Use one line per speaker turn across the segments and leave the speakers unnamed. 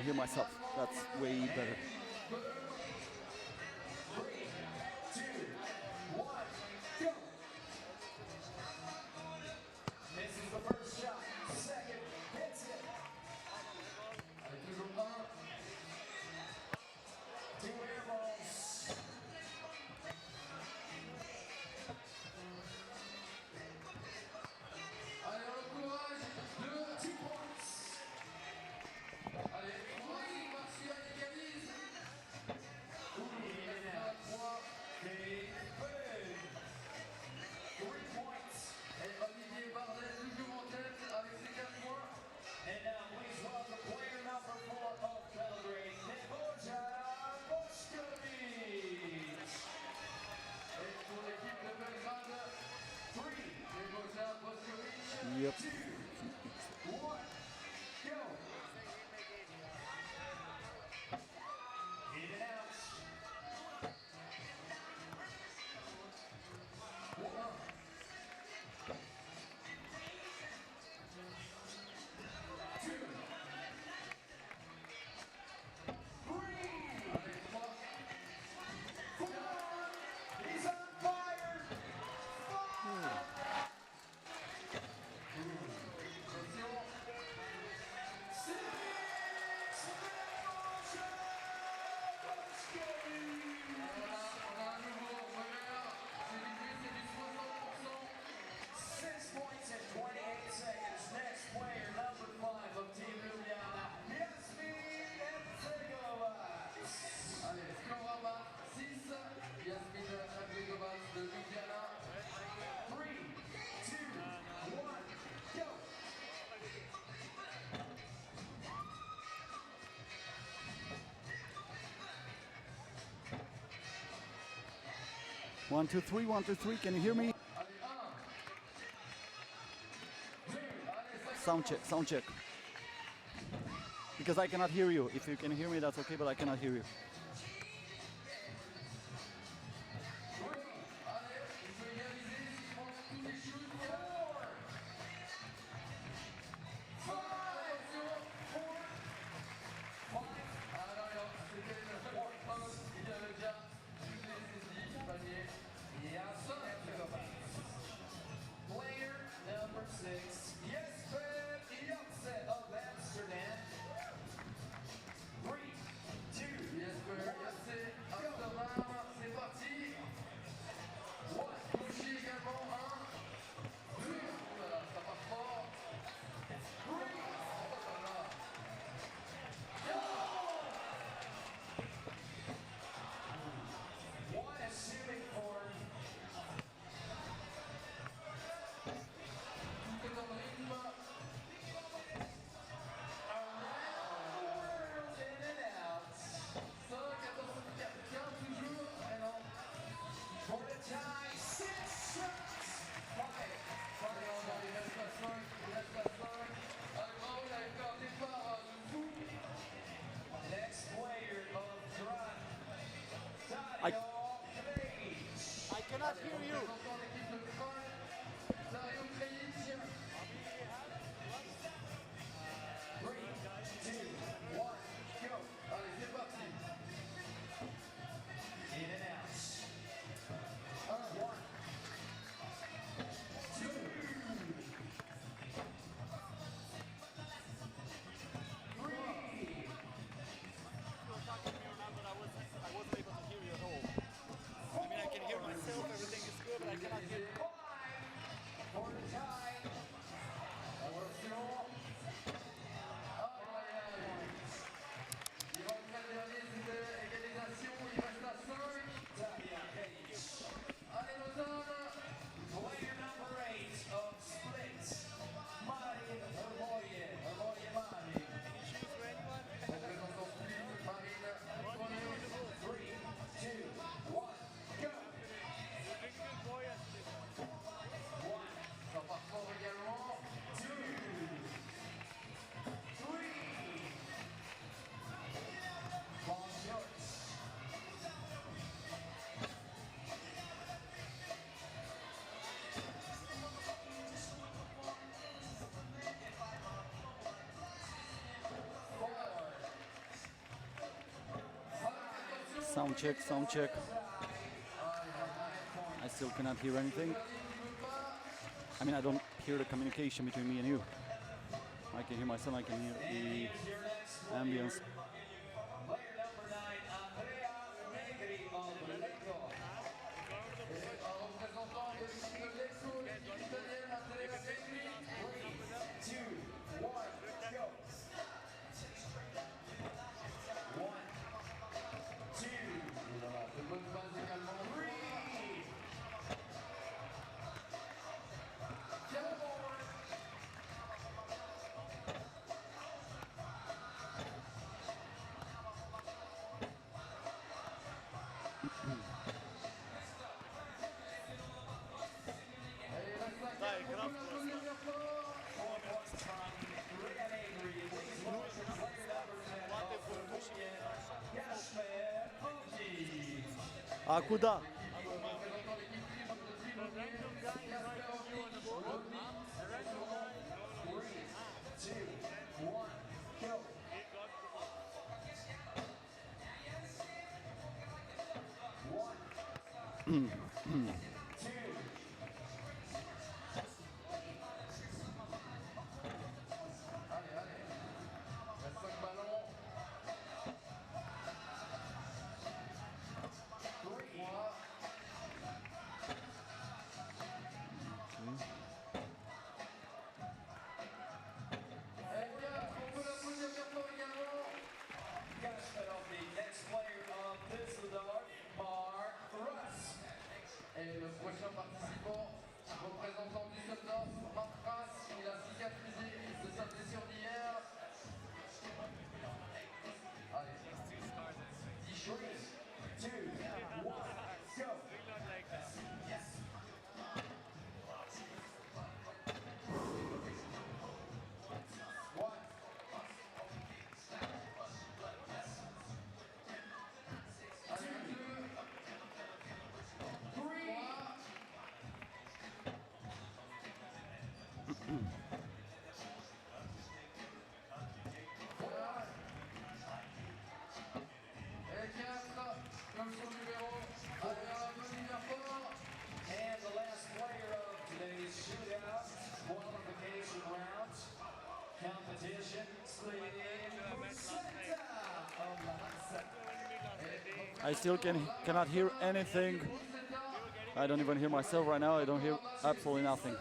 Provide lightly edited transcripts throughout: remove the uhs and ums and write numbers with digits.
hear myself. That's way better.
This is the first shot. Second, hits it. Allez, toujours un. Two air balls. Allez, on encourage le 2 points. Allez, oui, Martial égalise. Il est à 3. Et 3 points. Et Olivier Bardet toujours en tête avec ses 4 points. And now please welcome player number 4 of Belgrade, Trbovlje. Et pour l'équipe de Belgrade, 3, Trbovlje,
Yep.
2, 1, go. In and out. 1. Allez, score 6, Yasmine de Ljubljana. 3, 2, 1, go!
1, 2, 3, 1, 2, 3. Can you hear me? Sound check, sound check. Because I cannot hear you. If you can hear me, that's okay, but I cannot hear you.
Player number 6, Jesper of Amsterdam. 3, 2, Jesper Amsterdam, c'est parti. 1, touché également 1, 2, voilà, ça part fort. 3, one is shooting for tie, 6 shots. 5. Il reste pas 5. Il avait fait un départ de fou. Next player of Kranj.
I cannot hear you.
Dario Krejci. 3, 2, 1, go. Allez, c'est parti. In and out. 1, 2.
I wasn't able to hear you at all. I mean, I can hear myself, everything is good, but I cannot hear
Sound check, sound check. I still cannot hear anything. I mean, I don't hear the communication between me and you. I can hear myself, I can hear the ambience. А куда?
Et le prochain participant, représentant du Düsseldorf, Marc, il a cicatrisé de sa blessure d'hier. Allez. 10 3, 2, 1, go! And the last player of today's shootout, qualification round, competition, split center of Lausanne.
I still cannot hear anything. I don't even hear myself right now. I don't hear absolutely nothing.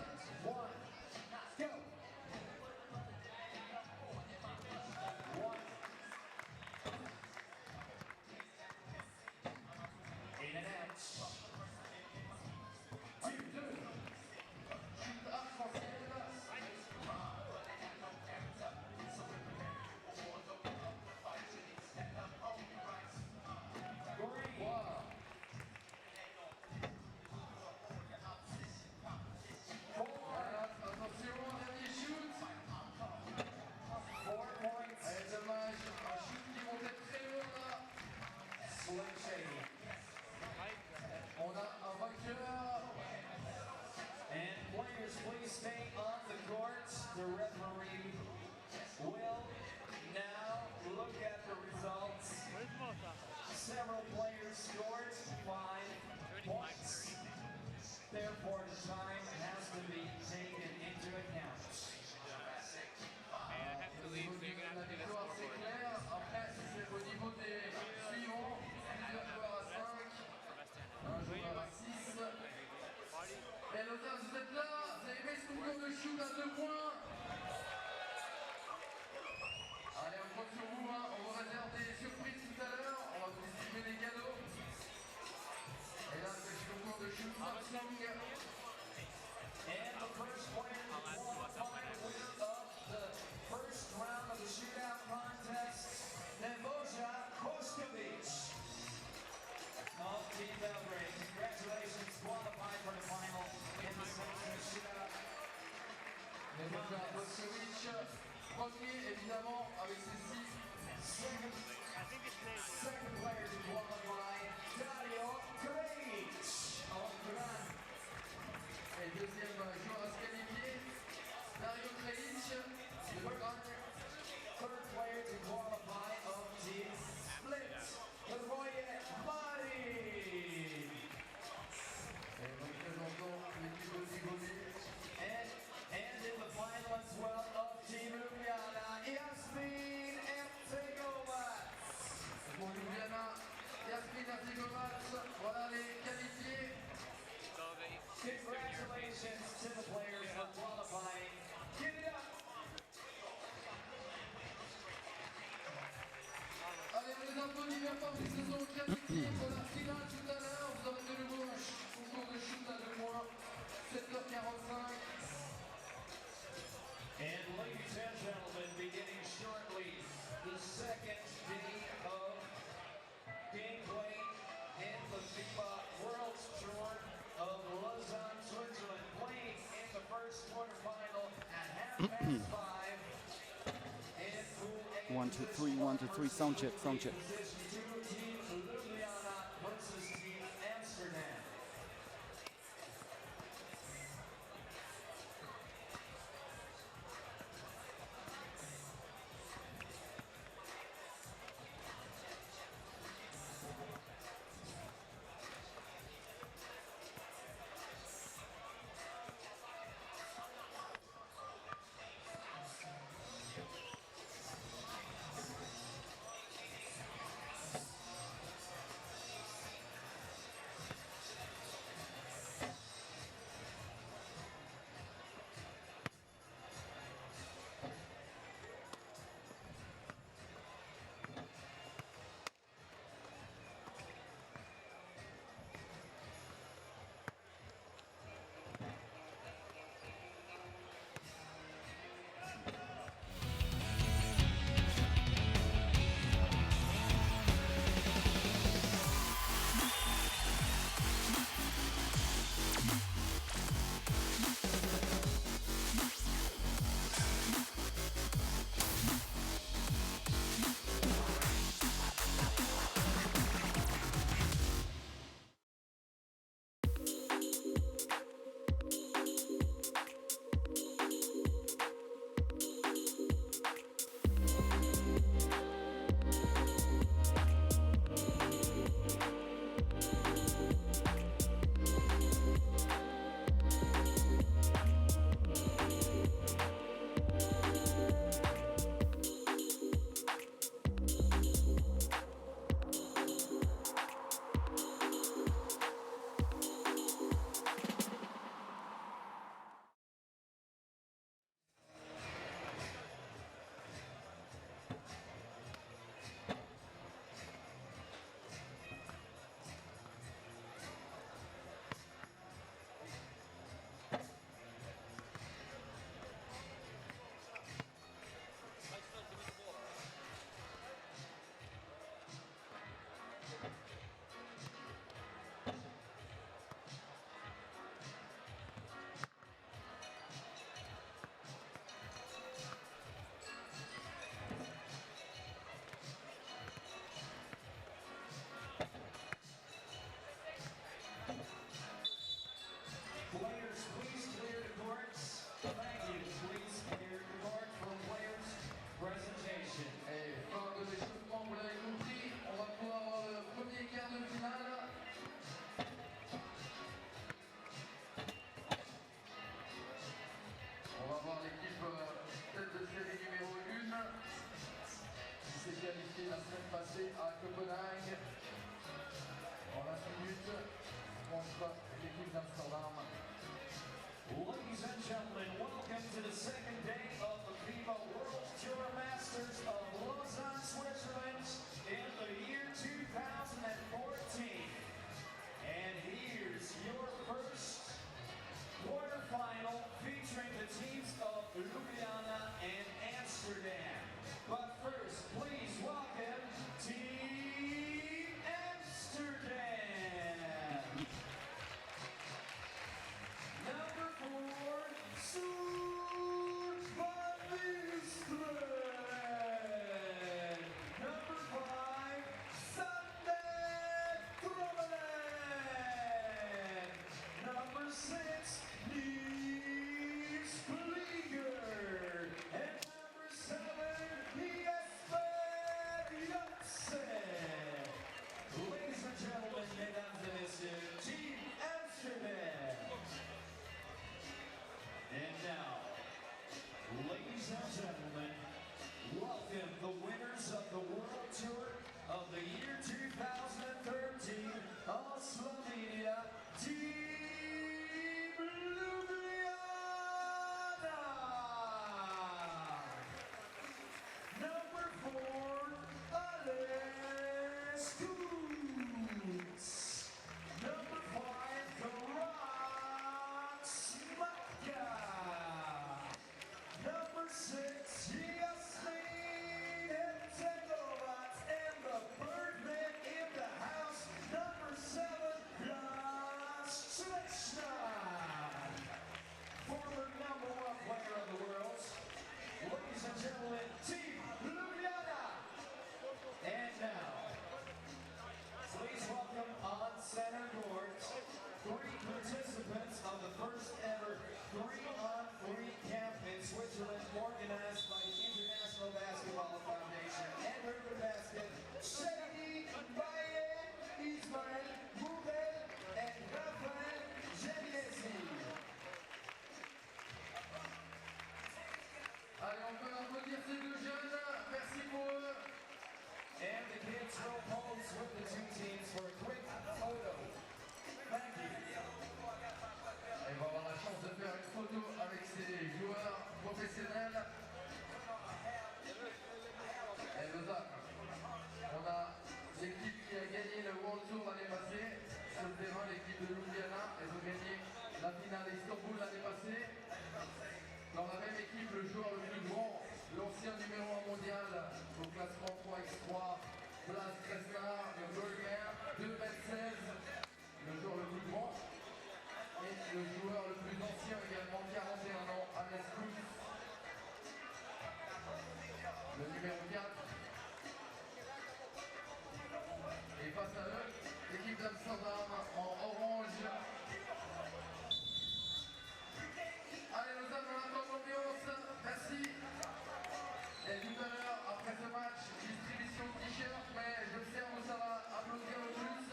And players, please stay on the court. The referee will now look at the results. Several players scored 5 points. Therefore, the time has to be taken into account.
Au niveau du la victoire, c'est clair. Après, c'est au niveau des suivants. Plusieurs joueurs à 5, un joueur à 6. Et Lausanne, vous êtes là. Vous avez fait ce concours de shoot à 2 points. Allez, on compte sur vous. On vous réserve des surprises tout à l'heure. On va vous distribuer des cadeaux. Et là, c'est le concours de shoot Samsung.
And the first player to qualify winner of the first round of the shootout contest, Nebojša Kostovic of Team Belgrade. Congratulations, qualified for the final in the second shootout.
Nebojša Kostovic, premier évidemment avec ses 6.
Second player to qualify, Dario Kranj of Kranj.
Et deuxième joueur à se qualifier, Dario Kranj de Kranj.
Third player to qualify of Team Split, Trbovlje.
1, 2, 3, 1, 2, 3, sound check, sound check.
Ljubljana versus Team Amsterdam. Players, please clear the courts. Thank you. Please clear the court for players' presentation.
Et fin de l'échauffement, vous l'avez compris, on va pouvoir avoir le premier quart de finale. On va voir l'équipe tête de série numéro 1 qui s'est qualifiée la semaine passée à Copenhague en 20 minutes contre l'équipe d'Amsterdam.
Ladies and gentlemen, welcome to the second day of the FIBA World Tour Masters of Lausanne, Switzerland in the year 2014. And here's your first quarterfinal featuring the teams of Ljubljana and Amsterdam. But first, please welcome Team Amsterdam. Number 4, Trbovlje. Number 5,
exceptionnel. Et Lausanne, on a l'équipe qui a gagné le World Tour l'année passée. Sur le terrain, l'équipe de Ljubljana, ils ont gagné la finale d'Istanbul l'année passée. Dans la même équipe, le joueur le plus grand, l'ancien numéro 1 mondial au classement 3x3, Place Krasnar, le Birdman, 2m16, le joueur le plus grand. Et le joueur le plus ancien également, 41 ans, Hannes Kuhn, le numéro 4. Et face à eux, l'équipe d'Amsterdam en orange. Allez, Lausanne, on attend l'ambiance. Merci. Et tout à l'heure, après ce match, distribution de t-shirts, mais j'observe où ça va applaudir le plus,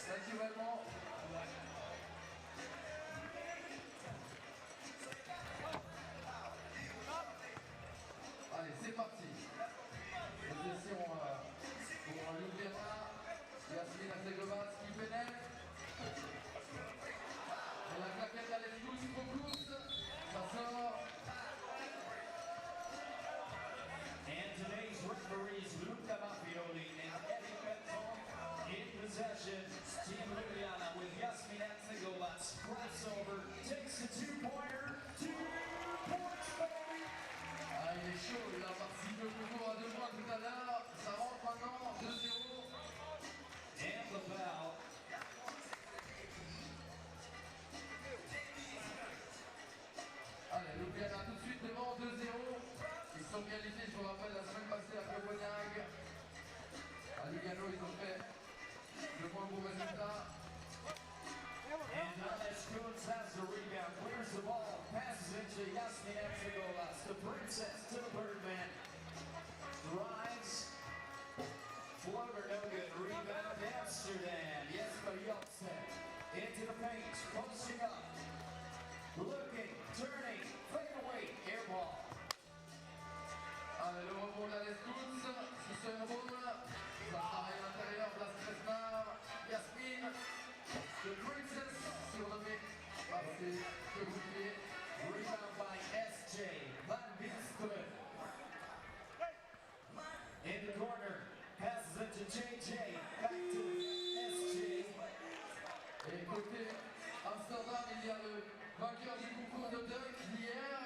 naturellement. Allez, c'est parti. Possession pour Ljubljana. Jasmine Asegovac qui pénètre. Et la claquette à l'escousse pour course. Ça sort.
And today's referees, Luca Maffioli and Eddie Menton in possession. Team Ljubljana with Jasmine Asegovac. Crossover, takes the two-pointer. 2 points, baby!
Ah, il est chaud, il a participé au concours à 2 points tout à l'heure. Ça rentre maintenant, 2-0.
And the foul.
Allez, Ljubljana tout de suite devant 2-0. Ils sont qualifiés, je vous rappelle, la semaine passée à Trbovlje. À Lugano, ils ont fait le moins beau résultat.
And Hannes Kuhn has the rebound, clears the ball, passes it to Jasmine Asegovac, the princess to the Birdman. Drives. Floater no good. Rebound Amsterdam. Yes, but Yeltsin into the paint, posting up, looking, turning, fade away, air ball.
Allez, le rebond à l'escousse, sur ce rebond, ça travaille à l'intérieur, place Krasnar, Jasmine, the princess, surnommée par ses coéquipiers.
Rebound by SJ Van Biespen. In the corner, passes it to JJ, back to SJ.
Et côté Amsterdam, il y a le vainqueur du concours de dunk d'hier,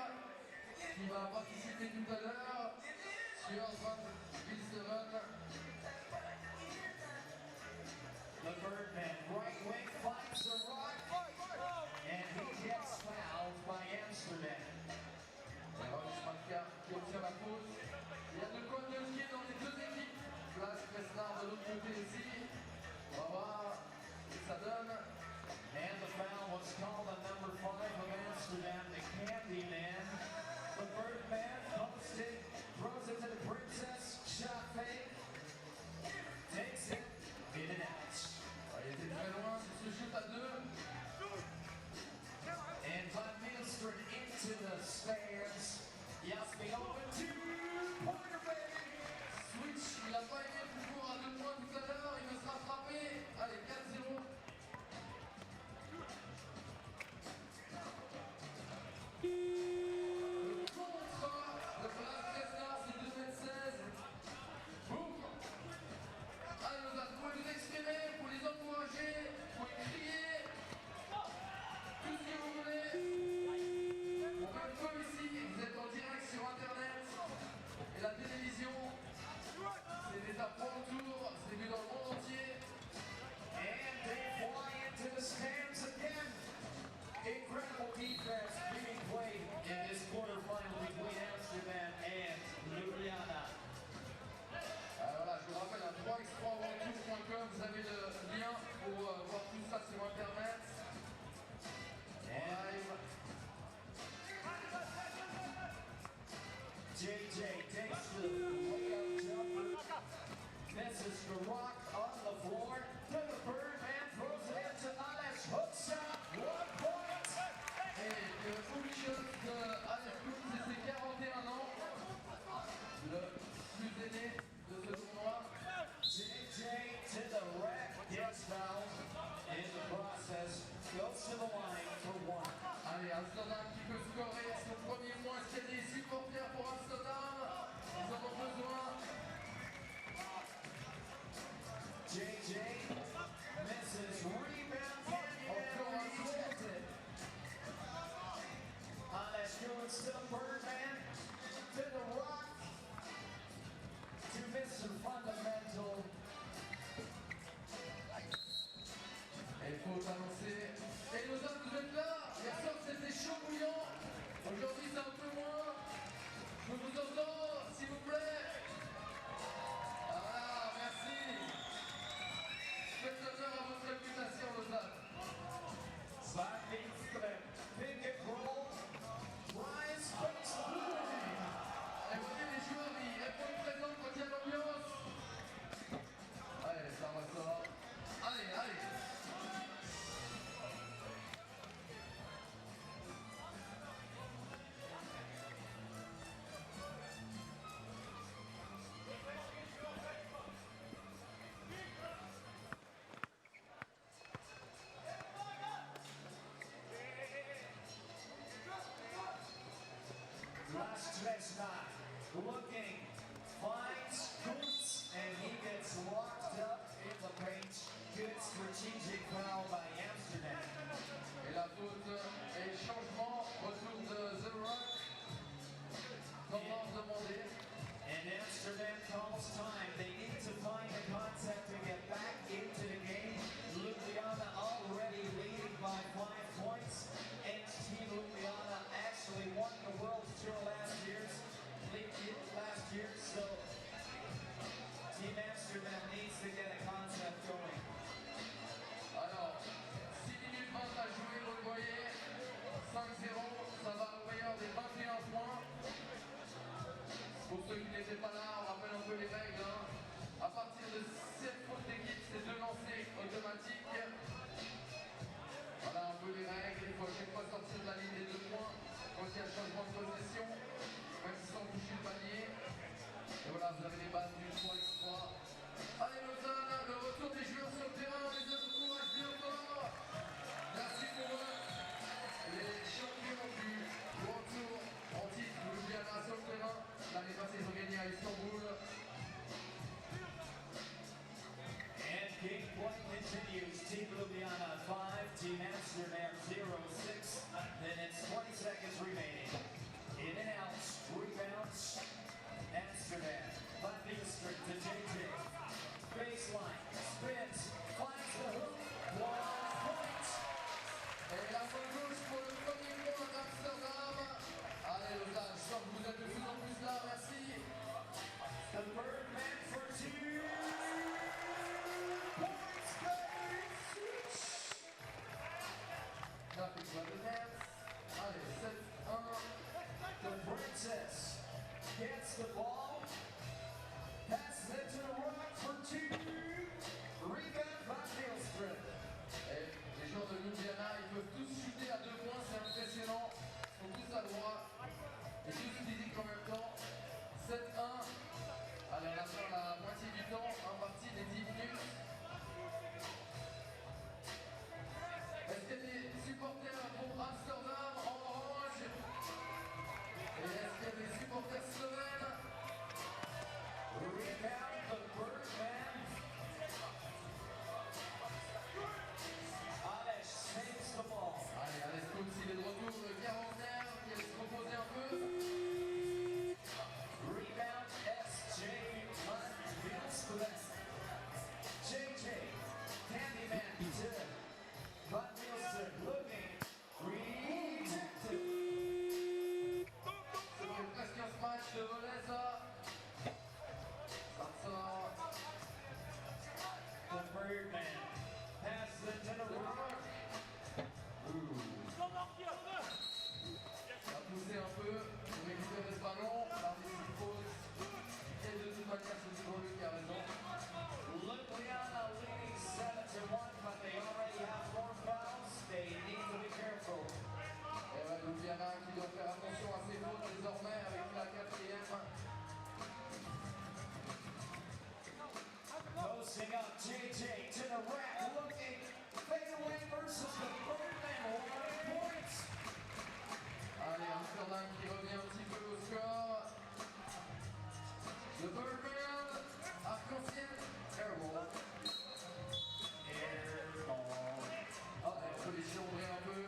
qui va participer tout à l'heure, sur Van Biespen.
The Birdman, right wing, finds the rock, and he gets fouled by Amsterdam.
Et Rochmarka qui obtient la faute. Il y a de quoi dunker dans les deux équipes. Place Krasnar de l'autre côté ici. On va voir ce que ça donne.
And the foul was called on number 5 of Amsterdam, the Candyman. The Birdman posted, throws it to the Princess, shot fake, takes it, in and out.
Il était très loin sur ce shoot à 2.
And Van Milstrom into the stands. Jasmine open, 2-pointer, baby!
Switch, il n'a pas aimé le concours à 2 points tout à l'heure. Il veut se rattraper. Allez, 4-0. Le contre de Place Krasnar, c'est 2m16. Boum. Allez, Lausanne, vous pouvez vous exprimer, vous pouvez les encourager, vous pouvez crier. Tout ce que vous voulez. On met le feu ici. Vous êtes en direct sur Internet et la télévision. C'est des apports autour. C'est vu dans le monde entier.
And they fly into the stands again. Incredible defense being played in this quarterfinal between Amsterdam and Ljubljana.
Voilà, je vous rappelle, à 3x3worldtour.com, vous avez le lien pour voir tout ça sur Internet. Live.
JJ takes the layup jumper, misses the rock on the floor, to the Birdman, throws it into Hannes, hook shot, 1 point!
Et le full shot de Hannes Kuhn, c'est ses 41 ans, le plus aîné de ce tournoi.
JJ to the rack, gets fouled in the process, goes to the line for 1.
Allez, Amsterdam qui peut scorer son premier point, est-ce qu'il y a des supporters
continues. Team Ljubljana 5, Team Amsterdam 0-6. Minutes, 20 seconds remaining. In and out, rebounds. Amsterdam, left district to JJ. Baseline, spins, finds the hoop. 1 point.
Et la main gauche pour le premier point d'Amsterdam. Allez Lausanne, je sens que vous êtes de plus en plus là, merci.
The Birdman for 2 points, baby.
Nothing but the net. Allez, 7-1.
The Princess gets the ball, passes it to the rock for 2. Rebound by Milstrip.
Et les joueurs de Ljubljana, ils peuvent tous shooter à 2 points, c'est impressionnant. Ils sont tous à droite et tous physiques en même temps. 7-1. Allez, on attend la moitié du temps, en partie des 10 minutes. Est-ce qu'il y a des supporters pour Amsterdam en orange? Et est-ce qu'il y a des supporters slovènes?
Rebound the Birdman. Alex saves the ball.
Allez, Alex Coates, il est de retour, le quarantenaire, qui allait se reposer un peu.
Rebound SJ Milstrip. JJ, Candyman to Van Milstrip looking. Rejected.
C'était presque un smash de volet, ça. Ça sort.
The Birdman passes it to the rock.
Ça a poussé un peu pour récupérer ce ballon. L'arbitre il pose. Et de toute manière, c'est toujours lui qui a raison.
Ljubljana leading 7-1, but they already have 4 fouls. They need to be careful.
Et ouais, Ljubljana qui doit faire attention à ses fautes désormais avec la 4e.
Posting up JJ to the rack, looking fade away versus the Birdman. 1 point.
Allez, Amsterdam qui revient un petit peu au score. Le Birdman, arc-en-ciel, airball.
Airball.
Ah, il faut les chambrer un peu.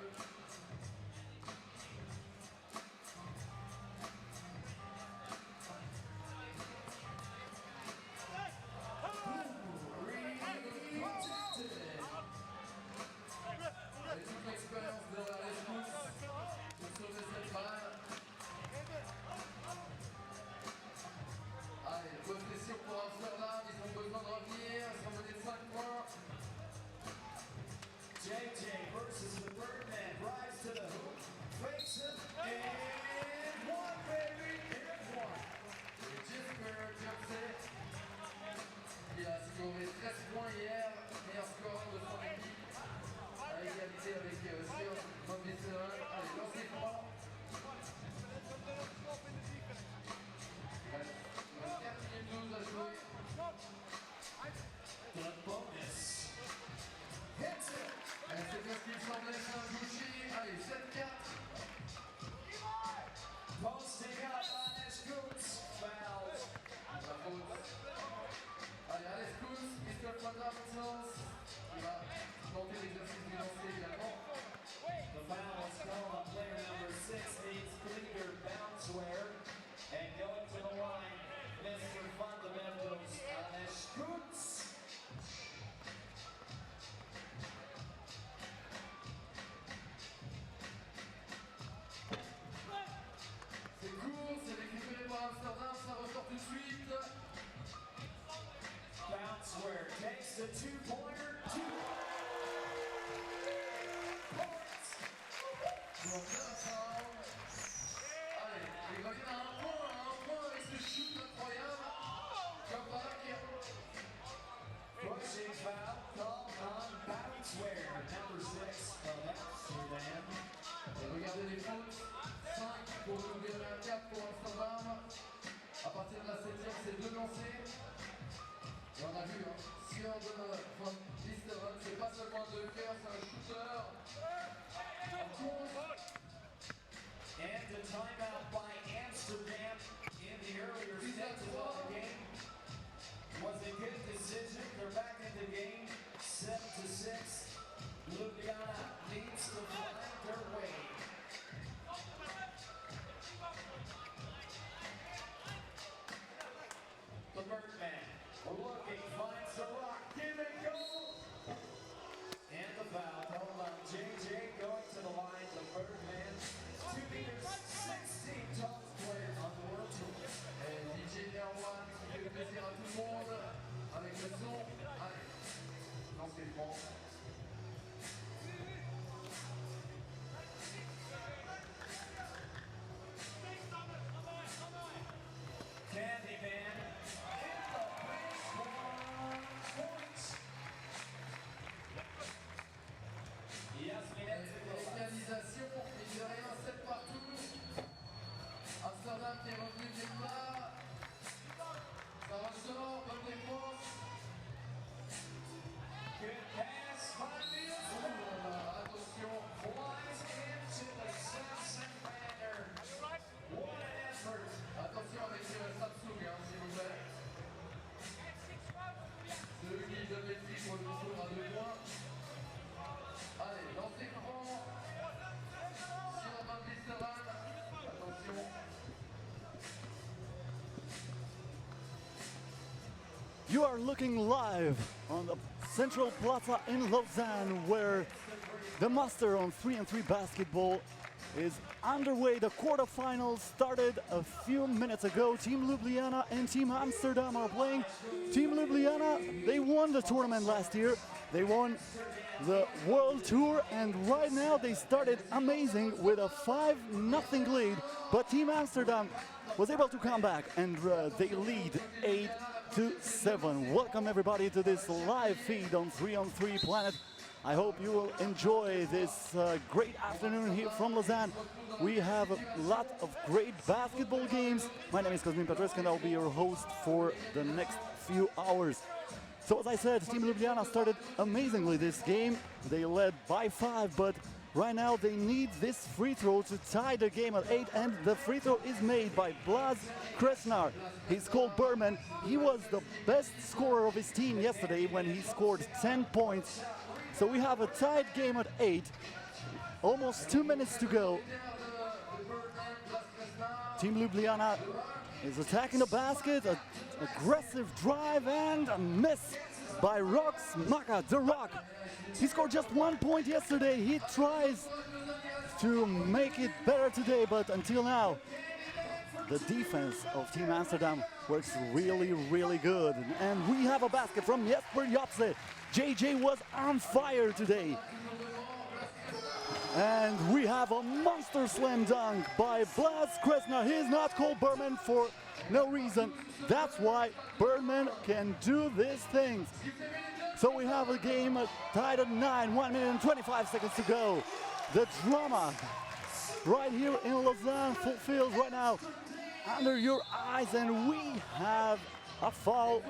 Et toute l'expérience de Alex Coates pour sauver cette balle. Allez, bonne pression pour Amsterdam, ils ont besoin de revenir, ils sont menés de 5 points.
JJ versus the Birdman. Drives to the hoop. Fakes it. And 1, baby. And 1.
Et Jesper Johnson, qui a scoré 13 points hier, meilleur score de son équipe, à égalité avec Sion Monastir. Allez, lancez franc. Il reste 4 minutes 12 à jouer.
The bonus. Hits it.
Et c'est bien ce qu'il semblait, c'est un touché. Allez, 7-4.
Posting up on his Scoots. Fouled.
La faute. Allez, Alex Coates, Mr. Fundamentals, qui va tenter l'exercice du lancer également.
The foul is called on player number 6, needs cleaner bounce wear. And going to the line, Mr. Fundamentals on his Scoots.
C'est court, c'est récupéré par Amsterdam, ça ressort tout de suite.
Bounce wear takes the 2-pointer. 2 points.
Bon, bien foul. Allez, il revient à un point avec ce shoot incroyable. Comeback.
Pushing foul called on bounce wear. Number 6 of Amsterdam.
Et regardez les fautes. 5 pour Ljubljana, 4 pour Amsterdam. À partir de la 7e, c'est 2 lancers. Et on a vu, hein, Sion Van Listeren, c'est pas seulement un dunker, c'est un shooter. En contre,
And the timeout by Amsterdam in the earlier stages of the game was a good decision. They're back in the game, 7-2.
fois le contrôle à 2 points. Allez, lancer franc. Sur la main de Listerman. Attention.
You are looking live on the Central Plaza in Lausanne, where the Monastir on 3-on-3 basketball is underway. The quarterfinals started a few minutes ago. Team Ljubljana and Team Amsterdam are playing. Team Ljubljana, they won the tournament last year. They won the World Tour, and right now they started amazing with a 5-0 lead. But Team Amsterdam was able to come back, and they lead 8-7. Welcome everybody to this live feed on 3-on-3 Planet. I hope you will enjoy this great afternoon here from Lausanne. We have a lot of great basketball games. My name is Kosmin Petrescu and I'll be your host for the next few hours. So as I said, Team Ljubljana started amazingly this game. They led by 5, but right now they need this free throw to tie the game at 8, and the free throw is made by Blaž Kresnar. He's called Berman. He was the best scorer of his team yesterday when he scored 10 points. So we have a tied game at 8, almost 2 minutes to go. Team Ljubljana is attacking the basket, an aggressive drive and a miss by Maka, the Rock. He scored just 1 point yesterday. He tries to make it better today, but until now, the defense of Team Amsterdam works really, really good. And we have a basket from Jesper Japse. JJ was on fire today. And we have a monster slam dunk by Blaž Kresnar. He is not called Berman for no reason. That's why Berman can do these things. So we have a game tied at 9, 1 minute and 25 seconds to go. The drama right here in Lausanne fulfilled right now under your eyes, and we have a foul.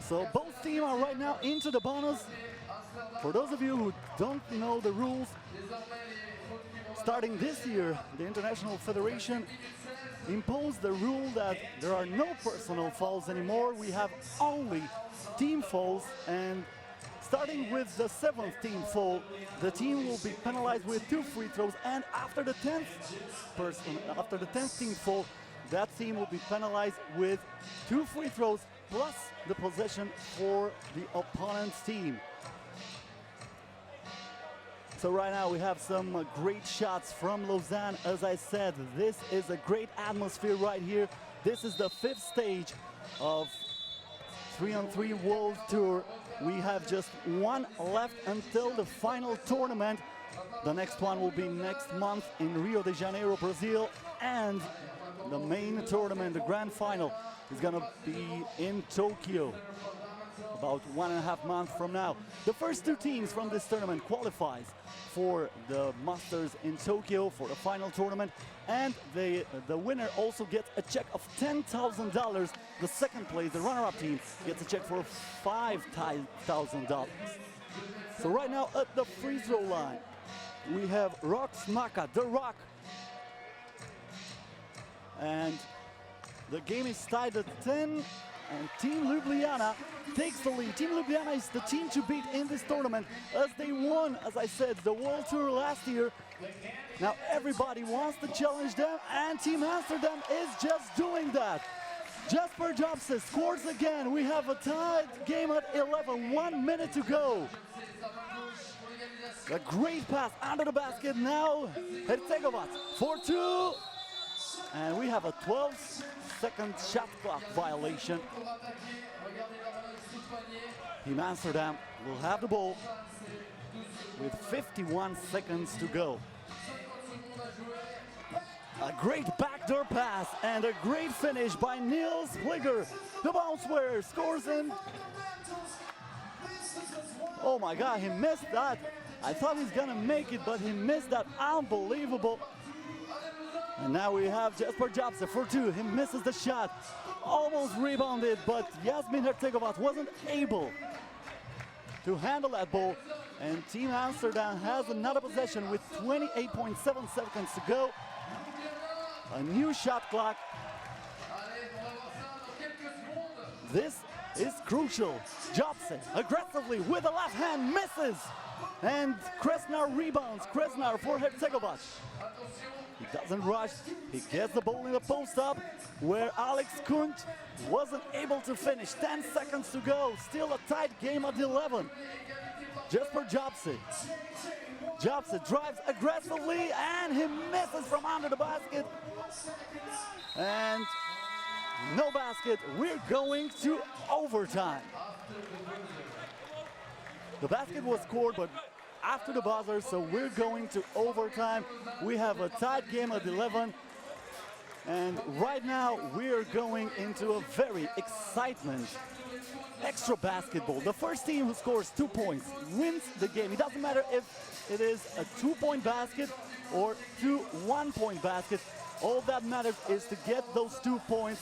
So both teams are right now into the bonus. For those of you who don't know the rules, starting this year, the International Federation imposed the rule that there are no personal fouls anymore. We have only team fouls, and starting with the 7th team foul, the team will be penalized with 2 free throws, and after the 10th team foul, that team will be penalized with 2 free throws plus the possession for the opponent's team. So right now we have some great shots from Lausanne. As I said, this is a great atmosphere right here. This is the 5th stage of 3-on-3 World Tour. We have just one left until the final tournament. The next one will be next month in Rio de Janeiro, Brazil, and the main tournament, the grand final, is gonna be in Tokyo about 1.5 months from now. The first 2 teams from this tournament qualifies for the Masters in Tokyo for the final tournament, and the winner also gets a check of $10,000. The second place, the runner-up team, gets a check for $5,000. So right now at the free throw line, we have Maka, the Rock, and the game is tied at 10, and Team Ljubljana takes the lead. Team Ljubljana is the team to beat in this tournament, as they won, as I said, the World Tour last year. Now everybody wants to challenge them, and Team Amsterdam is just doing that. Jesper Japse scores again. We have a tied game at 11, 1 minute to go. A great pass under the basket now. Hercegovac for 2. And we have a 12-second shot clock violation. Team Amsterdam will have the ball with 51 seconds to go. A great backdoor pass and a great finish by Niels Fligger. The bounce wearer scores in. Oh my God, he missed that. I thought he's gonna make it, but he missed that. Unbelievable. And now we have Jesper Japse for 2. He misses the shot. Almost rebounded, but Jasmin Hercegovac wasn't able to handle that ball. And Team Amsterdam has another possession with 28.7 seconds to go. A new shot clock. This is crucial. Jobson aggressively with the left hand misses. And Kresnar rebounds. Kresnar for Hercegovac. He doesn't rush. He gets the ball in the post up where Alex Kunt wasn't able to finish. 10 seconds to go. Still a tight game at 11. Jesper Jobson. Jobson drives aggressively and he misses from under the basket. And no basket. We're going to overtime. The basket was scored, but after the buzzer, so we're going to overtime. We have a tight game at 11. And right now, we're going into a very excitement extra basketball. The first team who scores 2 points wins the game. It doesn't matter if it is a 2-point basket or 2 one-point baskets. All that matters is to get those 2 points.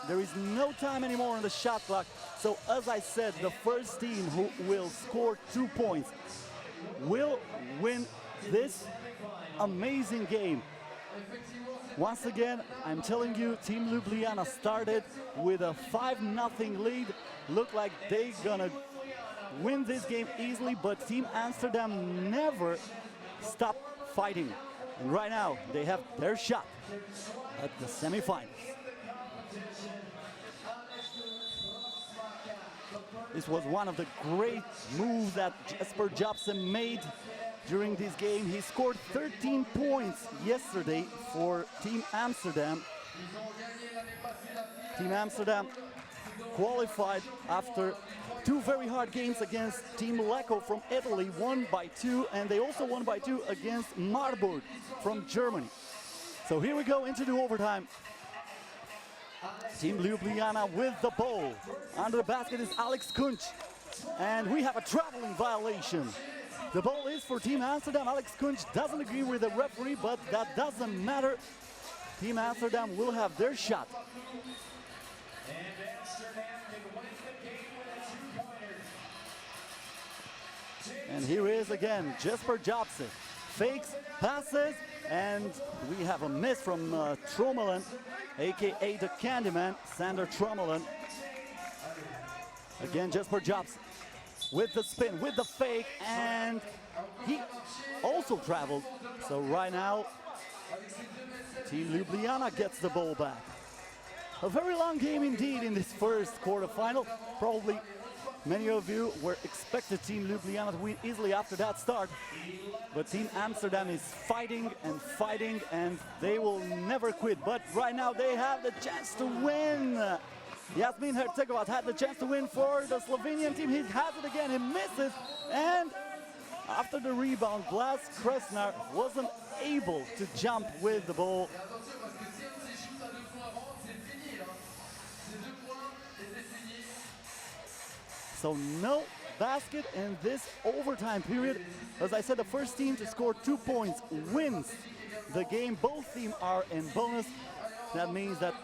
There is no time anymore on the shot clock. So as I said, the first team who will score 2 points will win this amazing game. Once again, I'm telling you, Team Ljubljana started with a 5-0 lead. Looked like they're gonna win this game easily, but Team Amsterdam never stopped fighting. And right now, they have their shot at the semifinals. This was one of the great moves that Jesper Jobson made during this game. He scored 13 points yesterday for Team Amsterdam. Team Amsterdam qualified after 2 very hard games against Team Lecco from Italy, won by 2, and they also won by 2 against Marburg from Germany. So here we go into the overtime. Team Ljubljana with the ball. Under the basket is Alex Kunc. And we have a traveling violation. The ball is for Team Amsterdam. Alex Kunc doesn't agree with the referee, but that doesn't matter. Team Amsterdam will have their shot.
And Amsterdam can win the game with a 2-pointer.
And here is again Jesper Jobson. Fakes, passes, and we have a miss from Trommelen, aka the Candyman, Sander Trommelen. Again, Jesper Jobson with the spin, with the fake, and he also traveled. So right now, Team Ljubljana gets the ball back. A very long game indeed in this first quarterfinal. Probably many of you were expected Team Ljubljana to win easily after that start. But Team Amsterdam is fighting and fighting, and they will never quit. But right now they have the chance to win. Jasmin Hercegovac had the chance to win for the Slovenian team. He has it again, he misses. And after the rebound, Blas Kresnar wasn't able to jump with the ball. So no basket in this overtime period. As I said, the first team to score 2 points wins the game. Both teams are in bonus. That means that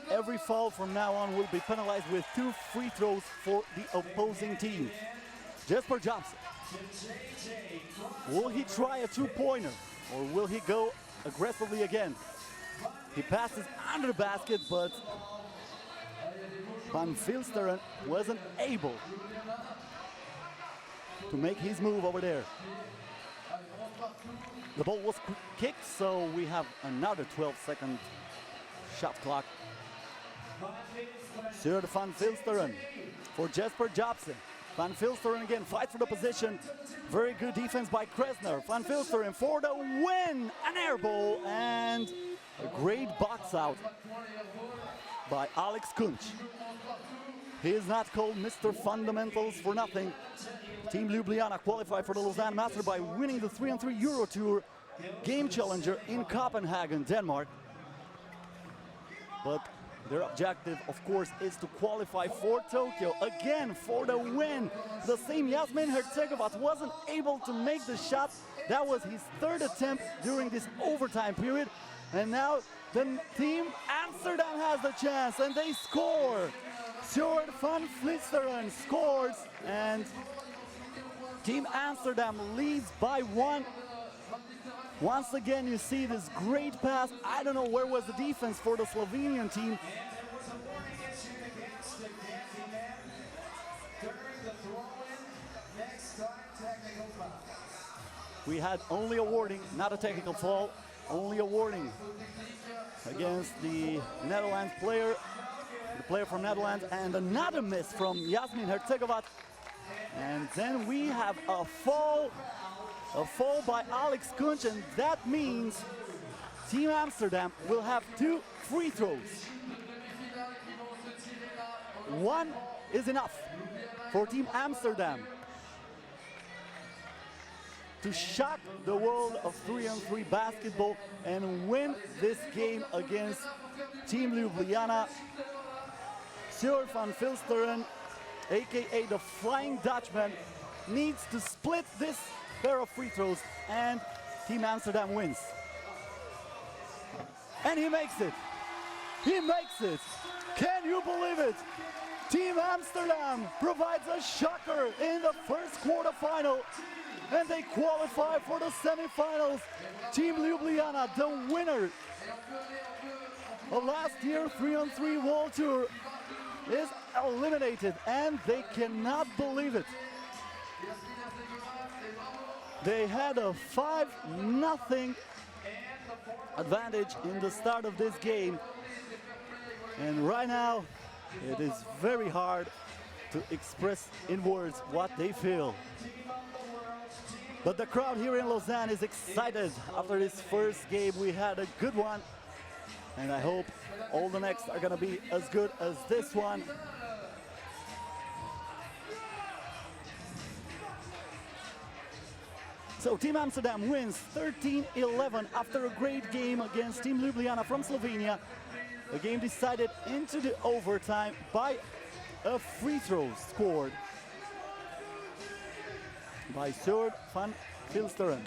every foul from now on will be penalized with 2 free throws for the opposing team. Jesper Jobson. Will he try a 2-pointer or will he go aggressively again? He passes under the basket, but Van Vilsteren wasn't able to make his move over there. The ball was kicked, so we have another 12-second shot clock. Sjoerd Van Vilsteren for Jesper Jobson. Van Vilsteren again fights for the position. Very good defense by Kresnar. Van Vilsteren for the win. An air ball and a great box out by Alex Kunc. He is not called Mr. Fundamentals for nothing. Team Ljubljana qualified for the Lausanne Master by winning the 3x3 Euro Tour Game Challenger in Copenhagen, Denmark. But their objective, of course, is to qualify for Tokyo again for the win. The same Jasmin Hercegovac wasn't able to make the shot. That was his 3rd attempt during this overtime period. And now the Team Amsterdam has the chance and they score. Sjoerd Van Vilsteren scores and Team Amsterdam leads by 1. Once again, you see this great pass. I don't know where was the defense for the Slovenian team. we had only a warning, not a technical foul, only a warning against the Netherlands player, the player from Netherlands, and another miss from Yasmin Hercegovat. And then we have a fall by Alex Kunc, and that means Team Amsterdam will have 2 free throws. One is enough for Team Amsterdam to shock the world of 3-on-3 basketball and win this game against Team Ljubljana. Sjoerd van Vilsteren, aka the Flying Dutchman, needs to split this pair of free throws and Team Amsterdam wins. And he makes it. He makes it. Can you believe it? Team Amsterdam provides a shocker in the first quarterfinal, and they qualify for the semifinals. Team Ljubljana, the winner of last year's 3-on-3 World Tour, is eliminated, and they cannot believe it. They had a 5-0 advantage in the start of this game, and right now it is very hard to express in words what they feel. But the crowd here in Lausanne is excited. After this first game we had a good one, and I hope all the next are gonna be as good as this one. So Team Amsterdam wins 13-11 after a great game against Team Ljubljana from Slovenia. A game decided into the overtime by a free throw scored by Sjoerd van Vilsteren.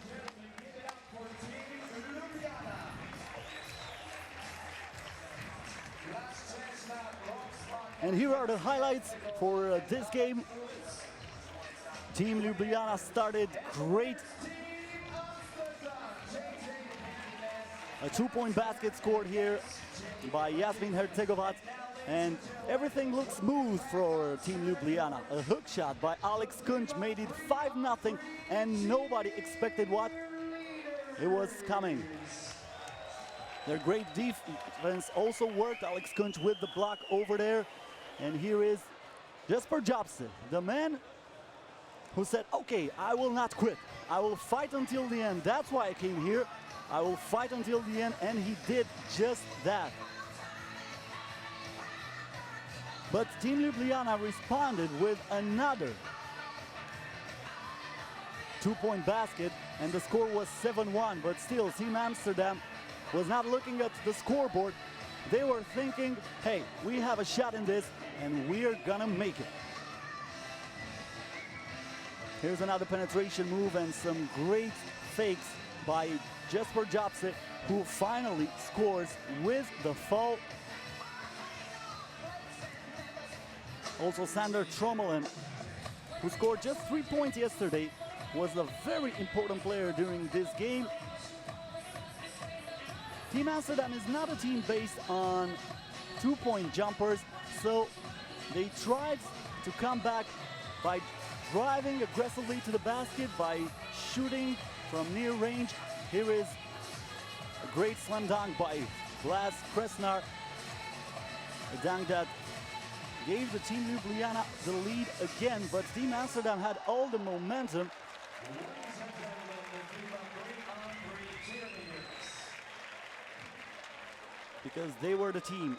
And here are the highlights for this game. Team Ljubljana started great. A 2-point basket scored here by Yasmin Hercegovat, and everything looks smooth for Team Ljubljana. A hook shot by Alex Kunc made it 5-0, and nobody expected what it was coming. Their great defense also worked. Alex Kunc with the block over there, and here is Jesper Jobsen, the man who said, okay, I will not quit. I will fight until the end. That's why I came here. I will fight until the end, and he did just that. But Team Ljubljana responded with another 2-point basket, and the score was 7-1. But still, Team Amsterdam was not looking at the scoreboard. They were thinking, hey, we have a shot in this, and we're gonna make it. Here's another penetration move and some great fakes by Jesper Jobsen, who finally scores with the foul. Also Sander Trommelen, who scored just 3 points yesterday, was a very important player during this game. Team Amsterdam is not a team based on 2-point jumpers, so they tried to come back by driving aggressively to the basket, by shooting from near range. Here is a great slam dunk by Blas Kresnar, a dunk that gave the Team Ljubljana the lead again, but Team Amsterdam had all the momentum. Because they were the team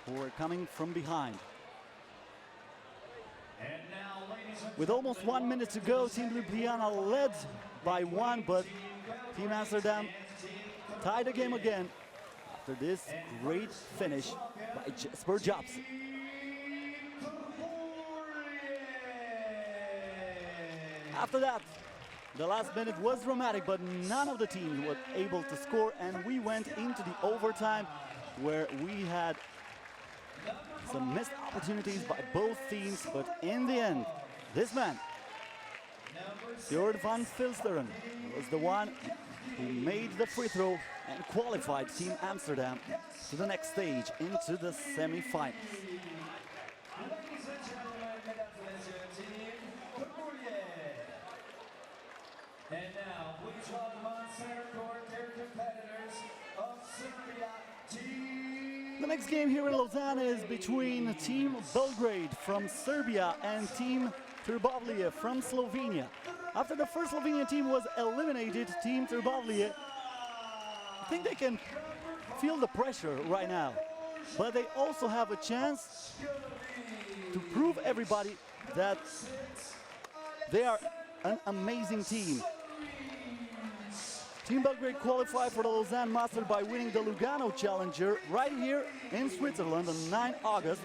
who were coming from behind. With almost 1 minute to go, Team Ljubljana led by 1, but Team Amsterdam tied the game again after this great finish by Jesper Jobsen. After that, the last minute was dramatic, but none of the teams were able to score, and we went into the overtime where we had some missed opportunities by both teams, but in the end, this man, Sjoerd van Vilsteren, was the one who made the free throw and qualified Team Amsterdam to the next stage, into the semi-finals.
Ladies and gentlemen, mesdames et messieurs, Team Trbovlje. And now, please advantage on Monastir court, their competitors of Serbia, Team.
The next game here in Lausanne is between Team Belgrade from Serbia and Team Trbovlje from Slovenia. After the first Slovenian team was eliminated, Team Trbovlje, I think they can feel the pressure right now, but they also have a chance to prove everybody that they are an amazing team. Team Belgrade qualified for the Lausanne Master by winning the Lugano Challenger right here in Switzerland on 9 August.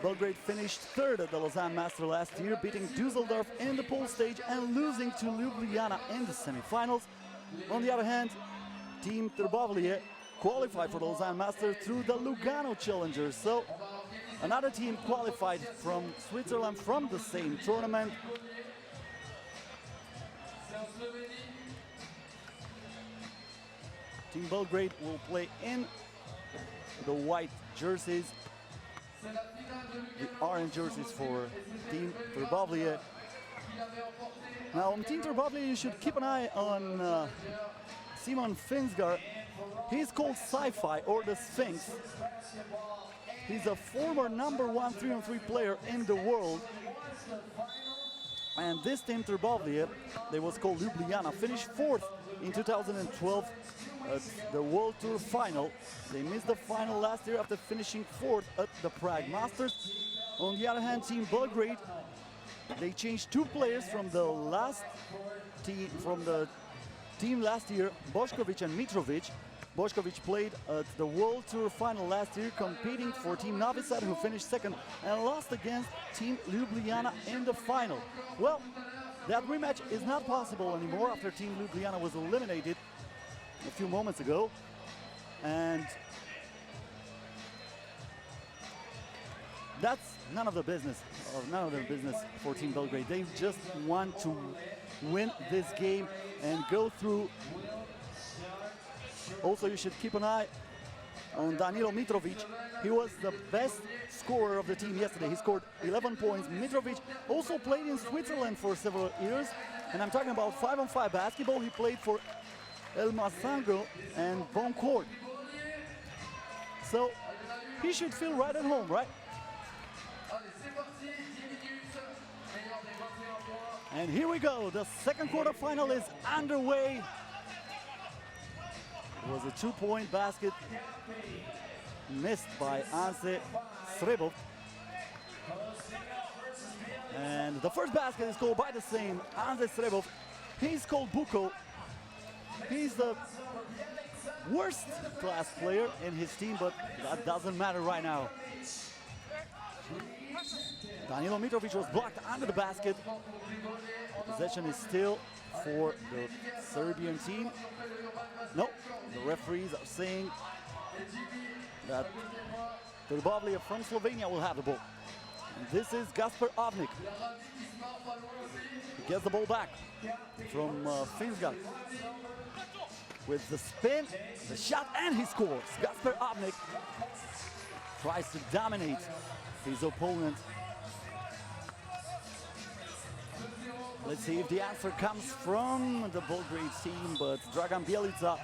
Belgrade finished third at the Lausanne Master last year, beating Dusseldorf in the pool stage and losing to Ljubljana in the semifinals. On the other hand, Team Trbovlje qualified for the Lausanne Master through the Lugano Challenger. So another team qualified from Switzerland from the same tournament. Team Belgrade will play in the white jerseys, the orange jerseys for Team Trbovlje. Now on Team Trbovlje you should keep an eye on Simon Finsgar. He's called Sci-Fi or the Sphinx. He's a former #1 3-on-3 player in the world. And this Team Trbovlje, they was called Ljubljana, finished 4th in 2012 at the World Tour final. They missed the final last year after finishing 4th at the Prague Masters. On the other hand, Team Belgrade, they changed 2 players from the team last year, Bošković and Mitrović. Bošković played at the World Tour final last year, competing for Team Novi Sad, who finished 2nd and lost against Team Ljubljana in the final. Well, that rematch is not possible anymore after Team Ljubljana was eliminated a few moments ago. And that's none of the business for Team Belgrade. They just want to win this game and go through. Also, you should keep an eye on Danilo Mitrović. He was the best scorer of the team yesterday. He scored 11 points. Mitrović also played in Switzerland for several years, and I'm talking about 5-on-5 basketball. He played for El Massangro and Boncourt. So he should feel right at home, right? And here we go. The second quarterfinal is underway. It was a 2-point basket missed by Ante Srebov. And the first basket is called by the same Ante Srebov. He's called Buko. He's the worst class player in his team, but that doesn't matter right now. Danilo Mitrović was blocked under the basket. The possession is still for the Serbian team. No, the referees are saying that Trbovlje from Slovenia will have the ball. And this is Gaspar Avnik. He gets the ball back from Finsgar. With the spin, the shot, and he scores. Gaspar Avnik tries to dominate his opponent. Let's see if the answer comes from the Belgrade team, but Dragan Bjelica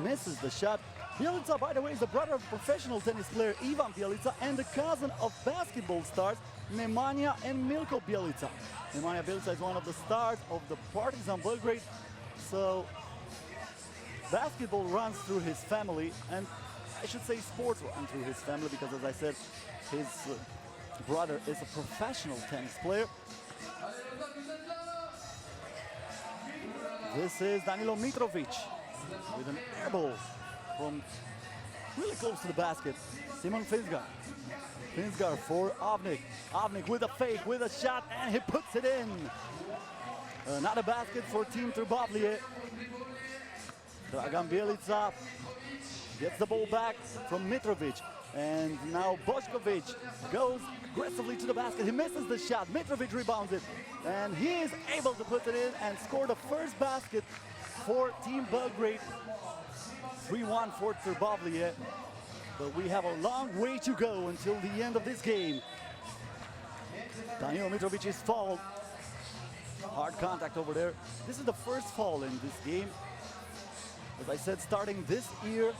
misses the shot. Bjelica, by the way, is the brother of professional tennis player Ivan Bjelica and the cousin of basketball stars Nemanja and Milko Bjelica. Nemanja Bjelica is one of the stars of the Partizan Belgrade, so basketball runs through his family, and I should say sports run through his family, because as I said, his brother is a professional tennis player. This is Danilo Mitrović with an air ball from really close to the basket. Simon Finsgar. Finsgar for Avnik. Avnik with a fake, with a shot, and he puts it in. Another basket for Team Trbovlje. Dragan Bjelica gets the ball back from Mitrović. And now Bošković goes aggressively to the basket. He misses the shot. Mitrović rebounds it. And he is able to put it in and score the first basket for Team Belgrade. 3-1 for Trbovlje. But we have a long way to go until the end of this game. Danilo Mitrović is fouled. Hard contact over there. This is the first foul in this game. As I said, starting this year,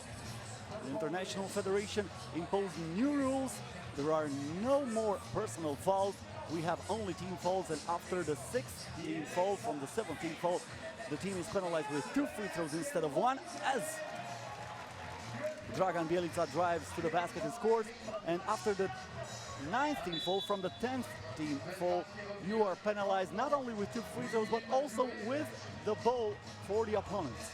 the International Federation imposed new rules. There are no more personal fouls. We have only team fouls, and after the 6th team foul from the 7th team foul, the team is penalized with 2 free throws instead of 1, as Dragan Bjelica drives to the basket and scores. And after the 9th team foul from the 10th team foul, you are penalized not only with 2 free throws, but also with the ball for the opponents.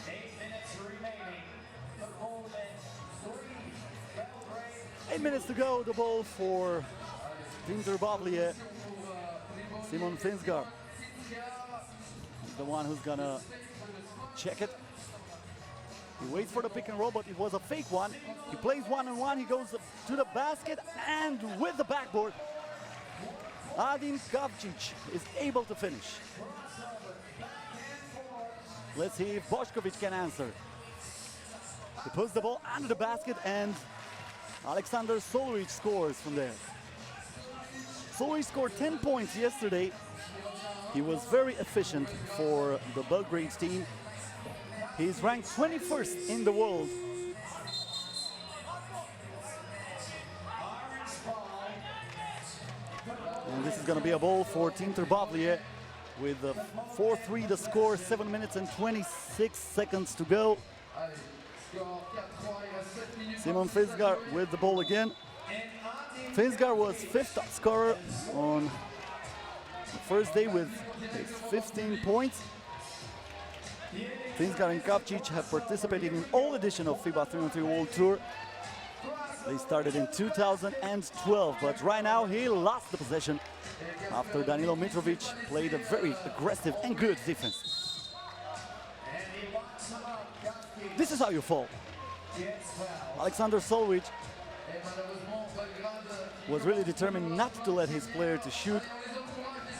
8 minutes remaining. Trbovlje 3, Belgrade.
8 minutes to go, the ball for Team Trbovlje. Simon Finsgar is the one who's gonna check it. He waits for the pick and roll, but it was a fake one. He plays one-on-one, he goes to the basket, and with the backboard, Adin Kavcic is able to finish. Let's see if Bošković can answer. He puts the ball under the basket, and Aleksandar Solović scores from there. Solović scored 10 points yesterday. He was very efficient for the Belgrade team. He's ranked 21st in the world. And this is going to be a ball for Team Trbovlje with 4-3 the score, 7 minutes and 26 seconds to go. Simon Finsgar with the ball again. Finsgar was 5th top scorer on the first day with his 15 points. Finsgar and Kavcic have participated in all editions of FIBA 3x3 World Tour. They started in 2012, but right now he lost the possession after Danilo Mitrovic played a very aggressive and good defense. This is how you fall. Aleksandar Solović was really determined not to let his player to shoot.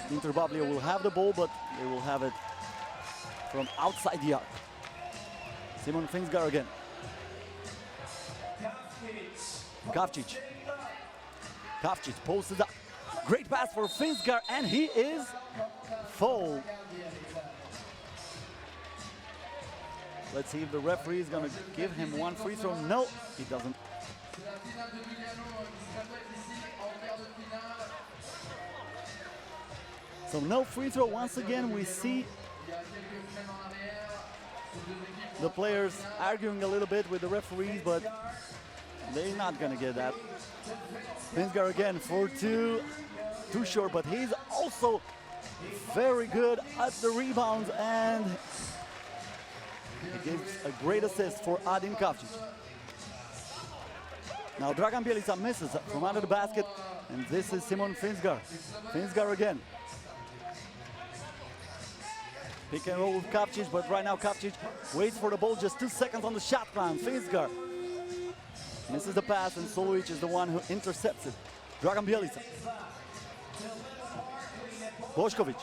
Trbovlje will have the ball, but they will have it from outside the arc. Simon Finsgar again. Kavcic. Kavcic posts it up. Great pass for Finsgar, and he is fouled. Let's see if the referee is going to give him 1 free throw. No, he doesn't. So no free throw. Once again, we see the players arguing a little bit with the referees, but they're not going to get that. Finsgar again for 2. Too short, but he's also very good at the rebounds, and he gives a great assist for Adin Kavcic. Now Dragan Bjelica misses from under the basket, and this is Simon Finsgar. Finsgar again. Pick and roll with Kavcic, but right now Kavcic waits for the ball, just 2 seconds on the shot clock. Finsgar misses the pass, and Solović is the one who intercepts it. Dragan Bjelica. Bošković.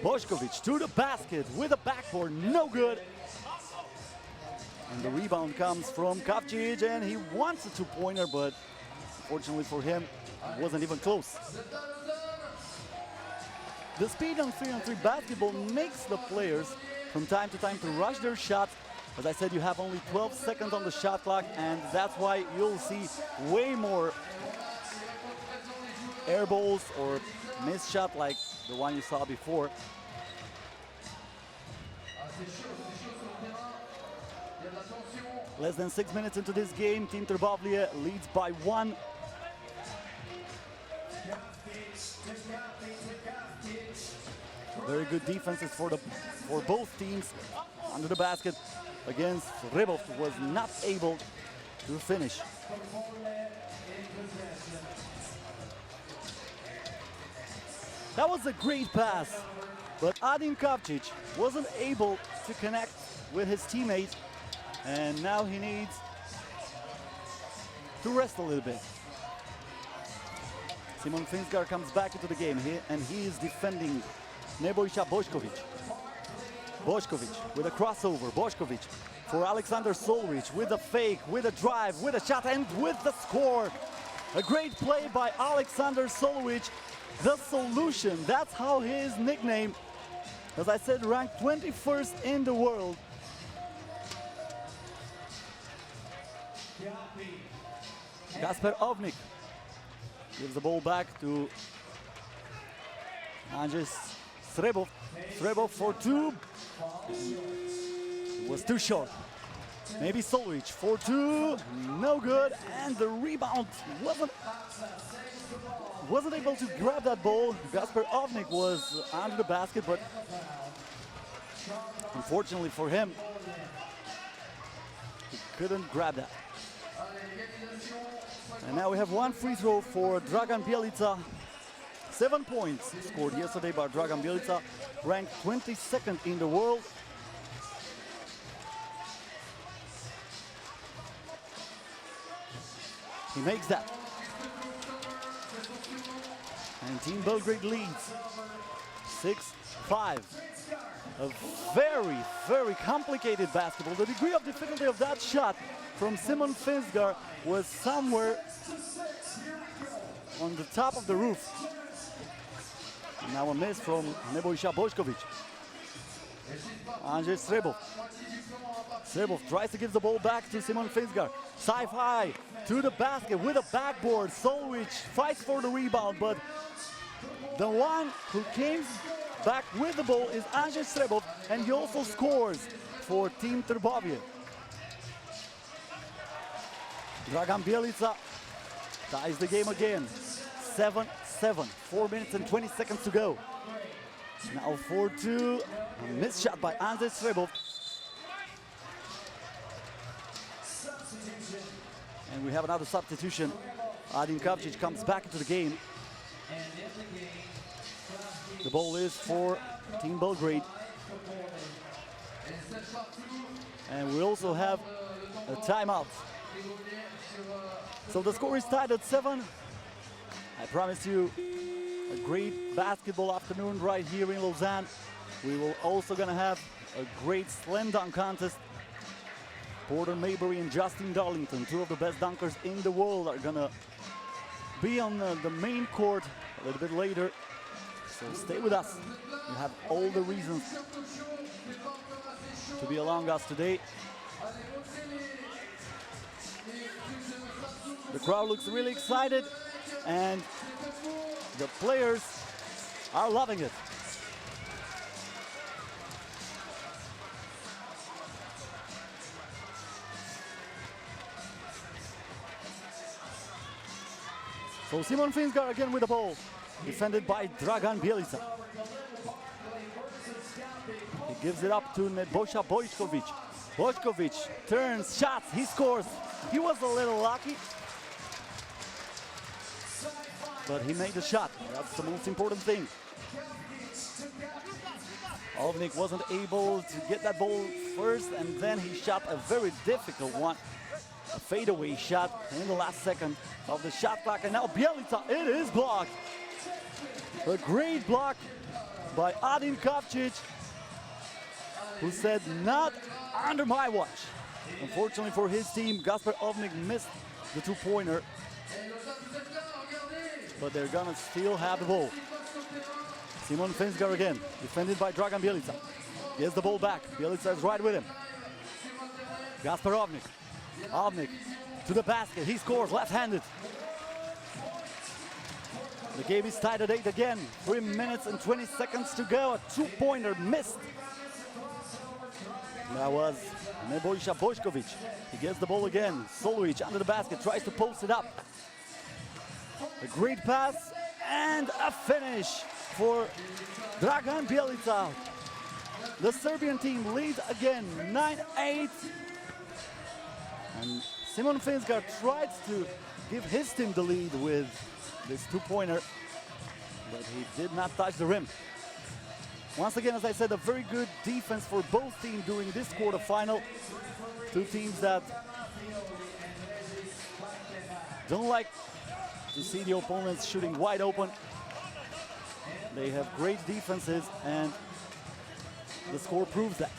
Bošković to the basket with a backboard, no good. And the rebound comes from Kavcic, and he wants a 2-pointer, but unfortunately for him, it wasn't even close. The speed on 3-on-3 basketball makes the players from time to time to rush their shots. As I said, you have only 12 seconds on the shot clock, and that's why you'll see way more air balls or missed shot like the one you saw before. Less than 6 minutes into this game, Team Trbovlje leads by 1. Very good defenses for both teams under the basket against Rybov, was not able to finish. That was a great pass, but Adin Kavcic wasn't able to connect with his teammate, and now he needs to rest a little bit. Simon Finsgar comes back into the game here, and he is defending Nebojša Bošković. Bošković with a crossover. Bošković for Aleksandar Solović with a fake, with a drive, with a shot, and with the score. A great play by Alexander Solovic. The solution, that's how his nickname, as I said, ranked 21st in the world. Kasper Ovnik gives the ball back to Andrzej Srebov. Srebov for two. It was too short. Maybe Solovic for two. No good. And the rebound wasn't able to grab that ball. Kasper Ovnik was under the basket, but unfortunately for him, he couldn't grab that. And now we have one free throw for Dragan Bjelica. 7 points scored yesterday by Dragan Bjelica, ranked 22nd in the world. He makes that. And Team Belgrade leads 6-5. A very, very complicated basketball. The degree of difficulty of that shot from Simon Finsgar was somewhere on the top of the roof. And now a miss from Nebojša Bošković. Andrzej Srebov. Srebov tries to give the ball back to Simon Finsgar. Sci-fi to the basket with a backboard. Solovic fights for the rebound, but the one who came back with the ball is Andrzej Srebov, and he also scores for Team Trbovlje. Dragan Bjelica ties the game again. 7-7, 4 minutes and 20 seconds to go. Now 4-2, a missed shot by Andrzej Srebov. And we have another substitution. Adin Kavčić comes back into the game. The ball is for Team Belgrade. And we also have a timeout. So the score is tied at 7. I promise you a great basketball afternoon right here in Lausanne. We will also gonna have a great slam dunk contest. Porter Maybury and Justin Darlington, two of the best dunkers in the world, are gonna be on the main court a little bit later. So stay with us. We have all the reasons to be along us today. The crowd looks really excited, and the players are loving it. So Simon Finsgar again with the ball, defended by Dragan Bjelica. He gives it up to Nebojša Bošković. Bošković turns, shots, he scores. He was a little lucky, but he made the shot. That's the most important thing. Ovnik wasn't able to get that ball first, and then he shot a very difficult one. A fadeaway shot in the last second of the shot clock, and now Bjelica, it is blocked. A great block by Adin Kavčić, who said, not under my watch. Unfortunately for his team, Kasper Ovnik missed the two-pointer, but they're gonna still have the ball. Simon Finsgar again, defended by Dragan Bjelica. Gets the ball back, Bjelica is right with him. Kasper Ovnik. Ovnik to the basket, he scores left-handed. The game is tied at 8 again. 3 minutes and 20 seconds to go. A two-pointer missed. That was Nebojša Bošković. He gets the ball again. Solovic under the basket, tries to post it up. A great pass and a finish for Dragan Bjelica. The Serbian team leads again, 9-8. And Simon Finsgar tried to give his team the lead with this two-pointer, but he did not touch the rim. Once again, as I said, a very good defense for both teams during this quarterfinal. Two teams that don't like to see the opponents shooting wide open. They have great defenses, and the score proves that.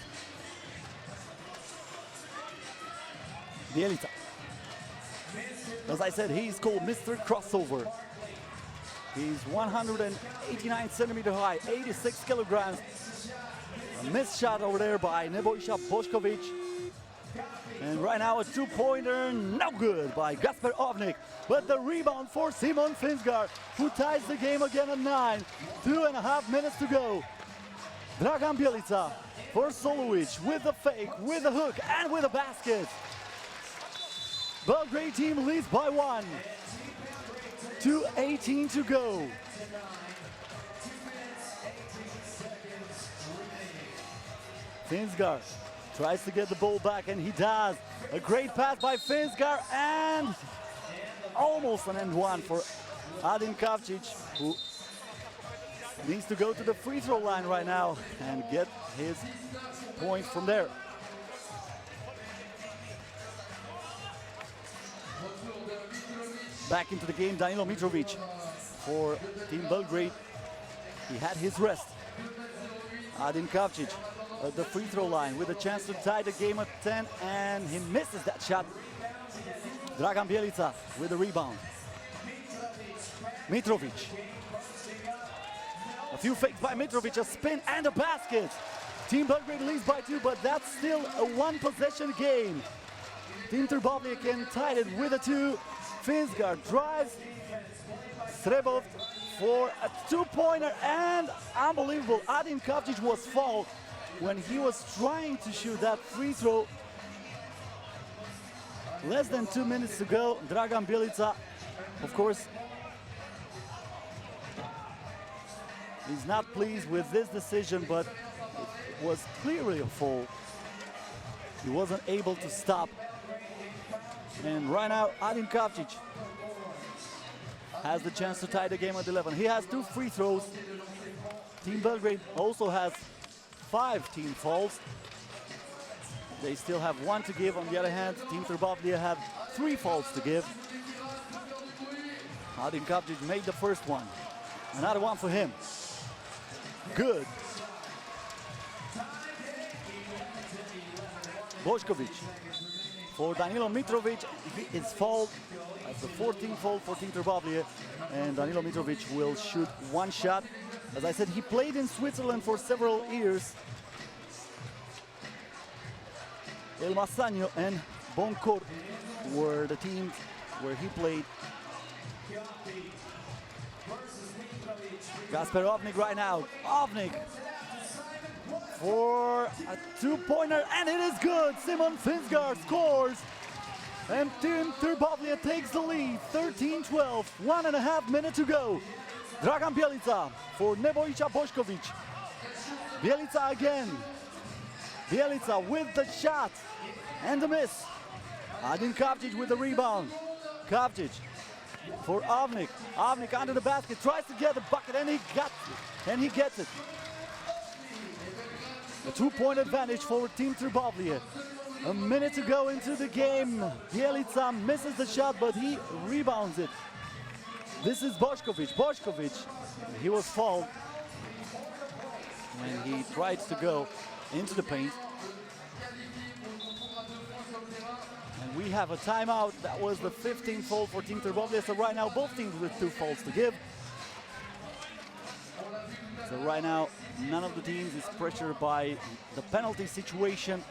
Bjelica. As I said, he's called Mr. Crossover. He's 189 centimeter high, 86 kilograms. A missed shot over there by Nebojša Bošković. And right now a two-pointer, no good by Gasper Ovnik. But the rebound for Simon Finsgaard, who ties the game again at 9. 2.5 minutes to go. Dragan Bjelica for Solovic with the fake, with the hook, and with a basket. Belgrade team leads by 1. 2:18 to go. Finsgaard tries to get the ball back, and he does. A great pass by Finsgaard, and almost an end one for Adin Kavcic, who needs to go to the free throw line right now and get his point from there. Back into the game, Danilo Mitrovic for Team Belgrade. He had his rest. Adin Kavcic at the free throw line with a chance to tie the game at 10, and he misses that shot. Dragan Bjelica with the rebound. Mitrovic. A few fakes by Mitrovic, a spin and a basket. Team Belgrade leads by 2, but that's still a one-possession game. Team Trbovlje can tie it with a 2. Finsgaard drives. Trbovlje for a two-pointer, and unbelievable. Adin Kavcic was fouled when he was trying to shoot that free throw. Less than 2 minutes to go. Dragan Bjelica, of course, he's not pleased with this decision, but it was clearly a foul. He wasn't able to stop. And right now, Adin Kavcic has the chance to tie the game at 11. He has 2 free throws. Team Belgrade also has 5 team fouls. They still have 1 to give. On the other hand, Team Trbovlje have 3 fouls to give. Adin Kavcic made the first one. Another one for him. Good. Bošković for Danilo Mitrovic. He is fouled. That's the 14th foul for Team Trbovlje. And Danilo Mitrovic will shoot 1 shot. As I said, he played in Switzerland for several years. El Massagno and Boncor were the teams where he played. Gasper Ovnik right now. Ovnik for a two-pointer, and it is good. Simon Finsgaard scores. And Team Trbovlje takes the lead. 13-12, 1.5 minutes to go. Dragan Bjelica for Nebojša Bošković. Bjelica again. Bjelica with the shot and the miss. Adin Kavcic with the rebound. Kavcic for Ovnik. Ovnik under the basket, tries to get the bucket, and he gets it. A 2-point advantage for Team Trbovlje. A minute to go into the game. Bjelica misses the shot, but he rebounds it. This is Bošković. Bošković, he was fouled when he tried to go into the paint. And we have a timeout. That was the 15th foul for Team Trbovlje. So right now, both teams with 2 fouls to give. So right now, none of the teams is pressured by the penalty situation.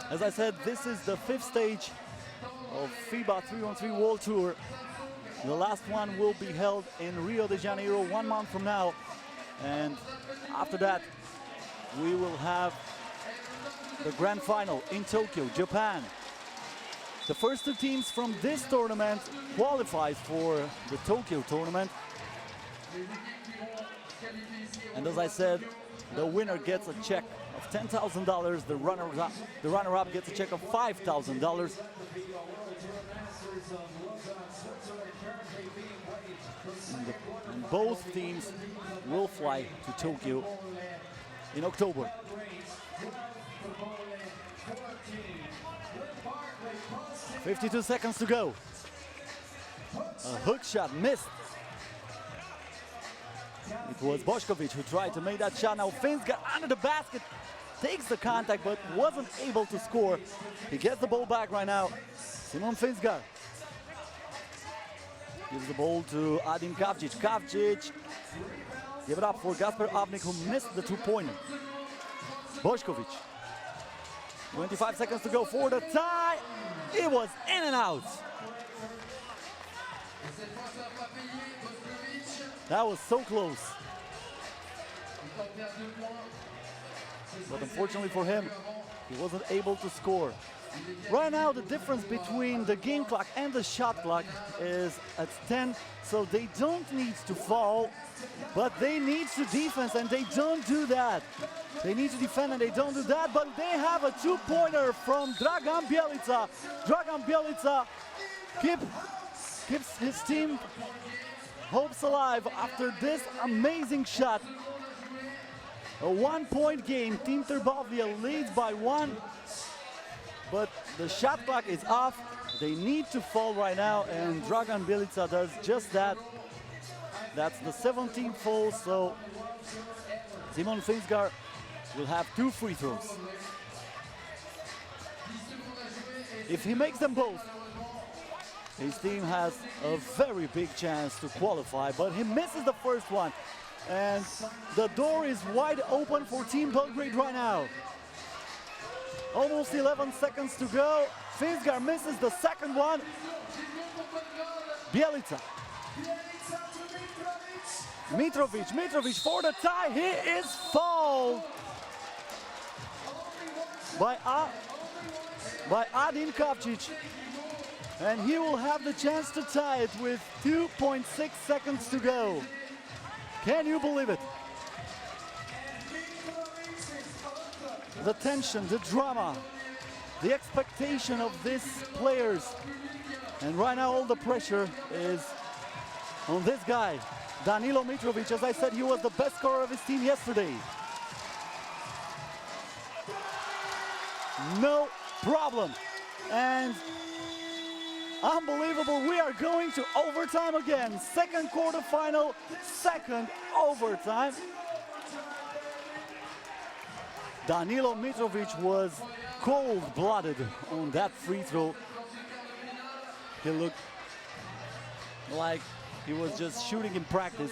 As I said, this is the 5th stage of FIBA 3x3 World Tour. The last one will be held in Rio de Janeiro 1 month from now. And after that, we will have the grand final in Tokyo, Japan. The first 2 teams from this tournament qualifies for the Tokyo tournament. And as I said, the winner gets a check of $10,000. The runner-up gets a check of $5,000. And both teams will fly to Tokyo in October. 52 seconds to go. A hook shot missed. It was Bošković who tried to make that shot. Now Finsgaard under the basket. takes the contact but wasn't able to score. He gets the ball back right now. Simon Finsgar gives the ball to Adin Kavcic. Kavcic give it up for Gasper Avnik, who missed the two-pointer. Bošković. 25 seconds to go for the tie. It was in and out. That was so close. But unfortunately for him, he wasn't able to score. Right now, the difference between the game clock and the shot clock is at 10, so they don't need to fall, but they need to defense, and they don't do that. They need to defend, and they don't do that, but they have a two-pointer from Dragan Bjelica. Dragan Bjelica keeps his team hopes alive after this amazing shot. A one-point game. Team Trbovlje leads by 1, but the shot clock is off. They need to fall right now, and Dragan Bjelica does just that. That's the 17th fall, so Simon Finsgar will have 2 free throws. If he makes them both, his team has a very big chance to qualify, but he misses the first one. And the door is wide open for Team Belgrade right now. Almost 11 seconds to go. Finsgar misses the second one. Bjelica. Mitrovic for the tie. He is fouled by Adin Kavcic. And he will have the chance to tie it with 2.6 seconds to go. Can you believe it? The tension, the drama, the expectation of these players. And right now all the pressure is on this guy, Danilo Mitrovic. As I said, he was the best scorer of his team yesterday. No problem. And unbelievable, we are going to overtime again. Second quarterfinal, second overtime. Danilo Mitrovic was cold-blooded on that free throw. He looked like he was just shooting in practice.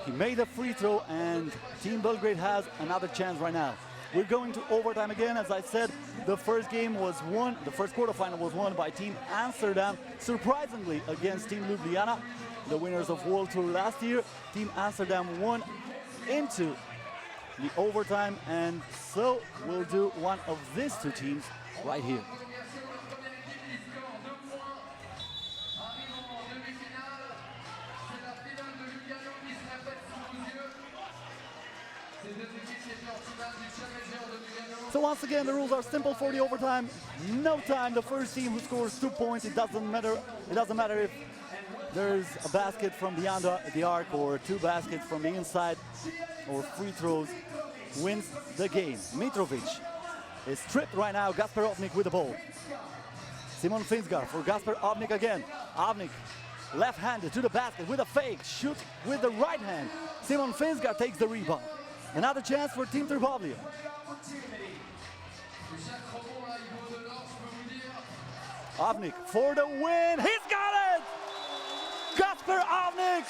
He made a free throw, and Team Belgrade has another chance right now. We're going to overtime again. As I said, the first game was won, the first quarterfinal was won by Team Amsterdam, surprisingly against Team Ljubljana, the winners of World Tour last year. Team Amsterdam won into the overtime, and so we'll do one of these two teams right here. So once again, the rules are simple for the overtime. No time. The first team who scores 2 points, it doesn't matter. It doesn't matter if there's a basket from beyond the arc or 2 baskets from the inside or free throws, wins the game. Mitrovic is stripped right now. Gasper Avnik with the ball. Simon Finsgar for Gasper Avnik again. Avnik left-handed to the basket with a fake. Shoot with the right hand. Simon Finsgar takes the rebound. Another chance for Team Trbovlje. Avnik for the win. He's got it! Gasper Avnik!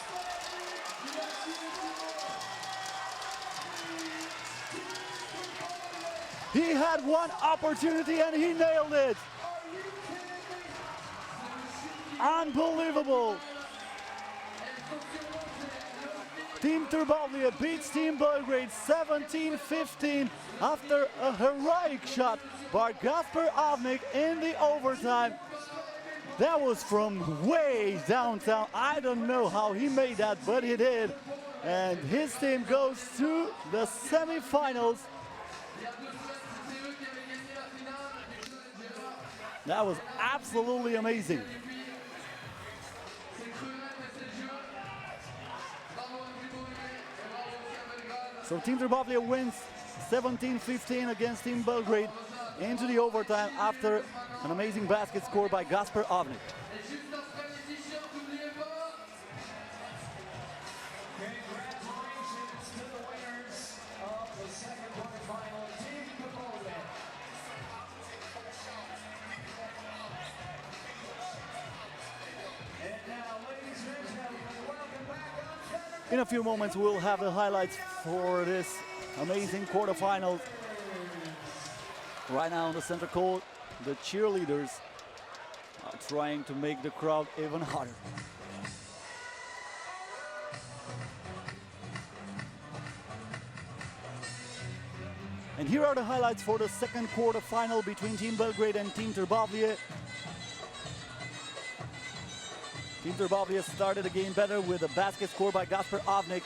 He had one opportunity and he nailed it. Unbelievable. Team Trbovlje beats Team Belgrade 17-15 after a heroic shot by Gasper Avnik in the overtime. That was from way downtown. I don't know how he made that, but he did. And his team goes to the semifinals. That was absolutely amazing. So Team Trbovlje wins 17-15 against Team Belgrade into the overtime after an amazing basket scored by Gasper Avnik.
Congratulations to the winners of the second quarterfinal.
In a few moments, we'll have the highlights for this amazing quarterfinals. Right now on the center court, the cheerleaders are trying to make the crowd even hotter. And here are the highlights for the second quarterfinal between Team Belgrade and Team Trbovlje. Team Trbovlje started the game better with a basket scored by Gasper Avnik.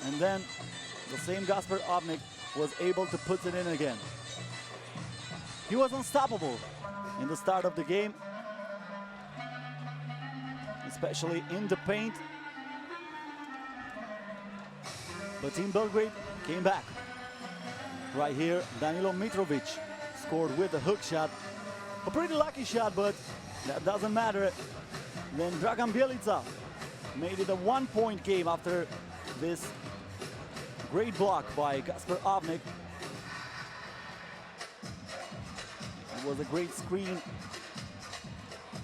And then the same Gasper Avnik was able to put it in again. He was unstoppable in the start of the game, especially in the paint. But Team Belgrade came back. Right here, Danilo Mitrovic scored with a hook shot. A pretty lucky shot, but that doesn't matter. Then Dragan Bjelica made it a one-point game after this great block by Gasper Avnik. It was a great screen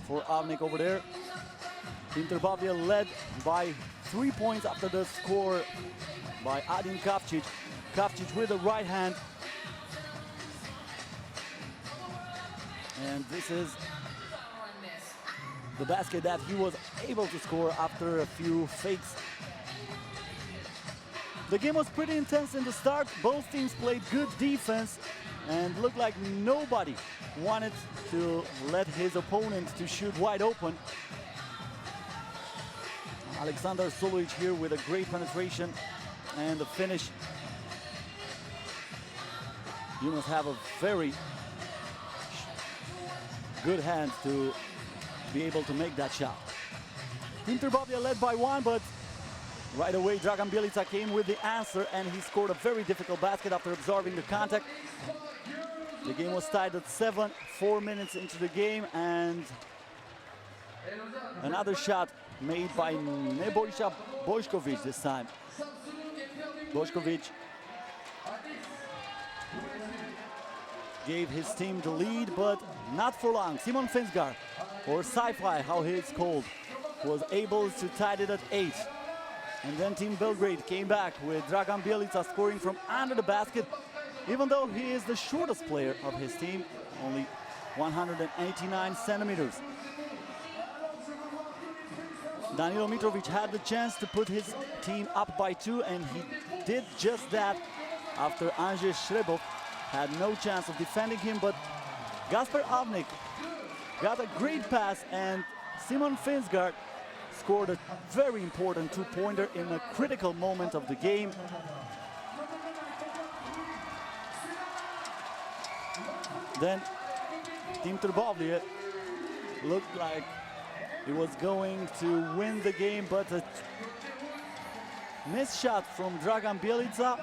for Avnik over there. Team Trbovlje led by 3 points after the score by Adin Kavcic. Kavcic with the right hand. And this is the basket that he was able to score after a few fakes. The game was pretty intense in the start. Both teams played good defense and looked like nobody wanted to let his opponent to shoot wide open. Alexander Solovic here with a great penetration and the finish. You must have a very good hand to be able to make that shot. Team Trbovlje led by 1, but right away Dragan Bjelica came with the answer and he scored a very difficult basket after absorbing the contact. The game was tied at 7, 4 minutes into the game, and another shot made by Nebojša Bošković this time. Bošković gave his team the lead, but not for long. Simon Finsgaard, or Sci-Fi, how he is called, was able to tie it at 8. And then Team Belgrade came back with Dragan Bjelica scoring from under the basket, even though he is the shortest player of his team, only 189 centimeters. Danilo Mitrovic had the chance to put his team up by 2, and he did just that after Andrzej Šrebov had no chance of defending him, but Gasper Avnik got a great pass and Simon Finsgaard scored a very important two-pointer in a critical moment of the game. Then Team Trbovlje looked like it was going to win the game, but a missed shot from Dragan Bjelica,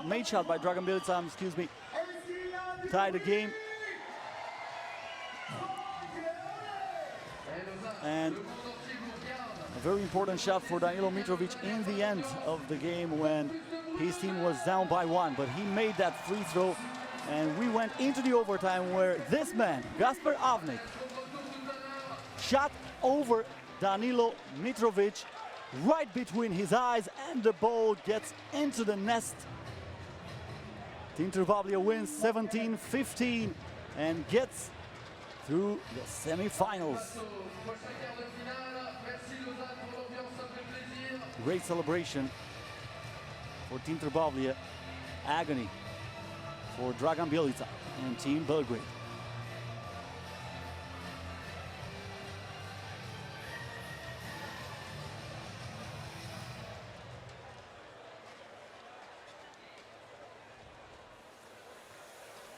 made shot by Dragan Bjelica, excuse me, tied the game. And a very important shot for Danilo Mitrovic in the end of the game when his team was down by 1, but he made that free throw, and we went into the overtime where this man, Gasper Avnik, shot over Danilo Mitrovic right between his eyes, and the ball gets into the nest. Team Trbovlje wins 17-15 and gets through the semi-finals. Great celebration for Team Trbovlje, agony for Dragan Bjelica and Team Belgrade.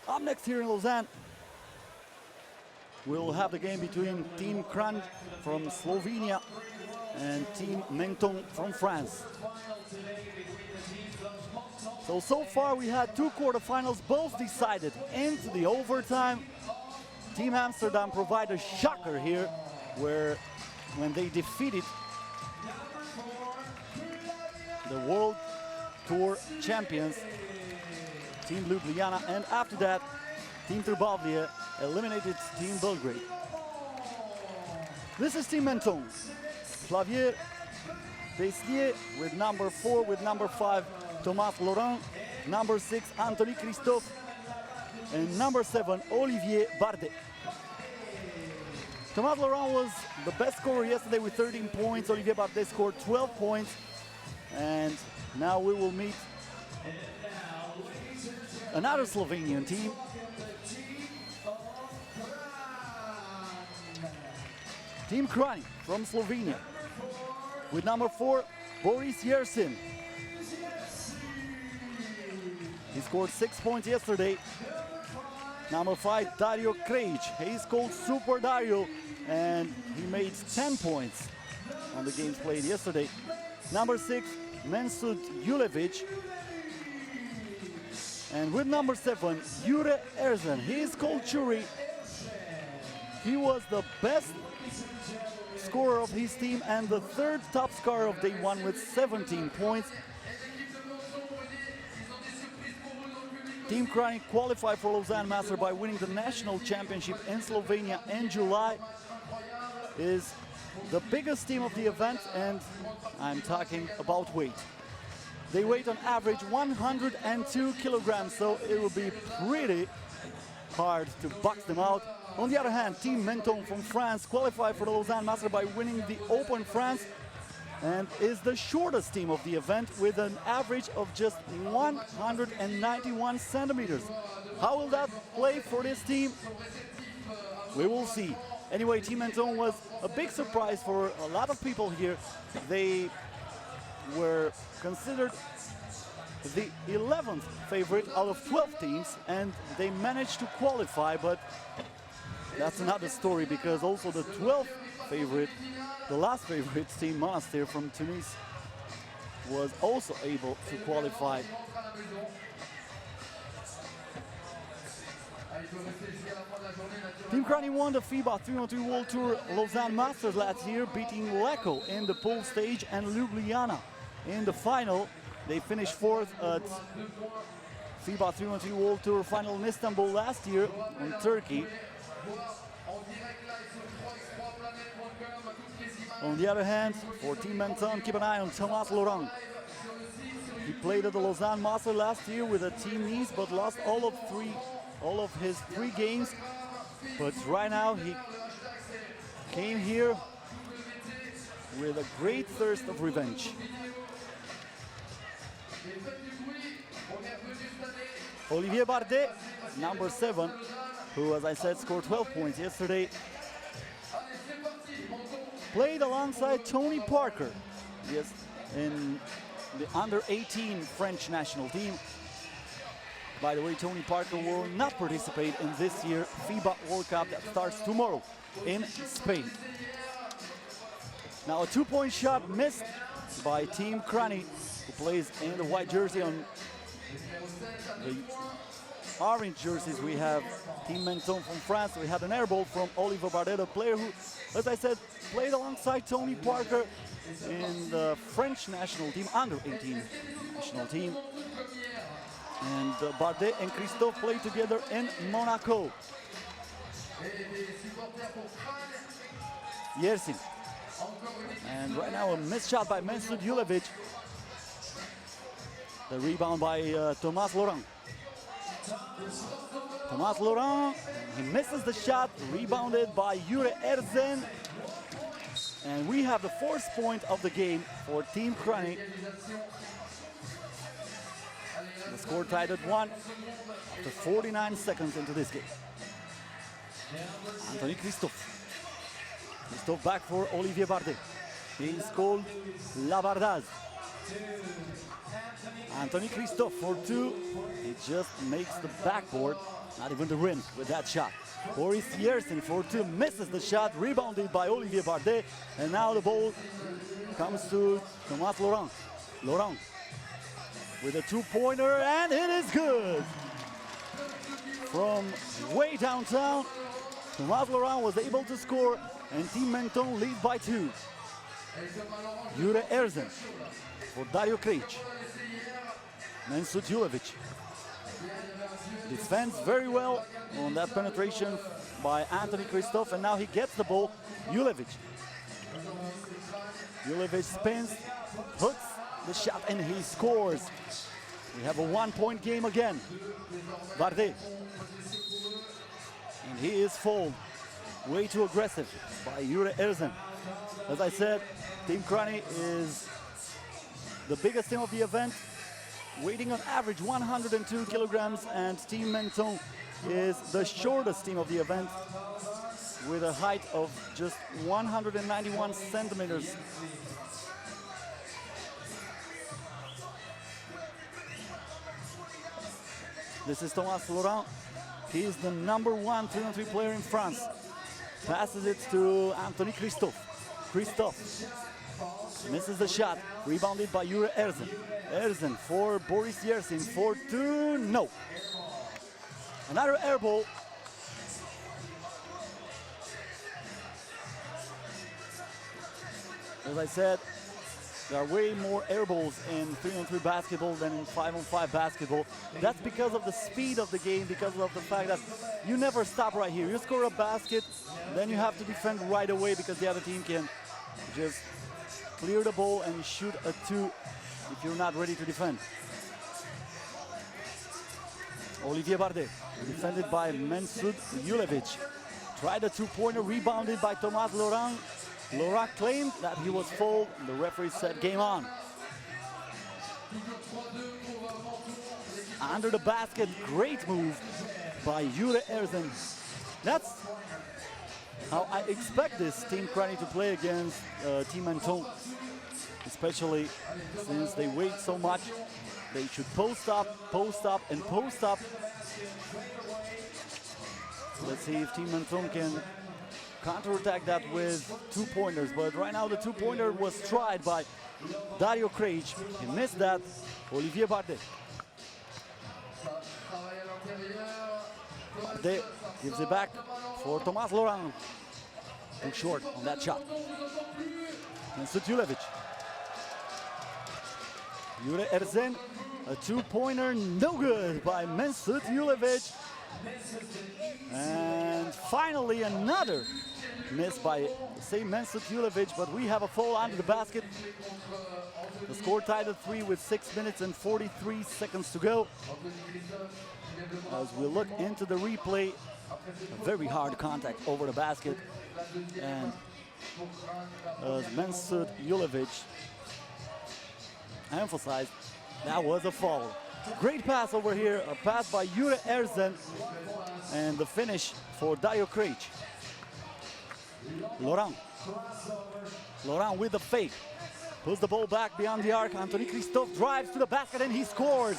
Up next here in Lausanne, we'll have the game between Team Kranj from Slovenia and Team Menton from France. So far we had 2 quarterfinals, both decided into the overtime. Team Amsterdam provided a shocker here, when they defeated the World Tour champions, Team Ljubljana, and after that, Team Trbovlje eliminated Team Belgrade. This is Team Menton. Clavier Deslier with number 4, with number 5, Thomas Laurent, number 6, Anthony Christophe, and number 7, Olivier Bardet. Thomas Laurent was the best scorer yesterday with 13 points. Olivier Bardet scored 12 points. And now we will meet another Slovenian team. Team Kranj from Slovenia. With number 4, Boris Yersin. He scored 6 points yesterday. Number 5, Dario Krejc. He's called Super Dario, and he made 10 points on the games played yesterday. Number 6, Mensud Julevic. And with number 7, Jure Erzen. He's called Churi. He was the best scorer of his team and the third top scorer of day one with 17 points. Team Kranj qualified for Lausanne Master by winning the national championship in Slovenia in July. Is the biggest team of the event, and I'm talking about weight. They weigh on average 102 kilograms, so it will be pretty hard to box them out. On the other hand, Team Menton from France qualified for the Lausanne Master by winning the Open France and is the shortest team of the event with an average of just 191 centimeters. How will that play for this team? We will see. Anyway, Team Menton was a big surprise for a lot of people here. They were considered the 11th favorite out of 12 teams, and they managed to qualify, but that's another story because also the 12th favorite, the last favorite team, Monastir from Tunis, was also able to qualify. Team Kranj won the FIBA 3x3 World Tour Lausanne Masters last year, beating Lecco in the pool stage and Ljubljana in the final. They finished 4th at FIBA 3x3 World Tour final in Istanbul last year in Turkey. On the other hand, for Team Menton, keep an eye on Thomas Laurent. He played at the Lausanne Master last year with a team niece, but lost all of his 3 games. But right now he came here with a great thirst of revenge. Olivier Bardet, number 7, who, as I said, scored 12 points yesterday, played alongside Tony Parker, yes, in the under-18 French national team. By the way, Tony Parker will not participate in this year's FIBA World Cup that starts tomorrow in Spain. Now a 2-point shot missed by Team Kranj, who plays in the white jersey. On the orange jerseys we have Team Menton from France. We had an air ball from Olivier Bardet, a player who, as I said, played alongside Tony Parker in the French national team, under-18 national team. And Bardet and Christophe played together in Monaco. Yersin. And right now a missed shot by Mensud Julevic. The rebound by Thomas Laurent. Thomas Laurent, he misses the shot, rebounded by Jure Erzen. And we have the 4th point of the game for Team Kranj. The score tied at 1 after 49 seconds into this game. Anthony Christophe. Christophe back for Olivier Bardet. He's called Labardaz. Anthony Christophe for 2. He just makes the backboard, not even the rim with that shot. Boris Yersin for 2 misses the shot, rebounded by Olivier Bardet, and now the ball comes to Thomas Laurent. Laurent with a 2-pointer, and it is good! From way downtown, Thomas Laurent was able to score, and Team Menton leads by 2. Jure Erzen for Dario Krejc. Mensud Julevic defends very well on that penetration by Anthony Christophe, and now he gets the ball. Julevic Julevic spins, hooks the shot, and he scores. We have a 1-point game again. Bardet. And he is fouled. Way too aggressive by Jure Erzen. As I said, Team Kranj is the biggest team of the event, weighing on average 102 kilograms, and Team Menton is the shortest team of the event with a height of just 191 centimeters. This is Thomas Laurent. He is the #1 3-on-3 player in France. Passes it to Anthony Christophe. Christophe misses the shot. Rebounded by Jure Erzen. Erzen for Boris Yersin for 2. No. Another air ball. As I said, there are way more air balls in 3-on-3 basketball than in 5-on-5 basketball. That's because of the speed of the game, because of the fact that you never stop right here. You score a basket, then you have to defend right away because the other team can just clear the ball and shoot a 2 if you're not ready to defend. Olivier Bardet, defended by Mensud Julevic. Tried a 2-pointer, rebounded by Thomas Laurent. Laurent claimed that he was fouled. The referee said game on. Under the basket, great move by Jure Erzen. That's how I expect this Team Kranj to play against Team Menton, especially since they weight so much. They should post up, and post up. Let's see if Team Menton can counterattack that with 2-pointers, but right now the 2-pointer was tried by Dario Krejci. He missed that. Olivier Bardet. Bardet gives it back for Thomas Laurent. Too short on that shot. Mensud Julevic. Jure Erzen, a 2-pointer, no good by Mensud Julevic. And finally another miss by the same Mensud Julevic, but we have a foul under the basket. The score tied at 3 with 6 minutes and 43 seconds to go. As we look into the replay, a very hard contact over the basket, and Mensud Julevic emphasized that was a foul. Great pass over here, a pass by Jure Erzen, and the finish for Dario Krejci. Laurent with the fake, pulls the ball back beyond the arc. Anthony Christophe drives to the basket and he scores.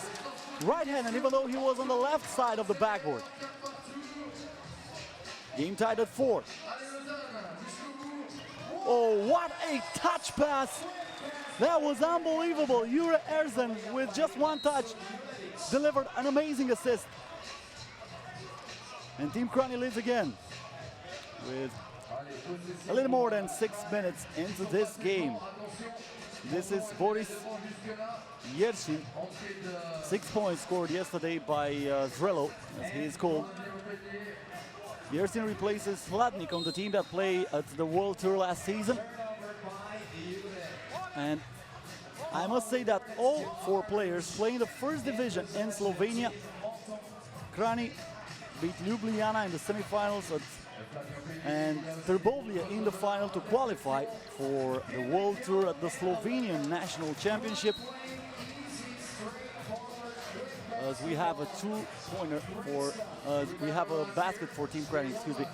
Right-handed, even though he was on the left side of the backboard. Game tied at 4. Oh, what a touch pass! That was unbelievable. Jure Erzen, with just one touch, delivered an amazing assist. And Team Kranj leads again with a little more than 6 minutes into this game. This is Boris Yersin. 6 points scored yesterday by Zrelo, as he is called. Yersin replaces Hladnik on the team that played at the World Tour last season. And I must say that all 4 players play in the first division in Slovenia. Kranj beat Ljubljana in the semifinals and Trbovlje in the final to qualify for the World Tour at the Slovenian National Championship. As we have a 2-pointer for, we have a basket for Team Kranj, excuse me.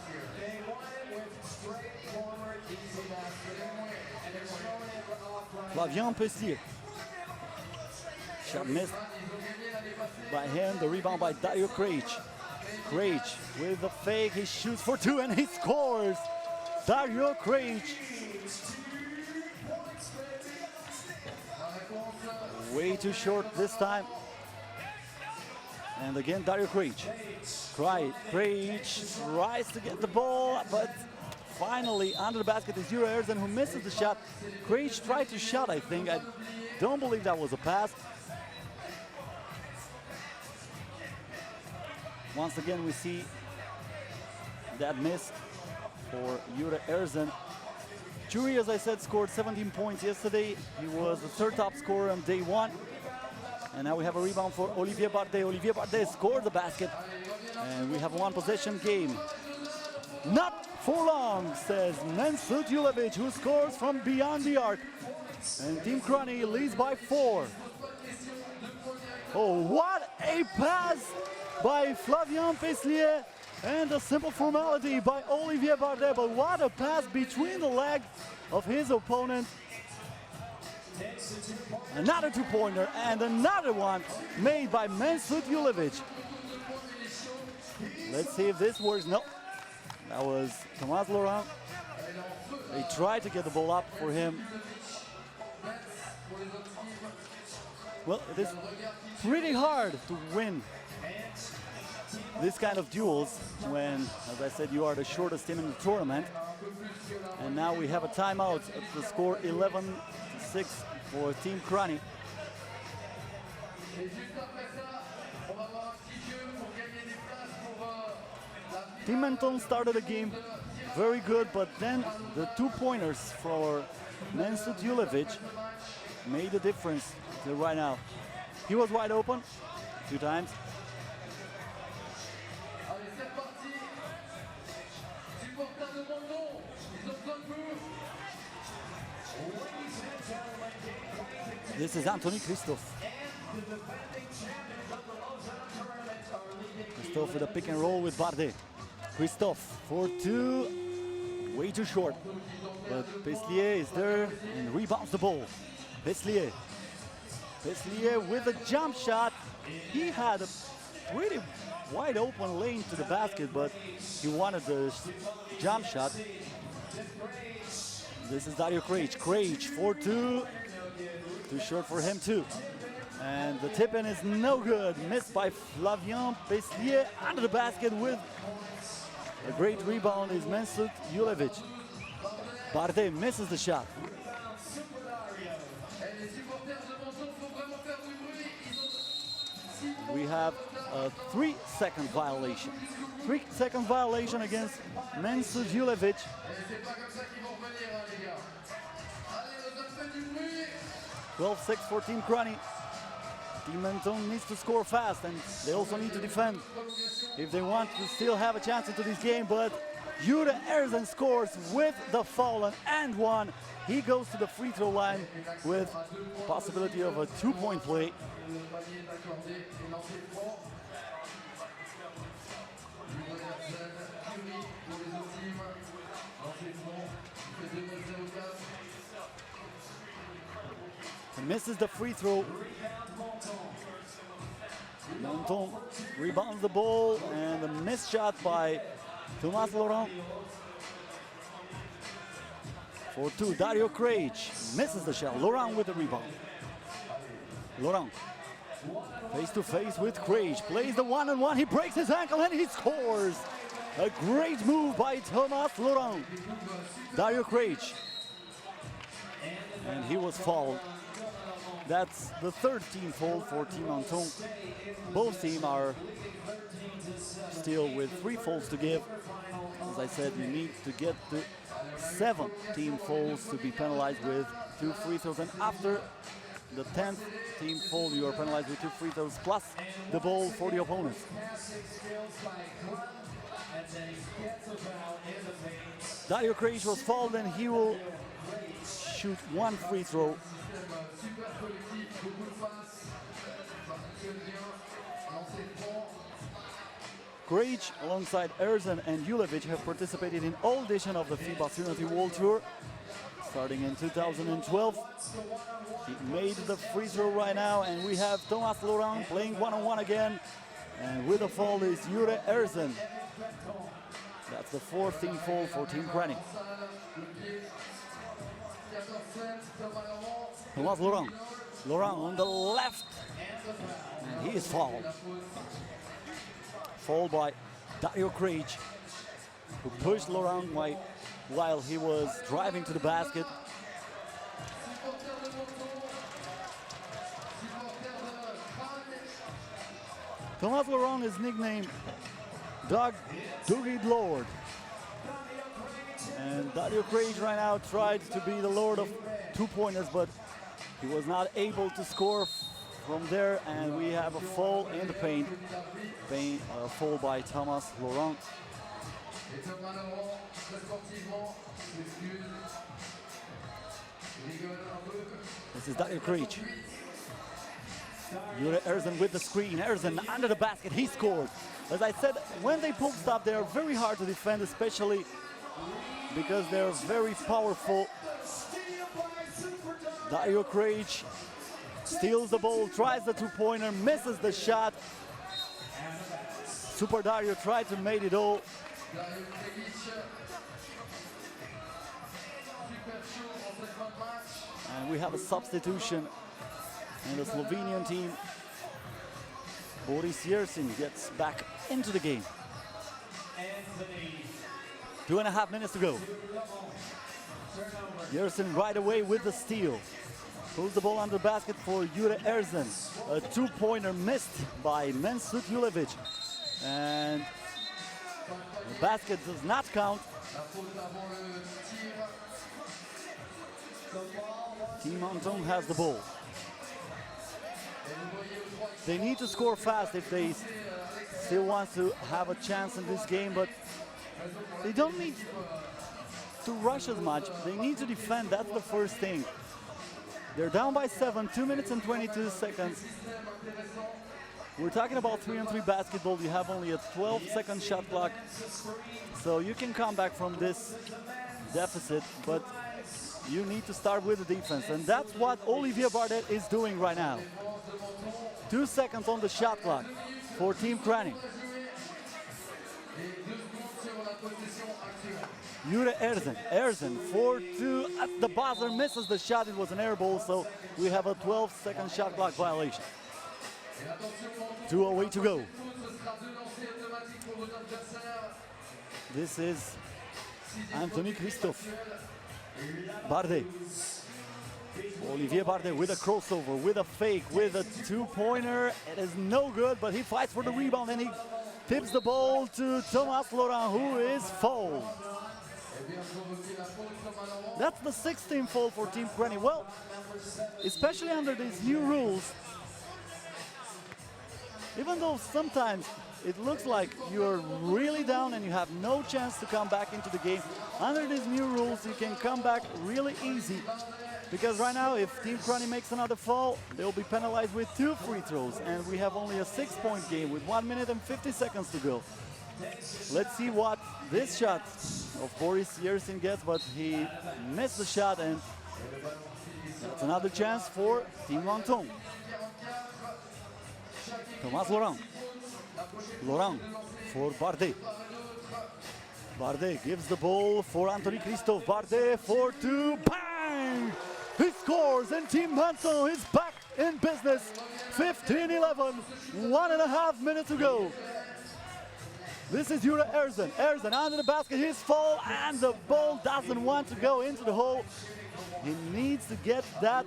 Flavien Pestier. Shot missed by him. The rebound by Dario Krejci. Krejci with the fake. He shoots for 2 and he scores. Dario Krejci. Way too short this time. And again, Dario Krejci. Krejci tries to get the ball, but finally, under the basket is Jure Erzen, who misses the shot. Krejci tried to shot, I think. I don't believe that was a pass. Once again, we see that miss for Jure Erzen. Jury, as I said, scored 17 points yesterday. He was the third top scorer on day one. And now we have a rebound for Olivier Bardet. Olivier Bardet scored the basket. And we have one possession game. Not for long, says Mensut Julevic, who scores from beyond the arc. And Team Kranj leads by 4. Oh, what a pass by Flavien Peslier. And a simple formality by Olivier Bardet. But what a pass between the legs of his opponent. Another two-pointer and another one made by Mensut Julevic. Let's see if this works. No, that was Thomas Laurent. They tried to get the ball up for him. Well, it is pretty hard to win this kind of duels when, as I said, you are the shortest team in the tournament. And now we have a timeout at the score 11-6 for Team Kranj. Team Menton started the game very good, but then the two-pointers for Mensut Julevic made the difference till right now. He was wide open 2 times. This is Anthony Christophe. Christophe with a pick and roll with Bardet. Christophe for 2, way too short. But Peslier is there and rebounds the ball. Peslier with a jump shot. He had a pretty wide open lane to the basket, but he wanted the jump shot. This is Dario Krejci. Krejci for 2. Too short for him too. And the tip-in is no good. Missed by Flavien Peslier under the basket with a great rebound is Mensut Julevic. Bardet misses the shot. We have a 3-second violation. 3-second violation against Mensut Julevic. 12-6 for Team Kranj. Team Menton needs to score fast, and they also need to defend if they want to still have a chance into this game. But Jure Erzen scores with the foul and one. He goes to the free throw line with possibility of a 2-point play. He misses the free throw. Menton rebounds the ball and a missed shot by Thomas Laurent. For 2, Dario Krejci misses the shot. Laurent with the rebound. Laurent face to face with Krejci, plays the one-on-one. He breaks his ankle and he scores. A great move by Thomas Laurent. Dario Krejci. And he was fouled. That's the 3rd team foul for Team Menton. Both teams are still with 3 fouls to give. As I said, you need to get to 7 team fouls to be penalized with 2 free throws. And after the 10th team foul, you are penalized with 2 free throws plus the ball for the opponents. Dario Krejci was fouled and he will shoot 1 free throw. Krejci alongside Erzen and Julevic have participated in all editions of the FIBA 3x3 World Tour. Starting in 2012, he made the free throw right now, and we have Thomas Laurent playing one-on-one again, and with the foul is Jure Erzen. That's the 4th team foul for Team Kranj. Thomas Laurent. Laurent on the left, and he is fouled. Fouled by Dario Krejci, who pushed Laurent while he was driving to the basket. Thomas Laurent is nicknamed Dougie Lord. And Dario Craig right now tried to be the lord of two-pointers, but he was not able to score from there, and we have a foul in the paint. Foul by Thomas Laurent. This is Dario Craig. Jure Erzen with the screen. Erzen under the basket, he scored. As I said, when they pull stop, they are very hard to defend, especially because they're very powerful. Dario Craig steals the ball, tries the two-pointer, misses the shot. Super Dario tried to make it all. And we have a substitution in the Slovenian team. Boris Yersin gets back into the game. 2.5 minutes to go. Yersin right away with the steal. Pulls the ball under the basket for Jure Erzen. A two-pointer missed by Mensut Julevic. And the basket does not count. Team Menton has the ball. They need to score fast if they still want to have a chance in this game, but they don't need to rush as much. They need to defend, that's the first thing. They're down by 7, 2 minutes and 22 seconds. We're talking about 3-on-3 basketball. You have only a 12-second shot clock, so you can come back from this deficit, but you need to start with the defense, and that's what Olivier Bardet is doing right now. 2 seconds on the shot clock for Team Kranj. Jure Erzen. Erzen, 4-2 at the buzzer, misses the shot. It was an air ball, so we have a 12-second shot clock violation. 2:08 to go. This is Anthony Christophe. Bardet. Olivier Bardet with a crossover, with a fake, with a two-pointer. It is no good, but he fights for the rebound and he tips the ball to Thomas Laurent, who is fouled. That's the 16th foul for Team Kranj. Well, especially under these new rules, even though sometimes it looks like you're really down and you have no chance to come back into the game, under these new rules you can come back really easy. Because right now, if Team Kranj makes another foul, they'll be penalized with 2 free throws, and we have only a 6-point game with 1 minute and 50 seconds to go. Let's see what this shot of Boris Yersin gets, but he missed the shot, and that's another chance for Team Menton. Thomas Laurent. Laurent for Bardet. Bardet gives the ball for Anthony Christophe. Bardet for 2. Bang! He scores, and Team Menton is back in business. 15-11, 1.5 minutes to go. This is Jure Erzen. Erzen under the basket, his fall, and the ball doesn't want to go into the hole. He needs to get that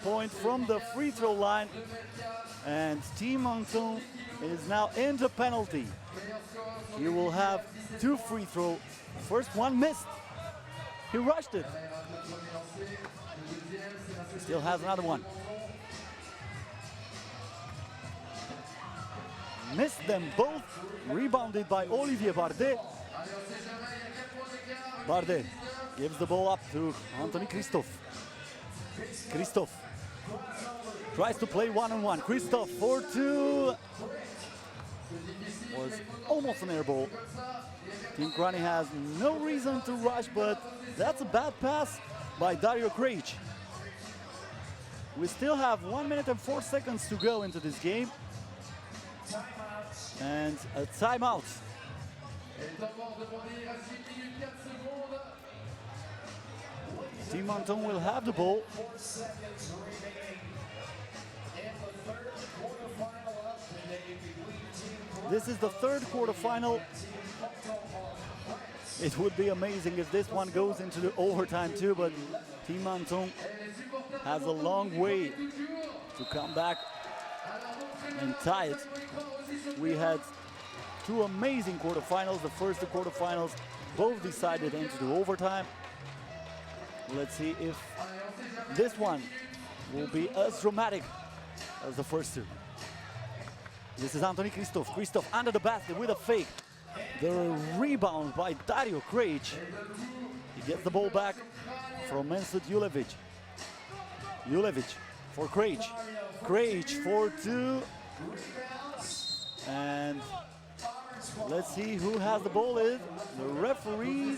point from the free throw line. And Team Menton is now into penalty. He will have 2 free throws. First one missed. He rushed it. Still has another one. Missed them both. Rebounded by Olivier Bardet. Bardet gives the ball up to Anthony Christophe. Christophe tries to play one-on-one. Christophe for 2. Was almost an air ball. Team Kranj has no reason to rush, but that's a bad pass by Dario Craig. We still have 1 minute and 4 seconds to go into this game. And a timeout. Team Menton will have the ball. This is the 3rd quarterfinal. It would be amazing if this one goes into the overtime too, but Team Menton has a long way to come back and tie it. We had 2 amazing quarterfinals. The first 2 quarterfinals both decided into the overtime. Let's see if this one will be as dramatic as the first two. This is Anthony Christoph. Christoph under the basket with a fake. The rebound by Dario Krejci. He gets the ball back from Mensut Julevic. Julevic for Krejci. Krejci for two. And let's see who has the ball. The referee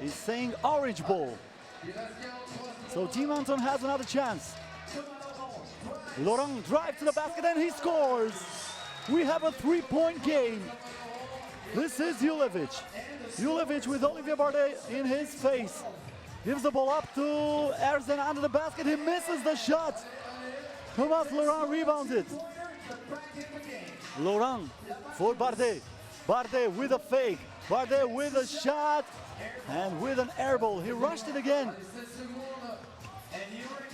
is saying orange ball. So Team Menton has another chance. Laurent drives to the basket and he scores. We have a three-point game. This is Julevic. Julevic with Olivier Bardet in his face. Gives the ball up to Erzen under the basket. He misses the shot. Thomas Laurent rebounded. Laurent for Bardet. Bardet with a fake. Bardet with a shot. And with an air ball. He rushed it again.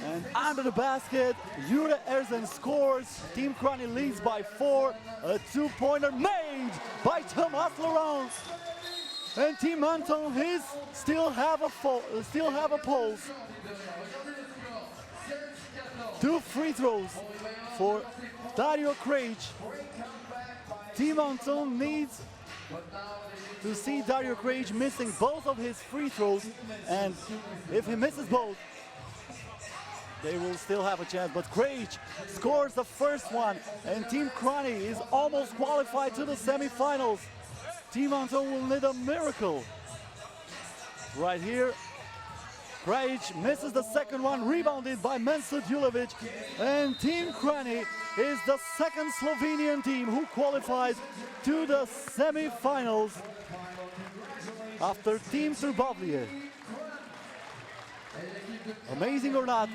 And under the basket, Jure Erzen scores. Team Kranj leads by 4. A two-pointer made by Thomas Laurent. And Team Menton still have a pulse. 2 free throws for Dario Krejci. Team Menton needs to see Dario Krejci missing both of his free throws, and if he misses both, they will still have a chance. But Krejci scores the first one, and Team Kranj is almost qualified to the semifinals. Team Menton will need a miracle. Right here, Krejci misses the second one, rebounded by Mensut Julevic, and Team Kranj is the second Slovenian team who qualifies to the semifinals after Team Trbovlje. Amazing or not,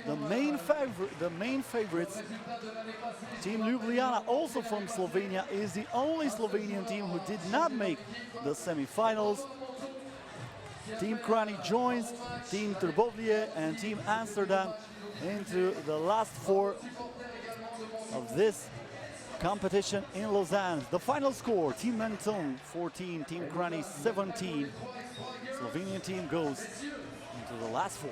the main favorites, Team Ljubljana, also from Slovenia, is the only Slovenian team who did not make the semifinals. Team Kranj joins Team Trbovlje and Team Amsterdam into the last 4 of this competition in Lausanne. The final score, Team Menton 14, Team Kranj 17. Slovenian team goes into the last 4.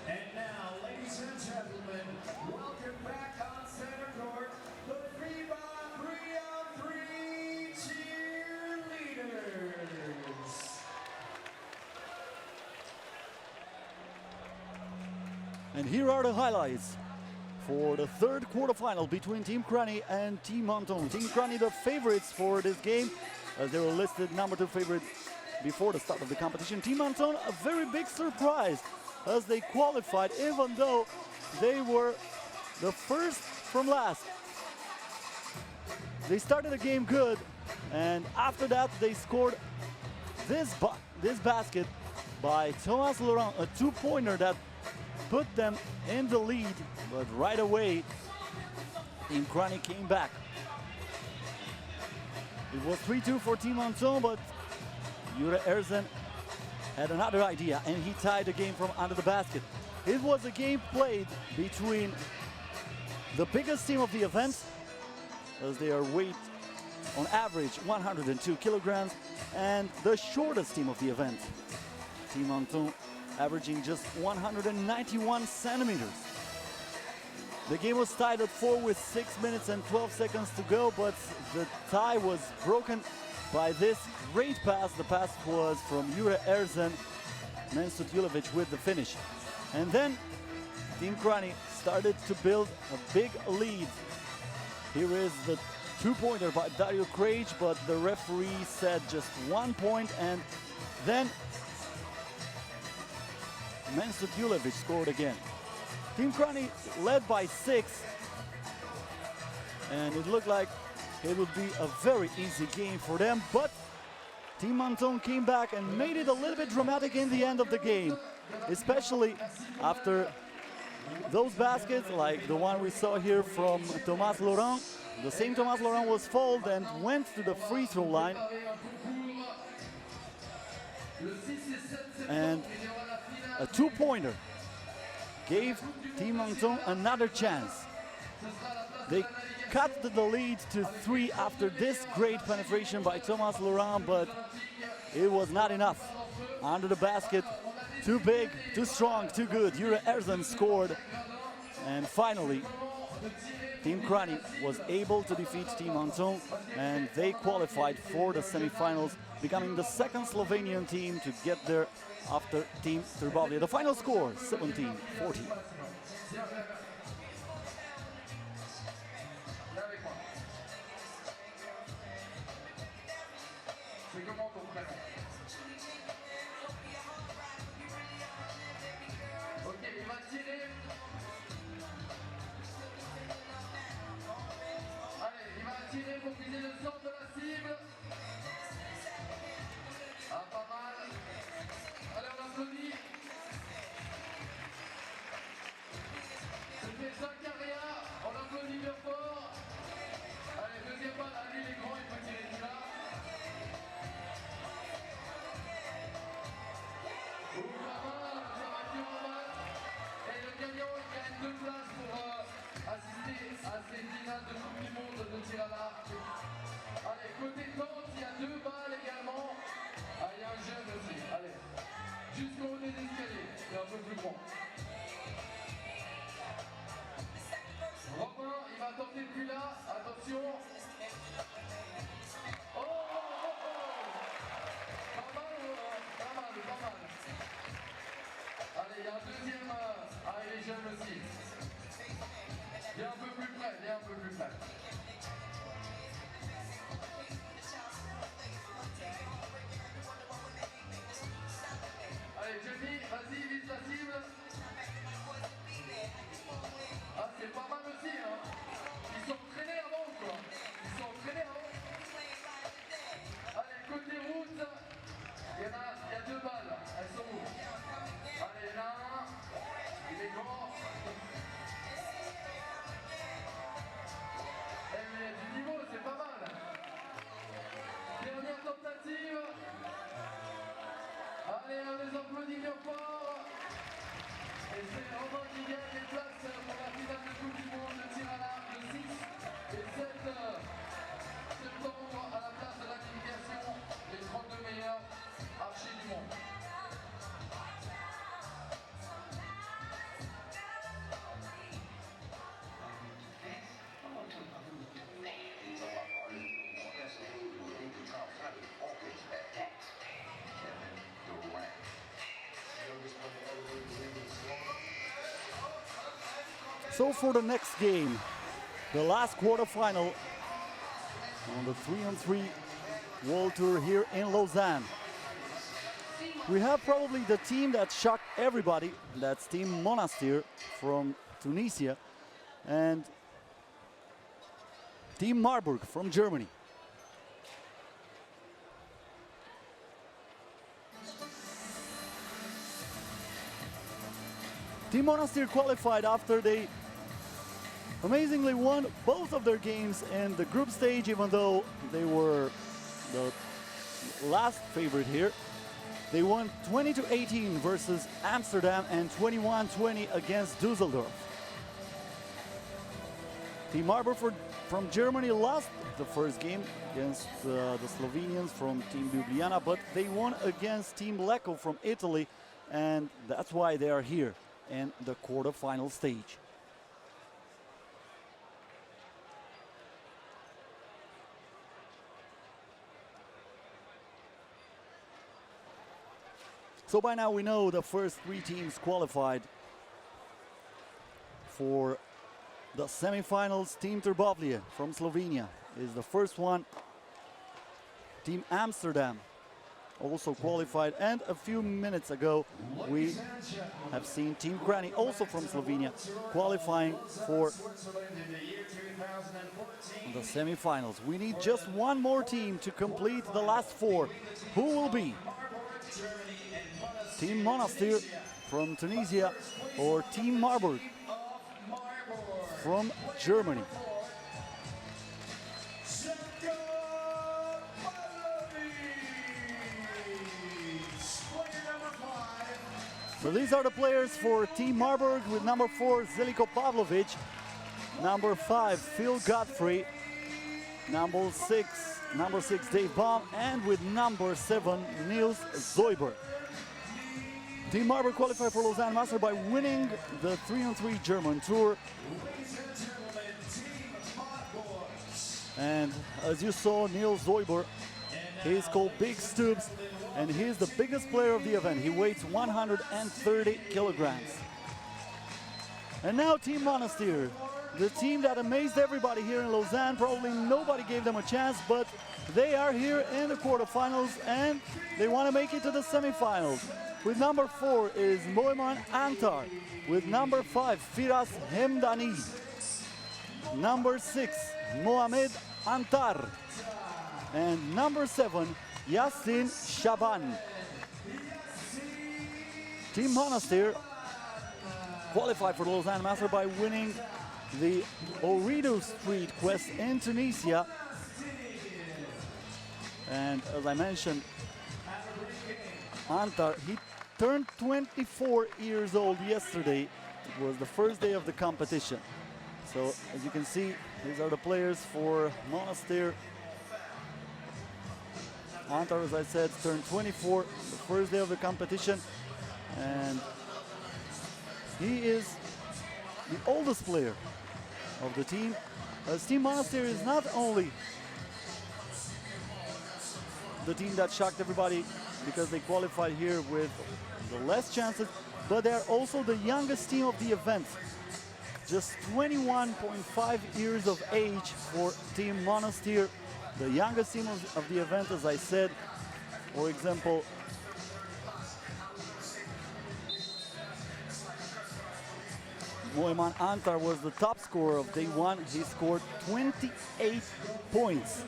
And now, ladies and gentlemen, welcome back on center court, the FIBA 3x3 cheerleaders.
And here are the highlights for the third quarterfinal between Team Kranj and Team Menton. Team Kranj the favorites for this game, as they were listed #2 favorite before the start of the competition. Team Menton, a very big surprise as they qualified, even though they were the first from last. They started the game good, and after that they scored this basket by Thomas Laurent, a two-pointer that put them in the lead, but right away Team Kranj came back. It was 3-2 for Team Menton, but Jure Erzen had another idea and he tied the game from under the basket. It was a game played between the biggest team of the event, as they are weight on average 102 kilograms, and the shortest team of the event, Team Menton, averaging just 191 centimeters. The game was tied at 4 with 6 minutes and 12 seconds to go, but the tie was broken by this great pass. The pass was from Jure Erzen, Mensut Julevic with the finish. And then Team Kranj started to build a big lead. Here is the two-pointer by Dario Krejci, but the referee said just 1 point, and then Mensut Julevic scored again. Team Kranj led by 6, and it looked like it would be a very easy game for them, but Team Menton came back and made it a little bit dramatic in the end of the game, especially after those baskets, like the one we saw here from Thomas Laurent. The same Thomas Laurent was fouled and went to the free throw line. And a two-pointer gave Team Menton another chance. They cut the lead to 3 after this great penetration by Thomas Laurent, but it was not enough. Under the basket, too big, too strong, too good. Jure Erzen scored, and finally Team Kranj was able to defeat Team Menton, and they qualified for the semifinals, becoming the second Slovenian team to get there after Team Trbovlje. The final score, 17-14.
Pour viser le centre de la cible. Ah, pas mal. Allez, on applaudit. C'était Zakaria. On applaudit bien fort. Allez, deuxième balle. Ah, lui, il est grand, il peut tirer tout là. Ouh, pas mal. Ça va être pas mal. Et le gagnant, il gagne 2 places pour assister à ces finales de Coupe du Monde de tir à l'arc. Allez, côté tente, il y a 2 balles également. Ah, il y a un jeune aussi. Allez, jusqu'au haut des escaliers. C'est un peu plus grand. Robin, il va tenter depuis là. Attention. Oh, oh, oh, oh. Pas mal, pas mal, pas mal. Allez, il y a un deuxième. Ah, il est jeune aussi. Viens un peu plus près, viens un peu plus près. Allez, Jenny, vas-y, vise la cible. Ah, c'est pas mal aussi, hein. Ils sont entraînés avant, quoi. Ils sont entraînés avant. Allez, côté route, il y a 2 balles. Elles sont où? Allez, il y en a un. Il est grand. Il y a du niveau, c'est pas mal. Dernière tentative. Allez, on les applaudit bien fort. Et c'est Robin qui gagne les places pour la finale de Coupe du Monde de tir à l'arc le 6 et 7 septembre à la place de la qualification. Les 32 meilleurs archers du monde.
So for the next game, the last quarterfinal on the 3-on-3 World Tour here in Lausanne. We have probably the team that shocked everybody. That's Team Monastir from Tunisia and Team Marburg from Germany. Team Monastir qualified after they amazingly won both of their games in the group stage, even though they were the last favorite here. They won 20-18 versus Amsterdam and 21-20 against Düsseldorf. Team Marburg from Germany lost the first game against the Slovenians from Team Ljubljana, but they won against Team Lecco from Italy, and that's why they are here in the quarterfinal stage. So by now we know the first 3 teams qualified for the semifinals. Team Trbovlje from Slovenia is the first one. Team Amsterdam also qualified, and a few minutes ago we have seen Team Kranj, also from Slovenia, qualifying for the semifinals. We need just one more team to complete the last 4. Who will be? Team Monastir from Tunisia or Team Marburg from Germany? So these are the players for Team Marburg with number 4, Zeljko Pavlovic, number 5, Phil Godfrey, number 6, Dave Baum, and with number 7, Niels Zoiber. Team Marburg qualified for Lausanne Master by winning the 3-on-3 German Tour. And as you saw, Niels Zoiber, he's called Big Stoops, and he's the biggest player of the event. He weighs 130 kilograms. And now Team Monastir, the team that amazed everybody here in Lausanne. Probably nobody gave them a chance, but they are here in the quarterfinals and they want to make it to the semifinals. With number 4 is Moeman Antar. With number 5, Firas Hemdani. Number 6, Mohamed Antar. And number 7, Yassin Shaban. Team Monastir qualified for the Lausanne Master by winning the Ooredoo Street Quest in Tunisia. And as I mentioned, Antar, he turned 24 years old yesterday. It was the first day of the competition. So as you can see, these are the players for Monastir. Antar, as I said, turned 24 the first day of the competition, and he is the oldest player of the team. As Team Monastir is not only the team that shocked everybody because they qualified here with the less chances, but they're also the youngest team of the event. Just 21.5 years of age for Team Monastir, the youngest team of the event, as I said. For example, Moeman Antar was the top scorer of day 1. He scored 28 points.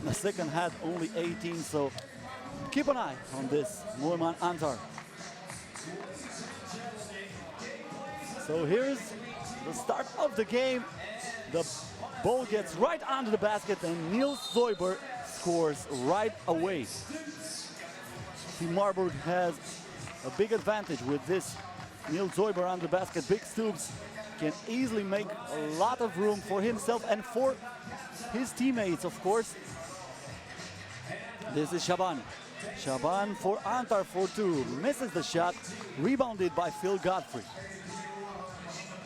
The second had only 18, so keep an eye on this Moeman Antar. So here's the start of the game. The ball gets right onto the basket and Niels Zoiber scores right away. Team Marburg has a big advantage with this. Niels Zoiber on the basket. Big Stoops can easily make a lot of room for himself and for his teammates, of course. This is Shaban. Shaban for Antar for 2. Misses the shot. Rebounded by Phil Godfrey.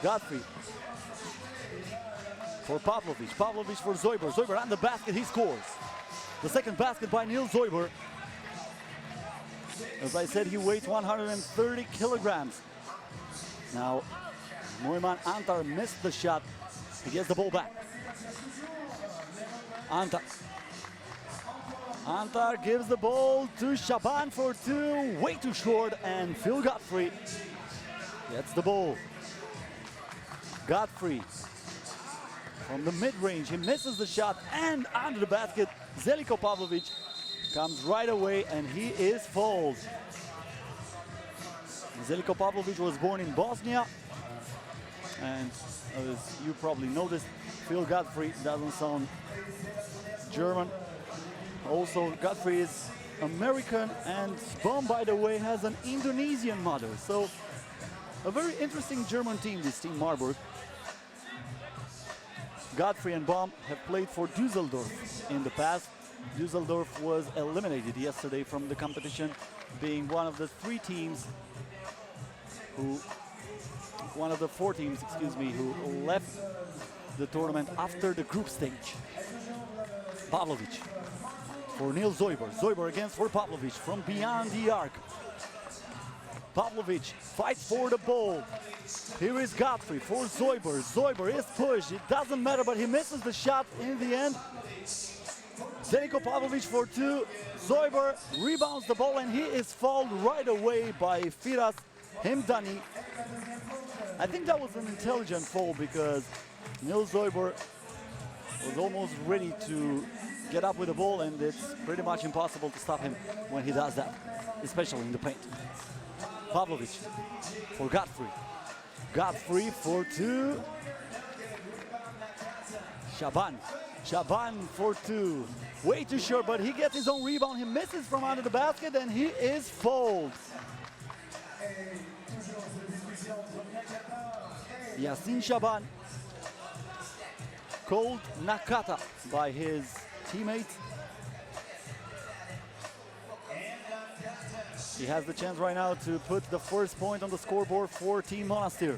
Godfrey for Pavlovic. Pavlovic for Zoiber. Zoiber on the basket. He scores. The second basket by Niels Zoiber. As I said, he weighs 130 kilograms. Now, Moeman Antar missed the shot. He gets the ball back. Antar. Antar gives the ball to Shaban for 2. Way too short, and Phil Godfrey gets the ball. Godfrey from the mid-range. He misses the shot, and under the basket, Zeljko Pavlovic comes right away, and he is fouled. Zeljko Pavlovic was born in Bosnia, and as you probably noticed, Phil Godfrey doesn't sound German. Also, Godfrey is American, and Baum, by the way, has an Indonesian mother. So, a very interesting German team, this Team Marburg. Godfrey and Baum have played for Düsseldorf in the past. Düsseldorf was eliminated yesterday from the competition, being one of the 4 teams who left the tournament after the group stage. Pavlovic for Niels Zoiber. Zoiber against for Pavlovic from beyond the arc. Pavlovic fights for the ball. Here is Godfrey for Zoiber. Zoiber is pushed. It doesn't matter, but he misses the shot in the end. Zeljko Pavlovic for 2. Zoiber rebounds the ball, and he is fouled right away by Firas Hemdani. I think that was an intelligent foul because Niels Zoiber was almost ready to get up with the ball, and it's pretty much impossible to stop him when he does that, especially in the paint. Pavlovic for Godfrey. Godfrey for 2. Shaban. Shaban for 2. way too short, but he gets his own rebound. He misses from under the basket, and he is fouled. Yasin Shaban called Nakata by his teammate. He has the chance right now to put the first point on the scoreboard for Team Monastir.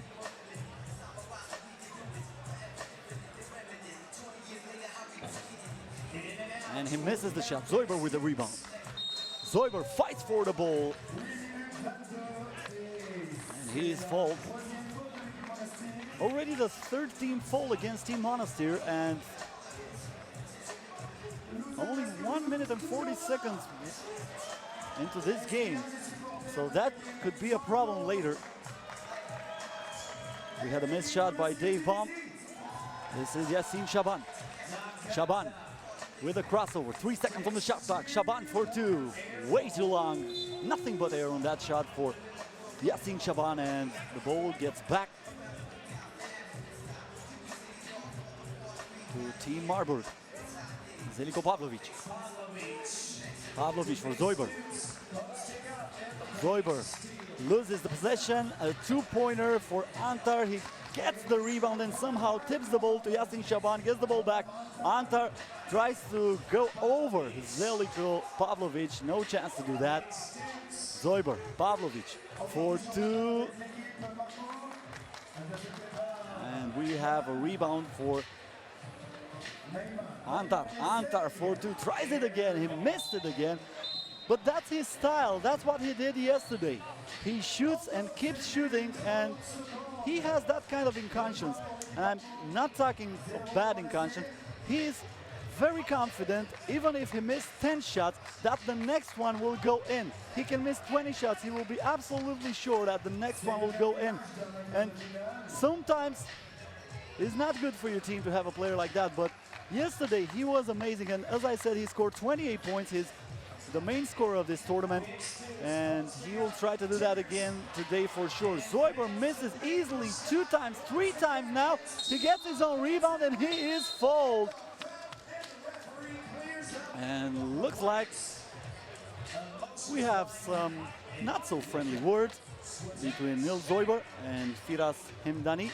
And he misses the shot. Zoiber with the rebound. Zoiber fights for the ball. And he is fouled. Already the third team foul against Team Monastir, and only 1 minute and 40 seconds into this game. So that could be a problem later. We had a missed shot by Dave Baum. This is Yasin Shaban. Shaban with a crossover. 3 seconds on the shot clock. Shaban for two. Way too long. Nothing but air on that shot for Yasin Shaban, and the ball gets back to Team Marburg. Zeljko Pavlovic. Pavlovic for Zoiber. Zoiber loses the possession. A two-pointer for Antar. He gets the rebound and somehow tips the ball to Yasin Shaban. Gets the ball back. Antar tries to go over Zeljko Pavlovic. No chance to do that. Zoiber, Pavlovic for two. And we have a rebound for Antar. Antar for two, tries it again, he missed it again. But that's his style, that's what he did yesterday. He shoots and keeps shooting, and he has that kind of inconscience. And I'm not talking of bad inconscience. He is very confident, even if he missed 10 shots, that the next one will go in. He can miss 20 shots, he will be absolutely sure that the next one will go in. And sometimes it's not good for your team to have a player like that, but yesterday he was amazing, and as I said, he scored 28 points. He's the main scorer of this tournament, and he will try to do that again today for sure. Zoiber misses easily 2 times, 3 times now. He gets his own rebound, and he is fouled. And looks like we have some not so friendly words between Nils Zoiber and Firas Hemdani.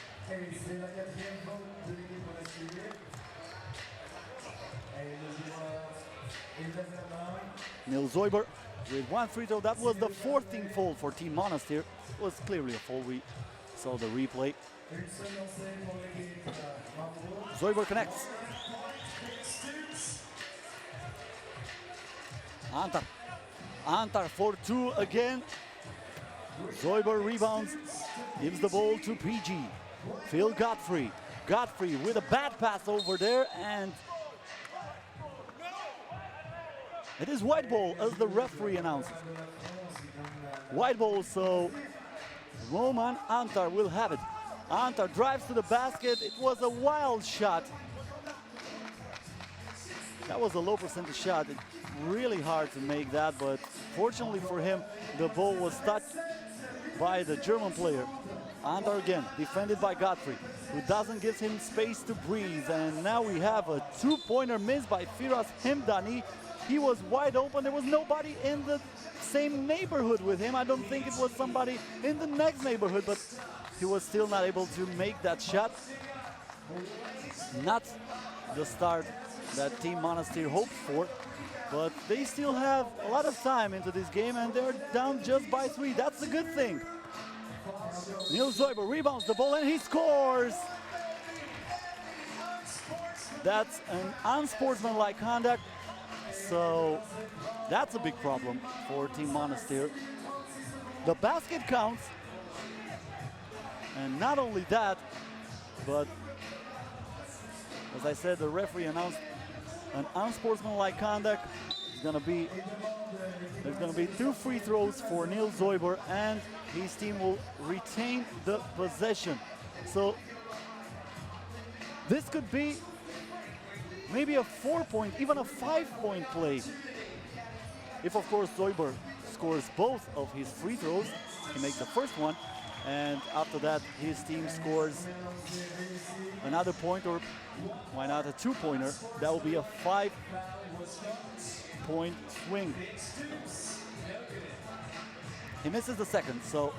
Nils Zoiber with 1 free throw. That was the 4th team foul for Team Monastir. It was clearly a foul. We saw the replay. Zoiber connects. Antar. Antar for two again. Zoiber rebounds, gives the ball to PG. Phil Godfrey. Godfrey with a bad pass over there, and it is white ball as the referee announces. White ball, so Roman Antar will have it. Antar drives to the basket. It was a wild shot. That was a low percentage shot. It's really hard to make that, but fortunately for him, the ball was touched by the German player. Antar again, defended by Godfrey, who doesn't give him space to breathe. And now we have a two-pointer miss by Firas Hemdani. He was wide open. There was nobody in the same neighborhood with him. I don't think it was somebody in the next neighborhood, but he was still not able to make that shot. Not the start that Team Monastir hoped for, but they still have a lot of time into this game, and they're down just by 3. That's a good thing. Nils Zoiber rebounds the ball, and he scores. That's an unsportsmanlike conduct, so that's a big problem for Team Monastir. The basket counts, and not only that, but as I said, the referee announced an unsportsmanlike conduct. There's gonna be 2 free throws for Nils Zoiber, and his team will retain the possession. So this could be maybe a 4-point, even a 5-point play, if of course Zoiber scores both of his free throws. He makes the first one, and after that his team scores another point, or why not a two-pointer. That will be a 5-point swing. He misses the second, so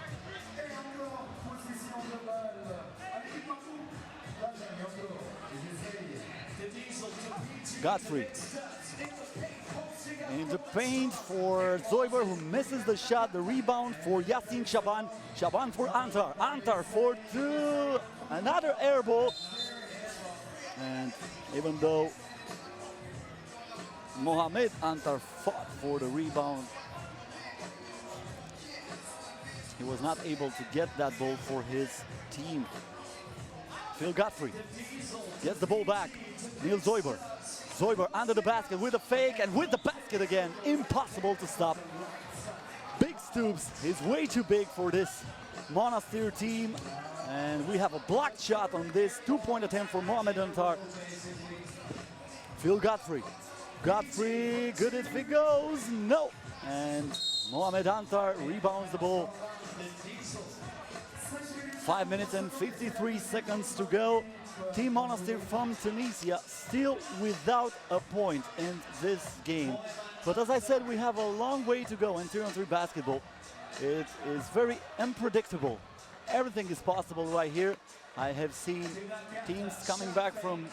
Godfrey in the paint for Zoiber, who misses the shot. The rebound for Yassin Shaban. Shaban for Antar. Antar for two. Another air ball. And even though Mohamed Antar fought for the rebound, he was not able to get that ball for his team. Phil Godfrey gets the ball back. Neil Zoiber. Zoiber under the basket with a fake and with the basket again. Impossible to stop. Big Stoops is way too big for this Monastir team. And we have a blocked shot on this two-point attempt for Mohamed Antar. Phil Godfrey. Godfrey, good if it goes. No. And Mohamed Antar rebounds the ball. 5 minutes and 53 seconds to go. Team Monastir from Tunisia still without a point in this game. But as I said, we have a long way to go in 3-on-3 basketball. It is very unpredictable. Everything is possible right here. I have seen teams coming back from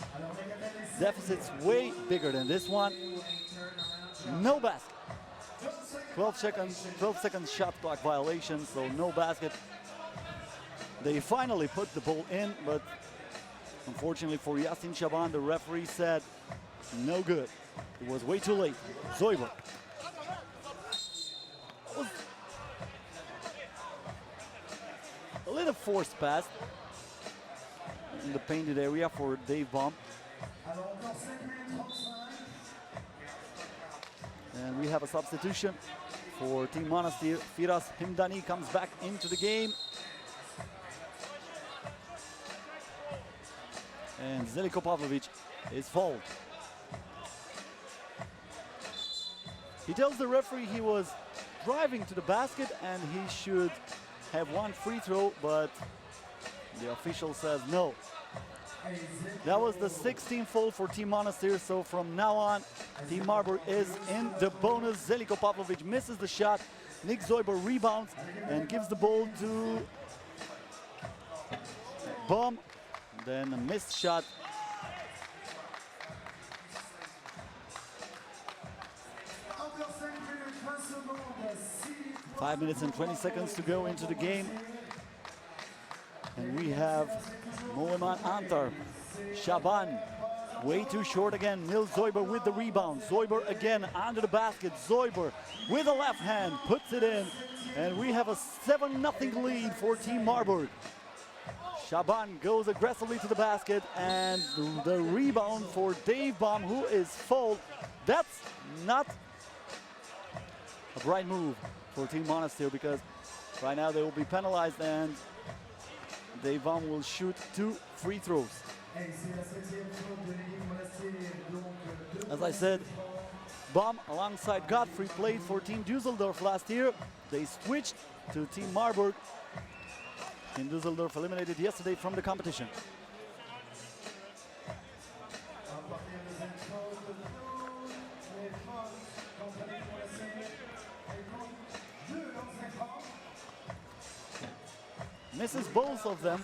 deficits way bigger than this one. No basket. 12 seconds shot clock violation, so no basket. They finally put the ball in, but unfortunately for Yassin Shaban, the referee said no good. It was way too late. Zoiber. A little forced pass in the painted area for Dave Baum. And we have a substitution for Team Monastir. Firas Himdani comes back into the game. And Zeljko Pavlovic is fouled. He tells the referee he was driving to the basket and he should have one free throw, but the official says no. That was the 16th foul for Team Monastir, so from now on, Team Marburg is in the bonus. Zeljko Pavlovic misses the shot. Nick Zoiber rebounds and gives the ball to Baum. Then a missed shot. Five minutes and 20 seconds to go into the game. And we have Mohamed Antar. Shaban, way too short again. Nils Zoiber with the rebound. Zoiber again under the basket. Zoiber with a left hand puts it in. And we have a 7-0 lead for Team Marburg. Shaban goes aggressively to the basket, and the rebound for Dave Baum, who is fouled. That's not a bright move for Team Monastir, because right now they will be penalized and Dave Baum will shoot 2 free throws. As I said, Baum alongside Godfrey played for Team Düsseldorf last year. They switched to Team Marburg. Team Düsseldorf eliminated yesterday from the competition. Misses both of them.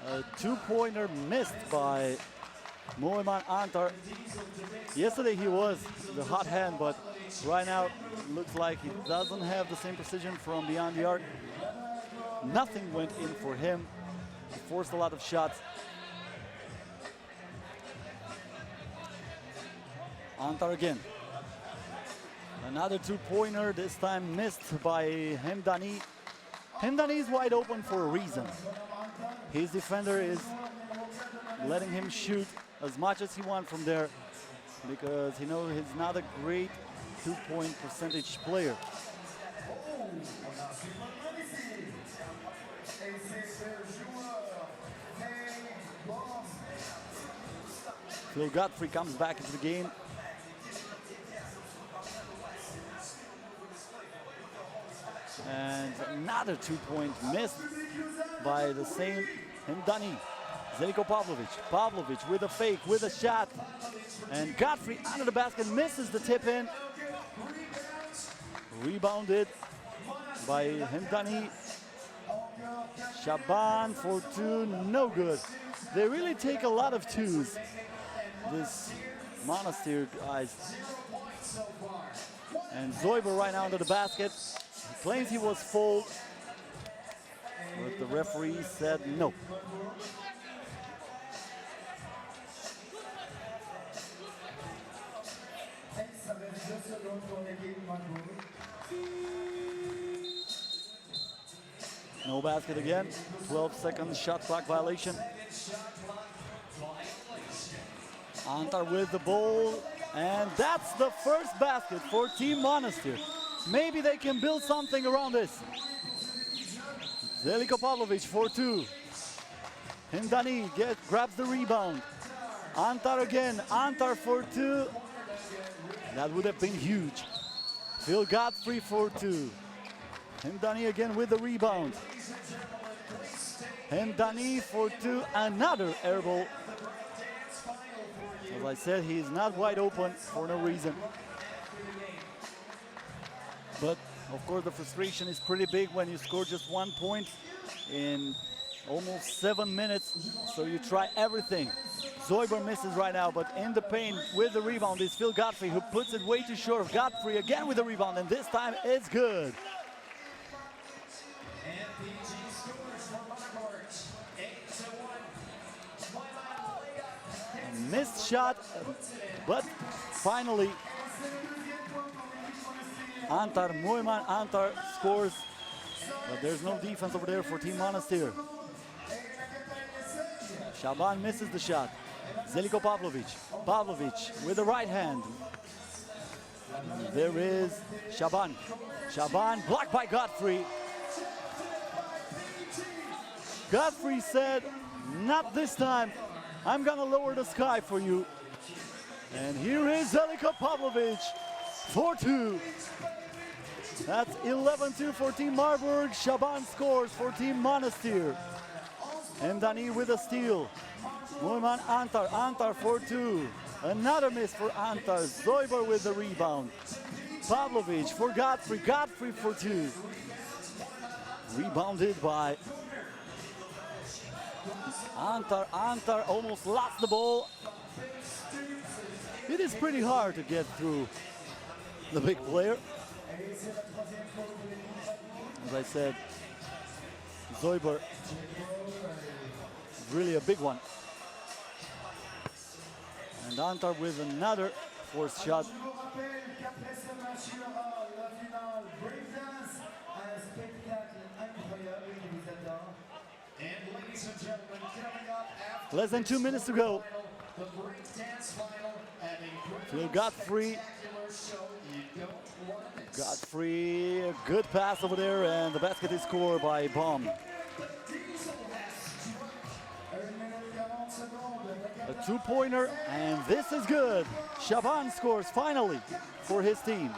A two-pointer missed by Mohamed Antar. Yesterday he was the hot hand, but right now it looks like he doesn't have the same precision from beyond the arc. Nothing went in for him. He forced a lot of shots. Antar again. Another two-pointer, this time missed by Hemdani. Hemdani is wide open for a reason. His defender is letting him shoot as much as he wants from there, because he knows he's not a great two-point percentage player. Phil Godfrey comes back into the game. And another 2-point miss by the same Hemdani. Zeljko Pavlovic. Pavlovic with a fake, with a shot. And Godfrey under the basket, misses the tip in. Rebounded by Hemdani. Shaban for two, no good. They really take a lot of twos, this Monastir guys. And Zoiber right now under the basket. He claims he was fouled, but the referee said no. No basket again. 12-second shot clock violation. Antar with the ball, and that's the first basket for Team Monastir. Maybe they can build something around this. Zeljko Pavlovic for two. Hemdani grabs the rebound. Antar again. Antar for two. That would have been huge. Phil Godfrey for two. Hemdani again with the rebound. Hemdani for two. Another air ball. As I said, he's not wide open for no reason. But of course the frustration is pretty big when you score just 1 point in almost 7 minutes. So you try everything. Zoiber misses right now, but in the paint with the rebound is Phil Godfrey, who puts it way too short. Godfrey again with the rebound, and this time it's good. Missed shot, but finally Antar scores, but there's no defense over there for Team Monastir. Shaban misses the shot. Zeljko Pavlovic. Pavlovic with the right hand. There is Shaban. Shaban blocked by Godfrey. Godfrey said, not this time. I'm gonna lower the sky for you. And here is Zeljko Pavlovic for two. That's 11-2 for Team Marburg. Shaban scores for Team Monastir. Hemdani with a steal. Moiman Antar. Antar for two. Another miss for Antar. Zoiber with the rebound. Pavlovic for Godfrey. Godfrey for two. Rebounded by Antar. Antar almost lost the ball. It is pretty hard to get through the big player. As I said, Zoiber, really a big one. And Antar with another forced shot. Less than 2 minutes to go. Phil Godfrey. Godfrey, a good pass over there, and the basket is scored by Baum. A two-pointer, and this is good. Shaban scores finally for his team.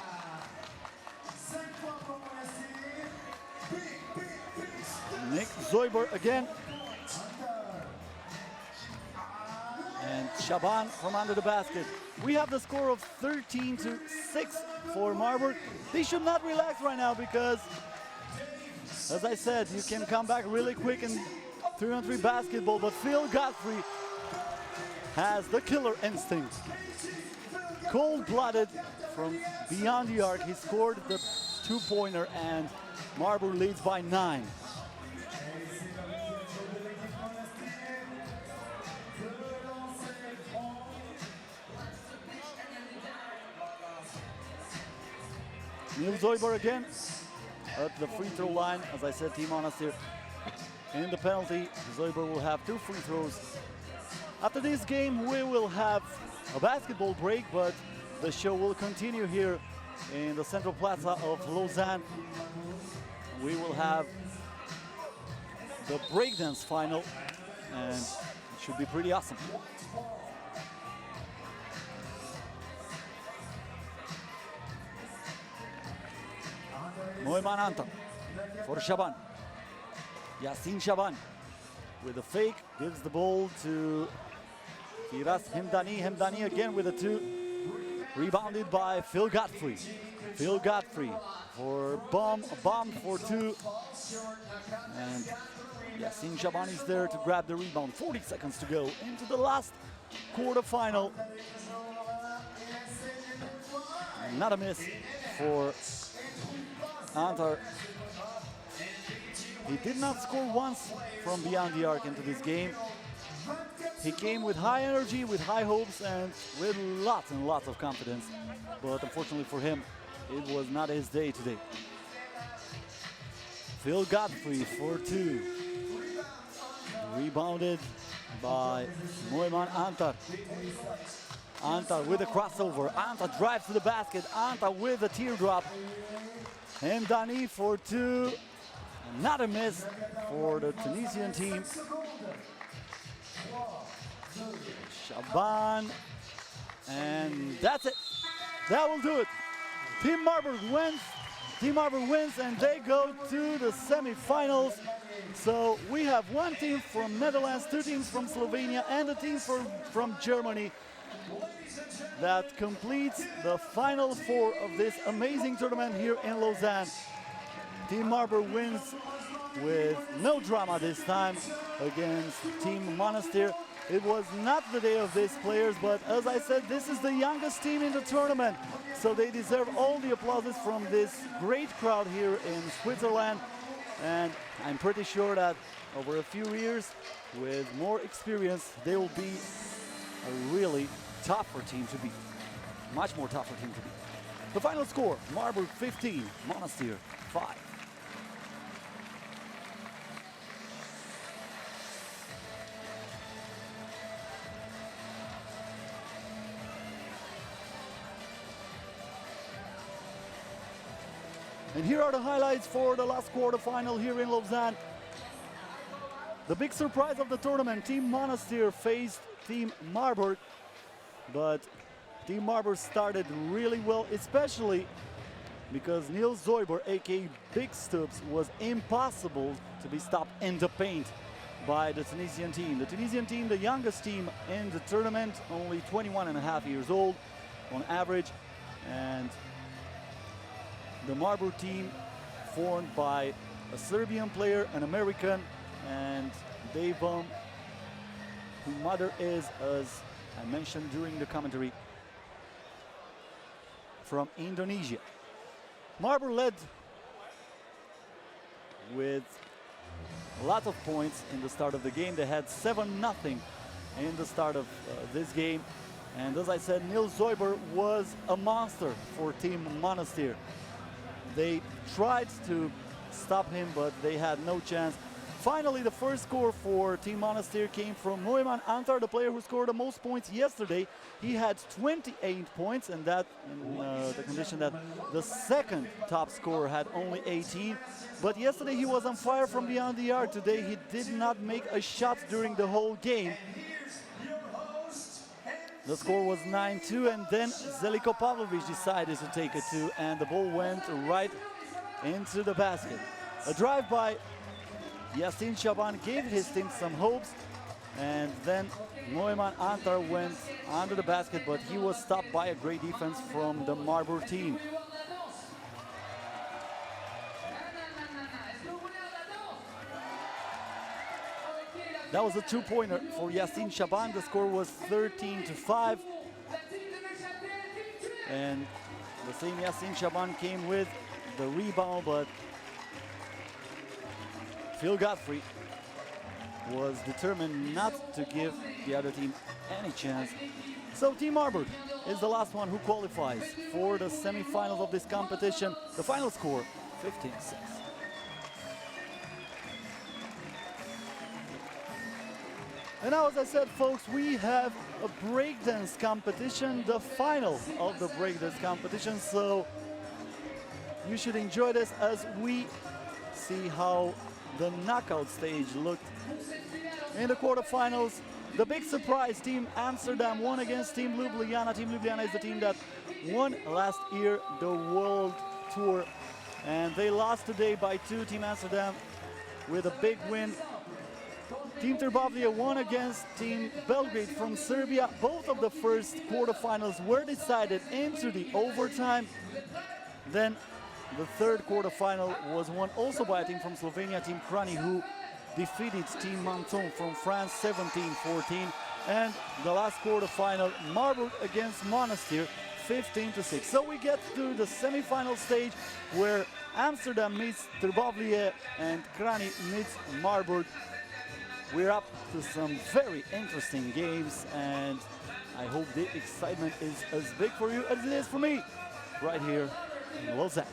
Nick Zoiber again. And Shaban from under the basket. We have the score of 13-6 for Marburg. They should not relax right now because, as I said, you can come back really quick in 3-on-3 basketball, but Phil Godfrey has the killer instinct. Cold-blooded from beyond the arc. He scored the two-pointer, and Marburg leads by 9. Neil Zoiber again at the free throw line. As I said, Team Monastir in the penalty. Zoiber will have 2 free throws. After this game, we will have a basketball break, but the show will continue here in the Central Plaza of Lausanne. We will have the breakdance final, and it should be pretty awesome. Moiman Antar. for Shaban. Yasin Shaban with a fake, gives the ball to Firas Hemdani. Hemdani again with a 2. Rebounded by Phil Godfrey. Phil Godfrey for bomb for 2. And Yasin Shaban is there to grab the rebound. 40 seconds to go into the last quarterfinal. Not a miss for Antar. He did not score once from beyond the arc into this game. He came with high energy, with high hopes, and with lots and lots of confidence. But unfortunately for him, it was not his day today. Phil Godfrey for 2. Rebounded by Moiman Antar. Antar with a crossover. Antar drives to the basket. Antar with a teardrop. Hemdani for 2. Not a miss for the Tunisian team. Shaban. And that's it. That will do it. Team Marburg wins. Team Marburg wins and they go to the semifinals. So we have 1 team from Netherlands, 2 teams from Slovenia, and a team from Germany that completes the final 4 of this amazing tournament here in Lausanne. Team Marburg wins with no drama this time against Team Monastir. It was not the day of these players, but as I said, this is the youngest team in the tournament. So they deserve all the applauses from this great crowd here in Switzerland. And I'm pretty sure that over a few years, with more experience, they will be a really tougher team to beat. Much more tougher team to beat. The final score, Marburg 15, Monastir 5. And here are the highlights for the last quarterfinal here in Lausanne. The big surprise of the tournament, Team Monastir faced Team Marburg, but Team Marburg started really well, especially because Niels Zoiber, aka Big Stubbs, was impossible to be stopped in the paint by the Tunisian team. The Tunisian team, the youngest team in the tournament, only 21.5 years old on average, and the Marburg team formed by a Serbian player, an American, and Devam, whose mother is, as I mentioned during the commentary, from Indonesia. Marburg led with a lot of points in the start of the game. They had 7-0 in the start of this game. And as I said, Niels Zoiber was a monster for Team Monastir. They tried to stop him, but they had no chance. Finally, the first score for Team Monastir came from Moiman Antar, the player who scored the most points yesterday. He had 28 points, and that in the condition that the second top scorer had only 18. But yesterday he was on fire from beyond the arc. Today he did not make a shot during the whole game. The score was 9-2, and then Zeliko Pavlovic decided to take a 2, and the ball went right into the basket. A drive by Yasin Shaban gave his team some hopes, and then Moiman Antar went under the basket, but he was stopped by a great defense from the Marburg team. That was a 2-pointer for Yasin Shaban. The score was 13-5. And the same Yasin Shaban came with the rebound, but Phil Godfrey was determined not to give the other team any chance. So Team Marburg is the last one who qualifies for the semifinals of this competition. The final score, 15-6. And now, as I said, folks, we have a breakdance competition, the final of the breakdance competition. So you should enjoy this as we see how the knockout stage looked in the quarterfinals. The big surprise, Team Amsterdam won against Team Ljubljana. Team Ljubljana is the team that won last year the World Tour and they lost today by 2. Team Amsterdam with a big win. Team Trbovlje won against Team Belgrade from Serbia. Both of the first quarterfinals were decided into the overtime. Then the third quarterfinal was won also by a team from Slovenia, Team Kranj, who defeated Team Menton from France 17-14. And the last quarterfinal, Marburg against Monastir, 15-6. So we get to the semi-final stage where Amsterdam meets Trbovlje and Kranj meets Marburg. We're up to some very interesting games, and I hope the excitement is as big for you as it is for me right here in Lausanne.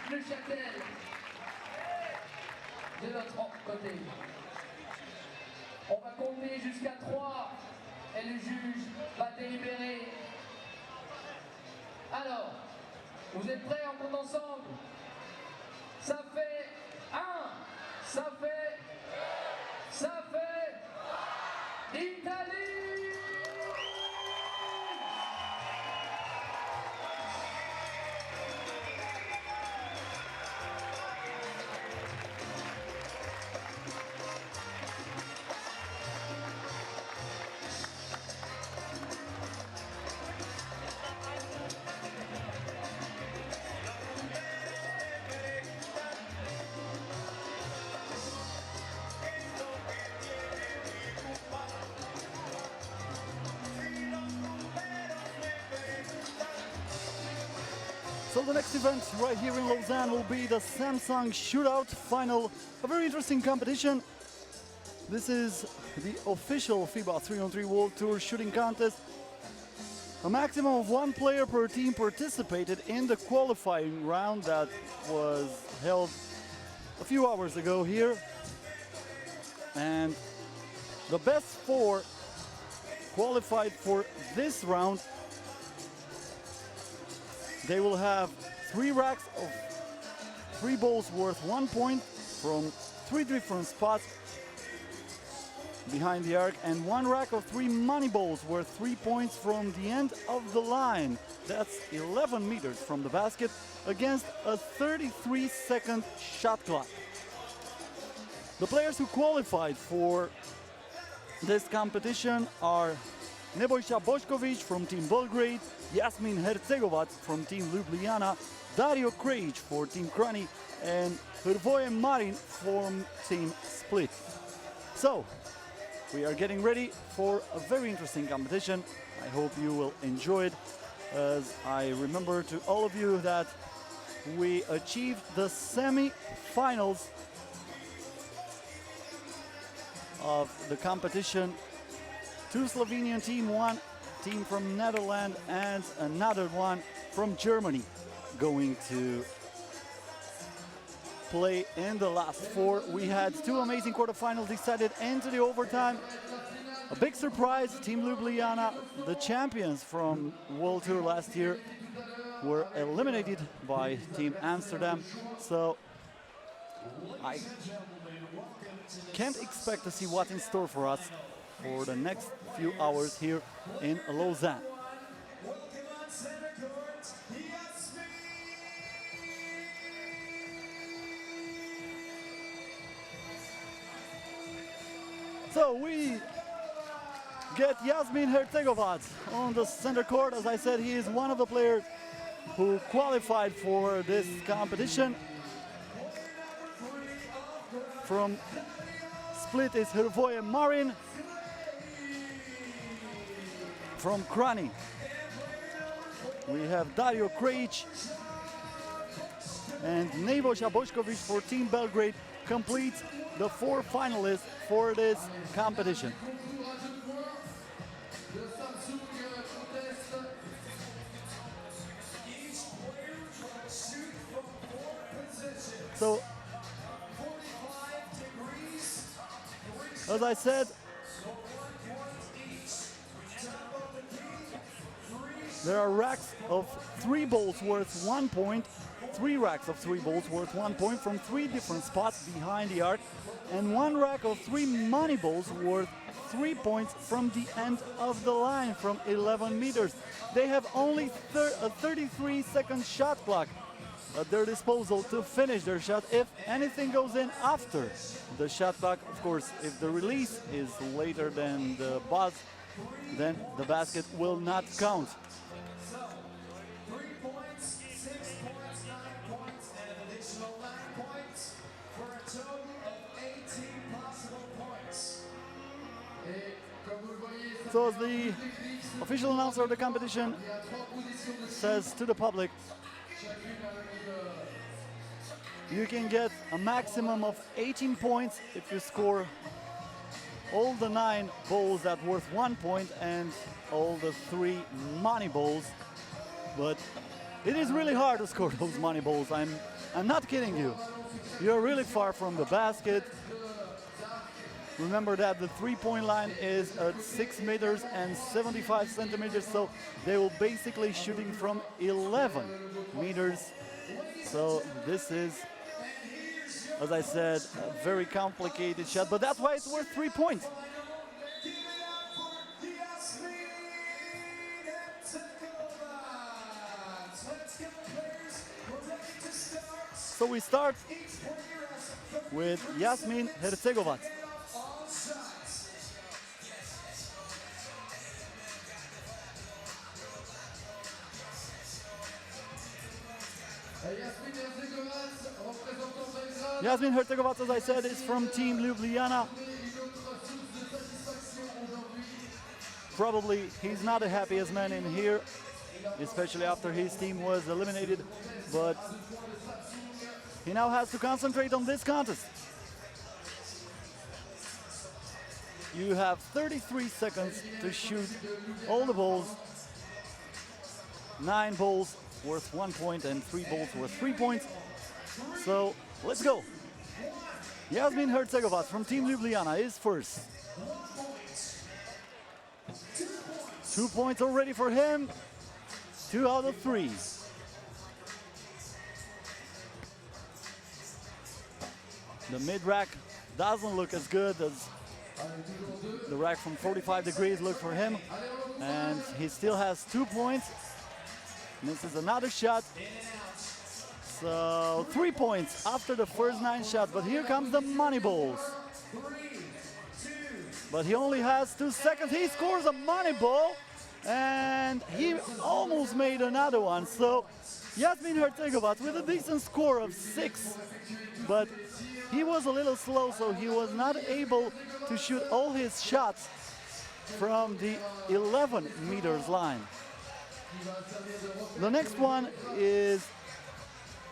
Neuchâtel de l'autre côté. On va compter jusqu'à 3 et le juge va délibérer. Alors, vous êtes prêts? On compte ensemble. Ça fait 1, ça fait Italie!
So the next event right here in Lausanne will be the Samsung Shootout Final, a very interesting competition. This is the official FIBA 3x3 World Tour shooting contest. A maximum of 1 player per team participated in the qualifying round that was held a few hours ago here. And the best 4 qualified for this round. They will have 3 racks of 3 balls worth 1 point from 3 different spots behind the arc, and 1 rack of 3 money balls worth 3 points from the end of the line. That's 11 meters from the basket against a 33-second shot clock. The players who qualified for this competition are Nebojša Bošković from Team Belgrade, Jasmin Hercegovac from Team Ljubljana, Dario Krajic for Team Kranj, and Trbovlje Marin from Team Split. So, we are getting ready for a very interesting competition. I hope you will enjoy it, as I remember to all of you that we achieved the semi-finals of the competition. 2 Slovenian team, 1 team from Netherlands and another one from Germany going to play in the last 4. We had 2 amazing quarterfinals decided into the overtime. A big surprise, Team Ljubljana, the champions from World Tour last year, were eliminated by Team Amsterdam. So I can't expect to see what's in store for us for the next few hours here in Lausanne. So we get Jasmin Hercegovac on the center court. As I said, he is one of the players who qualified for this competition. From Split is Trbovlje Marin. From Kranj, we have Dario Krajic and Nebojša Bošković for Team Belgrade completes the 4 finalists for this competition. So, as I said, there are racks of 3 balls worth 1 point, 3 racks of 3 balls worth 1 point from 3 different spots behind the arc, and 1 rack of 3 money balls worth 3 points from the end of the line from 11 meters. They have only a 33-second shot clock at their disposal to finish their shot if anything goes in after the shot clock. Of course, if the release is later than the buzz, then the basket will not count.
3 points, 6 points, 9 points, and an additional 9 points for a total of 18 possible points.
So as the official announcer of the competition says to the public, you can get a maximum of 18 points if you score all the 9 balls that worth 1 point and all the 3 money balls. But It is really hard to score those money balls. I'm not kidding you. You're really far from the basket. Remember that the three-point line is at 6 meters and 75 centimeters, so they will basically shooting from 11 meters. So this is, as I said, a very complicated shot, but that's why it's worth 3 points. So we start with Jasmin Hercegovac. Jasmin Hercegovac, as I said, is from Team Ljubljana. Probably he's not the happiest man in here, especially after his team was eliminated, but he now has to concentrate on this contest. You have 33 seconds to shoot all the balls. 9 balls worth 1 point and 3 balls worth 3 points. So let's go. Jasmin Hercegovac from Team Ljubljana is first. 2 points already for him. 2 out of 3. The mid-rack doesn't look as good as the rack from 45 degrees looked for him. And he still has 2 points. Misses another shot. So 3 points after the first 9 shots. But here comes the money balls. But he only has 2 seconds. He scores a money ball. And he almost made another one. So Jasmin Hercegovac with a decent score of 6. But he was a little slow, so he was not able to shoot all his shots from the 11 meters line. The next one is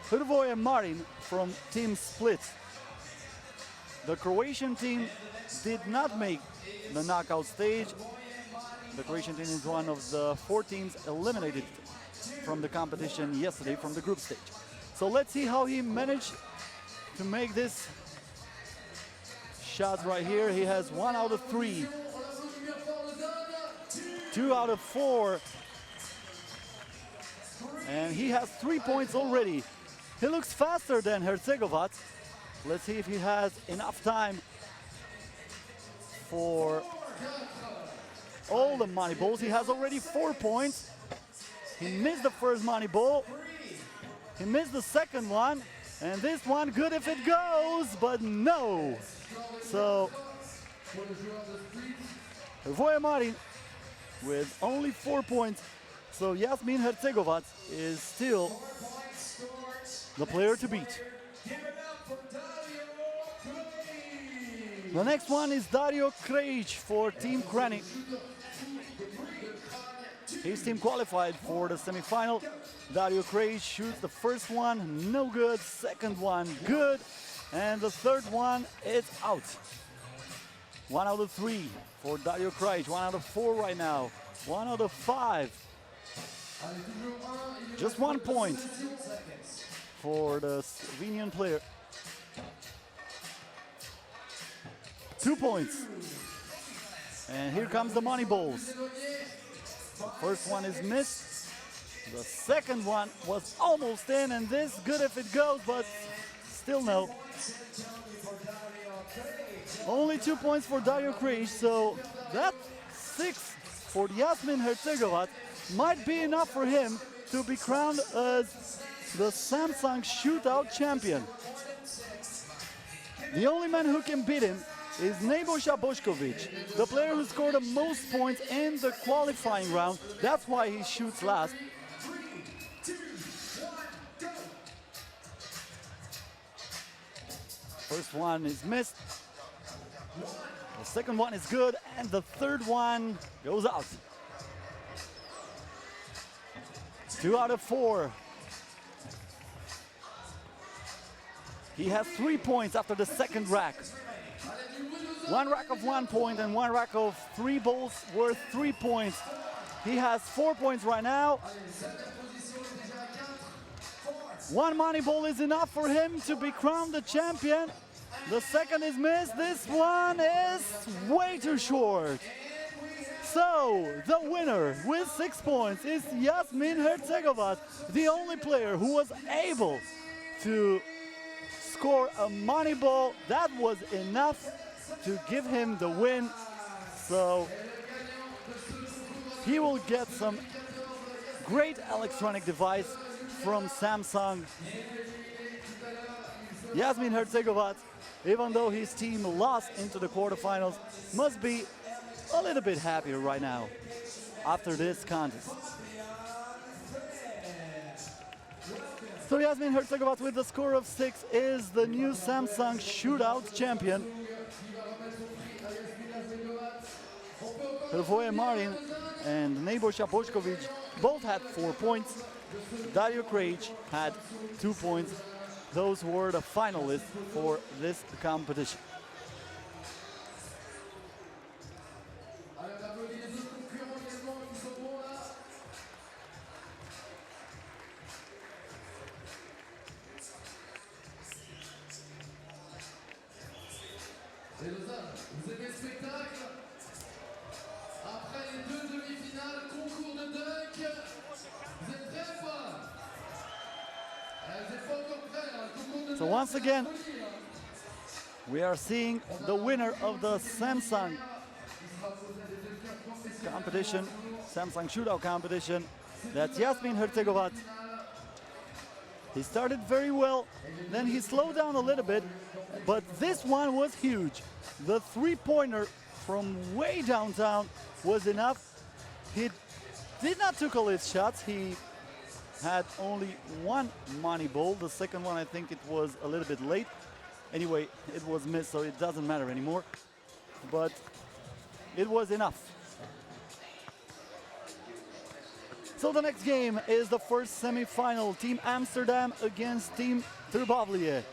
Trbovlje Marin from Team Split. The Croatian team did not make the knockout stage. The Croatian team is one of the 4 teams eliminated from the competition yesterday from the group stage. So let's see how he managed to make this shot right here. He has 1 out of 3, 2 out of 4, and he has 3 points already. He looks faster than Hercegovac. Let's see if he has enough time for all the money balls. He has already 4 points. He missed the first money ball. He missed the second one. And this one, good if it goes, but no. So, Trbovlje Marin with only 4 points. So Jasmin Hercegovac is still the player to beat. The next one is Dario Krejic for Team Kranj. His team qualified for the semi-final. Dario Krejic shoots the first one, no good. Second one, good. And the third one is out. 1 out of 3 for Dario Krejic. 1 out of 4 right now. 1 out of 5. Just 1 point for the Slovenian player. 2 points. And here comes the money balls. The first one is missed. The second one was almost in, and this good if it goes, but still no. Only 2 points for Dario Krejic, so that 6 for Jasmin Hercegovac might be enough for him to be crowned as the Samsung Shootout champion. The only man who can beat him is Nebojša Bošković, the player who scored the most points in the qualifying round. That's why he shoots last. First one is missed. The second one is good, and the third one goes out. 2 out of 4. He has 3 points after the second rack. 1 rack of 1 point and 1 rack of 3 balls worth 3 points. He has 4 points right now. One money ball is enough for him to be crowned the champion. The second is missed. This one is way too short. So the winner with 6 points is Jasmin Hercegovac, the only player who was able to score a money ball. That was enough to give him the win. So he will get some great electronic device from Samsung. Jasmin Hercegovac, even though his team lost into the quarterfinals, must be a little bit happier right now after this contest. So Jasmin Hercegovac with the score of 6 is the new Samsung Shootout champion. Trbovlje Marin and Nebojša Bošković both had 4 points. Dario Krejci had 2 points. Those were the finalists for this competition.
Et Lausanne, vous aimez le spectacle? Après les 2 demi-finales, concours de dunk, vous êtes prêts ou pas? Vous n'êtes pas encore prêts, hein? Concours de
So once again, we are seeing the winner of the Samsung competition, Samsung Shootout competition. That's Jasmin Hercegovac. He started very well, then he slowed down a little bit, but this one was huge. The three-pointer from way downtown was enough. He did not take all his shots. He had only one money ball. The second one, I think it was a little bit late. Anyway, it was missed, so it doesn't matter anymore. But it was enough. So the next game is the first semi-final. Team Amsterdam against Team Trbovlje.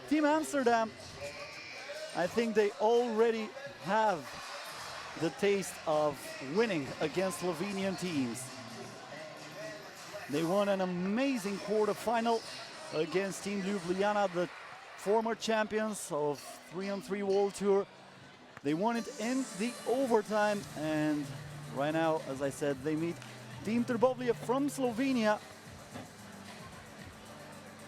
Team Amsterdam, I think they already have the taste of winning against Slovenian teams. They won an amazing quarterfinal against Team Ljubljana, the former champions of 3-on-3 World Tour. They won it in the overtime, and right now, as I said, they meet Team Trbovlje from Slovenia.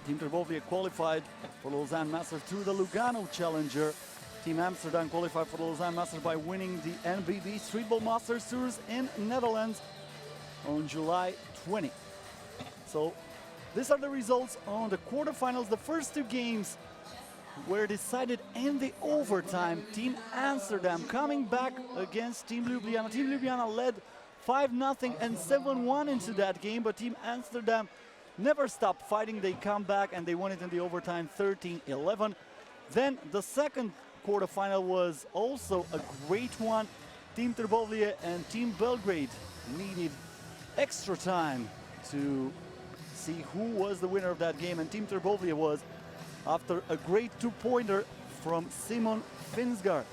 Team Trbovlje qualified for Lausanne Masters through the Lugano Challenger. Team Amsterdam qualified for the Lausanne Masters by winning the NBB Streetball Masters Tours in Netherlands on July 20. So these are the results on the quarterfinals. The first 2 games were decided in the overtime. Team Amsterdam coming back against Team Ljubljana. Team Ljubljana led 5-0 and 7-1 into that game, but Team Amsterdam never stopped fighting. They come back and they won it in the overtime 13-11. Then the second quarterfinal was also a great one. Team Trbovlje and Team Belgrade needed extra time to see who was the winner of that game, and Team Trbovlje was after a great 2-pointer from Simon Finsgaard.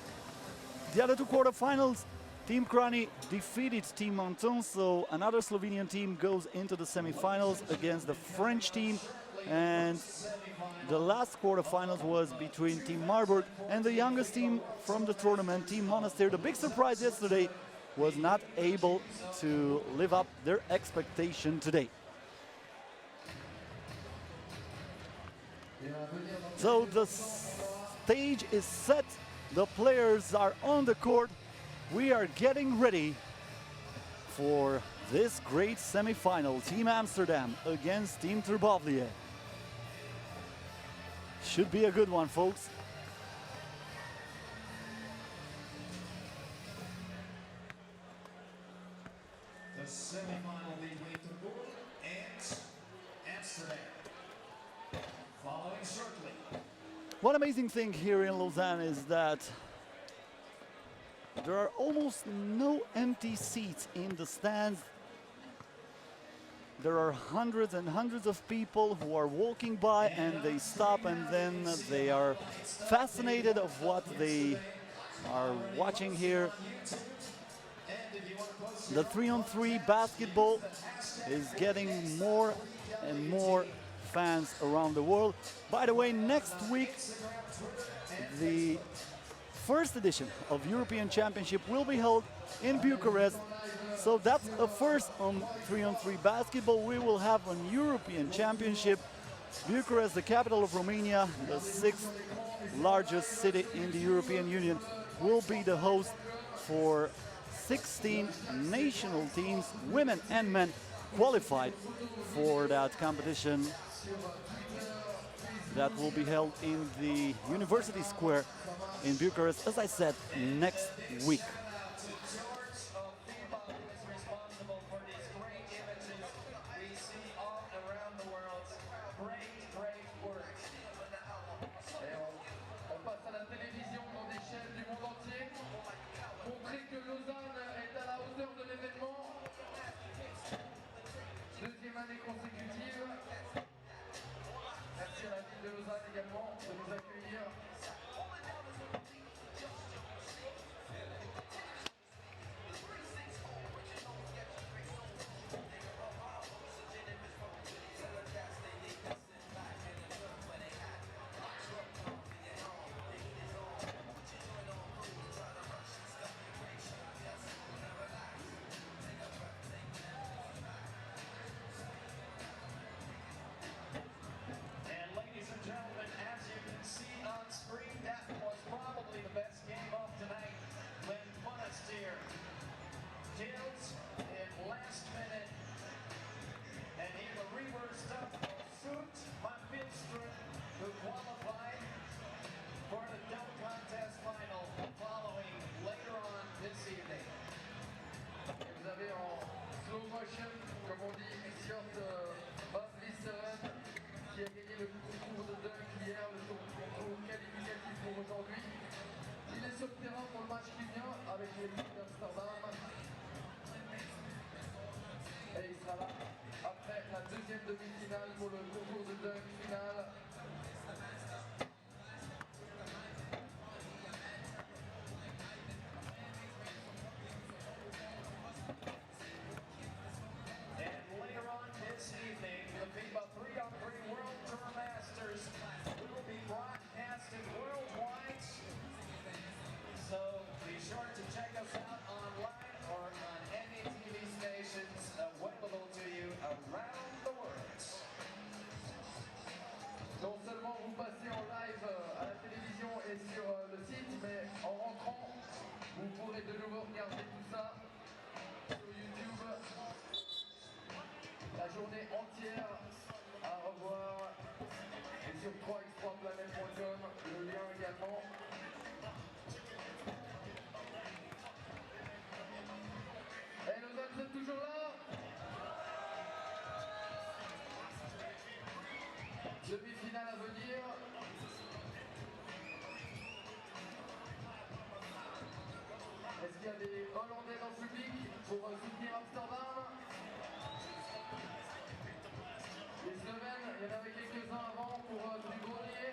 The other 2 quarterfinals, Team Kranj defeated Team Menton, so another Slovenian team goes into the semifinals against the French team. And the last quarterfinals was between Team Marburg and the youngest team from the tournament, Team Monastir. The big surprise yesterday was not able to live up their expectation today. So the stage is set, the players are on the court. We are getting ready for this great semi-final. Team Amsterdam against Team Trbovlje. Should be a good one, folks.
The semi-final between Trbovlje and Amsterdam. Following shortly.
One amazing thing here in Lausanne is that there are almost no empty seats in the stands. There are hundreds and hundreds of people who are walking by, and they stop and then they are fascinated of what they are watching here. The 3-on-3 basketball is getting more and more fans around the world. By the way, next week, the first edition of European Championship will be held in Bucharest. So that's a first on 3-on-3 basketball. We will have an European Championship. Bucharest, the capital of Romania, the sixth largest city in the European Union, will be the host for 16 national teams, women and men, qualified for that competition that will be held in the University Square in Bucharest, as I said, next week.
On passe à la télévision dans des chaînes du monde entier. Montrer que Lausanne est à la hauteur de l'événement. Deuxième année consécutive. Merci à la ville de Lausanne également de nous accueillir. Comme on dit, Short Van qui a gagné le concours de dunk hier, le concours qualificatif pour aujourd'hui. Il est sur le terrain pour le match qui vient avec les Lions d'Amsterdam. Et il sera là après la deuxième demi-finale pour le concours de dunk final.
This evening, the FIBA 3x3 World Tour Masters will be broadcasted worldwide. So be sure to check us out online or on any TV stations available to you around the world.
Non seulement vous passez en live à la télévision et sur le site, mais en rentrant, vous pourrez de nouveau regarder tout ça sur YouTube. La journée entière à revoir et sur 3x3planète.com, le lien également. Et Lausanne, vous êtes toujours là? Demi-finale à venir. Est-ce qu'il y a des Hollandais dans le public pour soutenir Amsterdam? Les Slovènes, il y en avait quelques-uns avant pour Trbovlje.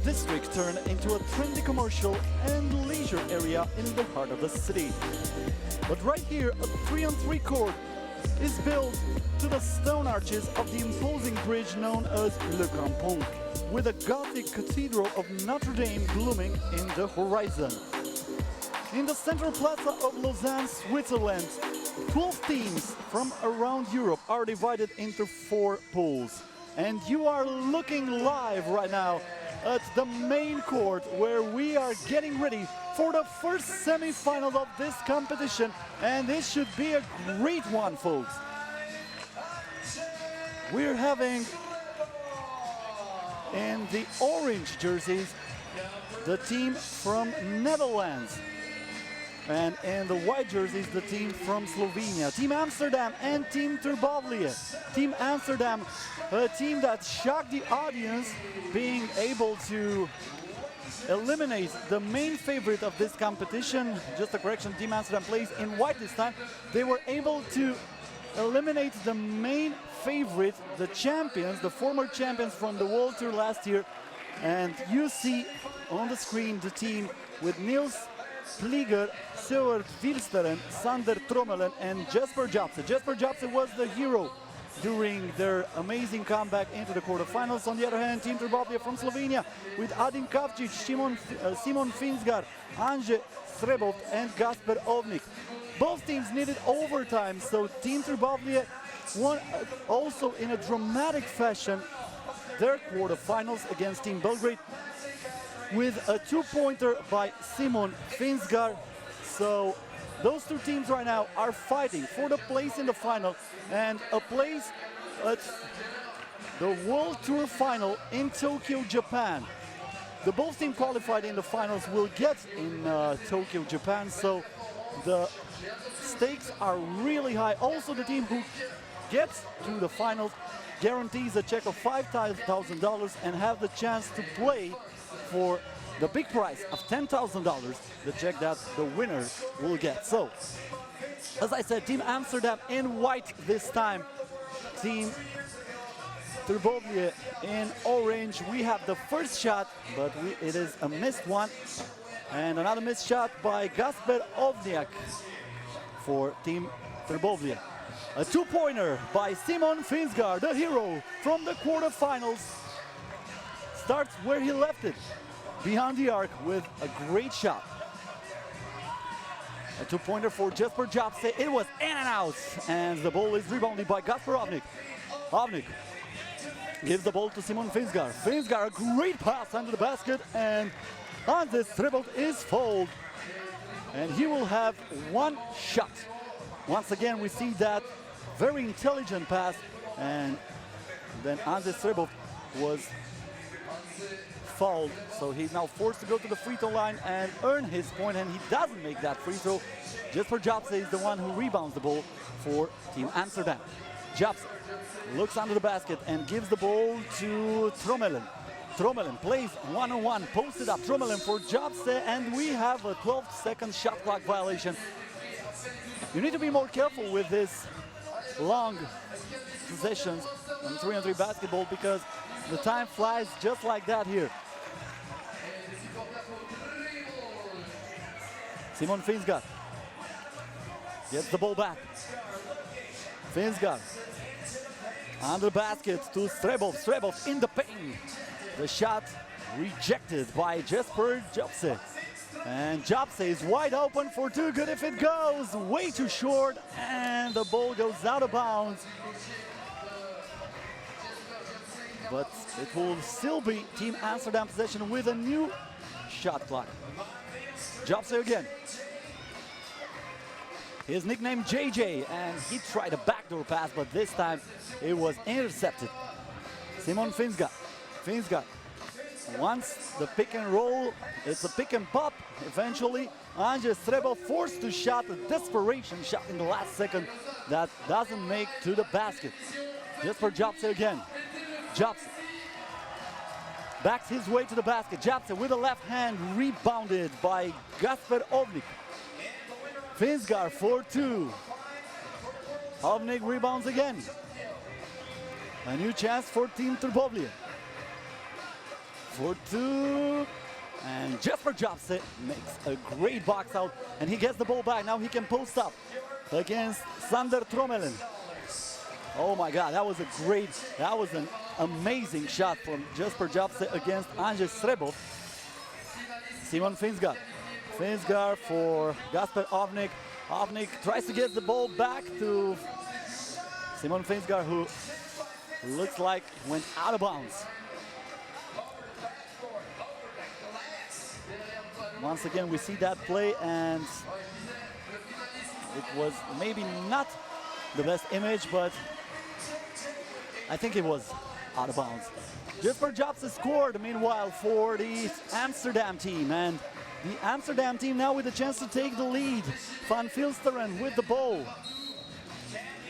district turned into a trendy commercial and leisure area in the heart of the city. But right here, a 3-on-3 court is built to the stone arches of the imposing bridge known as Le Grand Pont, with a Gothic cathedral of Notre Dame blooming in the horizon. In the central plaza of Lausanne, Switzerland, 12 teams from around Europe are divided into 4 pools. And you are looking live right now at the main court, where we are getting ready for the first semi-final of this competition, and this should be a great one, folks. We're having in the orange jerseys the team from Netherlands, and in the white jerseys the team from Slovenia, Team Amsterdam and Team Trbovlje. Team Amsterdam, a team that shocked the audience, being able to eliminate the main favorite of this competition. Just a correction, Team Amsterdam plays in white this time. They were able to eliminate the main favorite, the champions, the former champions from the World Tour last year. And you see on the screen the team with Niels Plieger, Søren Vilsteren, Sander Trommelen and Jesper Jobse. Jesper Jobse was the hero during their amazing comeback into the quarterfinals. On the other hand, Team Trbovlje from Slovenia with Adin Kavčić, Simon Finsgar, Anže Srebov and Gasper Ovnik. Both teams needed overtime, so Team Trbovlje won also in a dramatic fashion their quarterfinals against Team Belgrade with a 2-pointer by Simon Finsgar. So those two teams right now are fighting for the place in the final and a place at the World Tour final in Tokyo, Japan. The both teams qualified in the finals will get in Tokyo, Japan, so the stakes are really high. Also, the team who gets to the finals guarantees a check of $5,000 and have the chance to play for the big prize of $10,000, the check that the winner will get. So, as I said, Team Amsterdam in white this time. Team Trbovlje in orange. We have the first shot, but it is a missed one. And another missed shot by Gasper Ovniak for Team Trbovlje. A 2-pointer by Simon Finsgar, the hero from the quarterfinals. Starts where he left it, behind the arc with a great shot. A 2-pointer for Jesper Jobse. It was in and out, and the ball is rebounded by Gasper Ovnik. Ovnik gives the ball to Simon Finsgar. Finsgar, a great pass under the basket, and Anže Srebov is fouled. And he will have one shot. Once again, we see that very intelligent pass, and then Anže Srebov was fouled, so he's now forced to go to the free throw line and earn his point, and he doesn't make that free throw. Jesper Jobse is the one who rebounds the ball for Team Amsterdam. Jobse looks under the basket and gives the ball to Trommelen. Trommelen plays one-on-one, posted up Trommelen for Jobse, and we have a 12-second shot clock violation. You need to be more careful with this long possessions on 3-on-3 basketball, because the time flies just like that here. Simon Finsgar gets the ball back. Finsgar under the basket to Srebov. Srebov in the paint. The shot rejected by Jesper Jobse. And Jobse is wide open for two. Good if it goes. Way too short, and the ball goes out of bounds. But it will still be Team Amsterdam possession with a new shot clock. Jobse again. His nickname JJ, and he tried a backdoor pass, but this time it was intercepted. Simon Finsgar. Finsgar wants the pick and roll. It's a pick and pop eventually. Anže Srebov forced to shot, a desperation shot in the last second that doesn't make to the basket. Just for Jobse again. Jobse backs his way to the basket. Jobse with a left hand, rebounded by Gasper Ovnik. Finsgar for two. Ovnik rebounds again. A new chance for Team Trbovlje. for two. And Jesper Jobse makes a great box out, and he gets the ball back. Now he can post up against Sander Trommelen. Oh my God, that was an amazing shot from Jesper Jobse against Andrzej Srebov. Simon Finsgaard. Finsgaard for Gasper Ovnik. Ovnik tries to get the ball back to Simon Finsgaard, who looks like went out of bounds. Once again, we see that play, and it was maybe not the best image, but I think it was out of bounds. Jesper Jobse scored, meanwhile, for the Amsterdam team, and the Amsterdam team now with a chance to take the lead. Van Filsteren with the ball.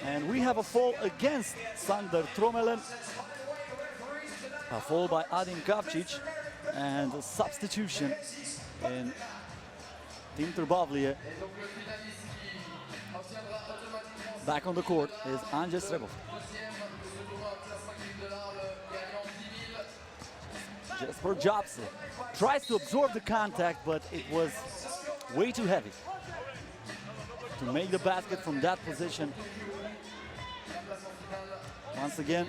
And we have a foul against Sander Trommelen. A foul by Adin Kavcic, and a substitution in Team Trbovlje. Back on the court is Andrzej Srebov. Jesper Jobse tries to absorb the contact, but it was way too heavy to make the basket from that position. Once again,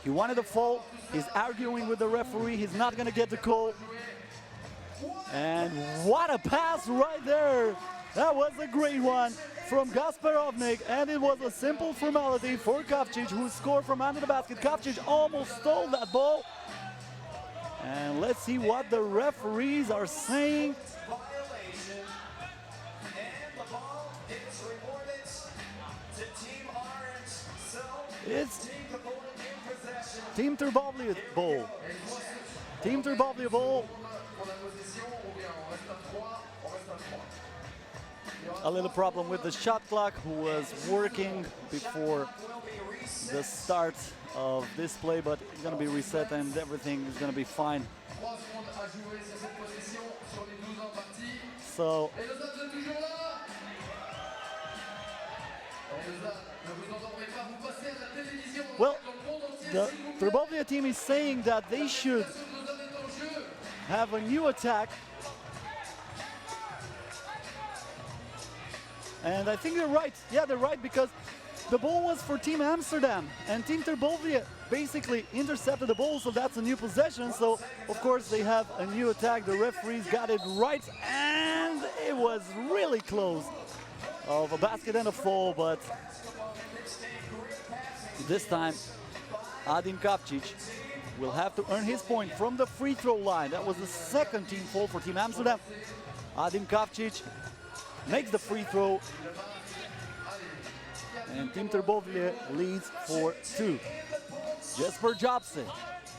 he wanted a foul. He's arguing with the referee. He's not going to get the call. And what a pass right there. That was a great one from Gasper Ovnik, and it was a simple formality for Kavcic, who scored from under the basket. Kavcic almost stole that ball. And let's see what the referees are saying.
Violation, and the ball is rewarded to Team Orange. So
It's
Team Trbovlje in possession.
Team Trbovlje ball. Team Trbovlje ball. A little problem with the shot clock, who was working before the start of this play, but it's going to be reset and everything is going to be fine. So well, the Trbovlje team is saying that they should have a new attack. And I think they're right. Yeah, they're right, because the ball was for Team Amsterdam, and Team Trbovlje basically intercepted the ball, so that's a new possession. So, of course, they have a new attack. The referees got it right, and it was really close of a basket and a foul, but this time, Adin Kavcic will have to earn his point from the free throw line. That was the second team foul for Team Amsterdam. Adin Kavcic makes the free throw, and Team Trbovlje leads for two. Jesper Jobse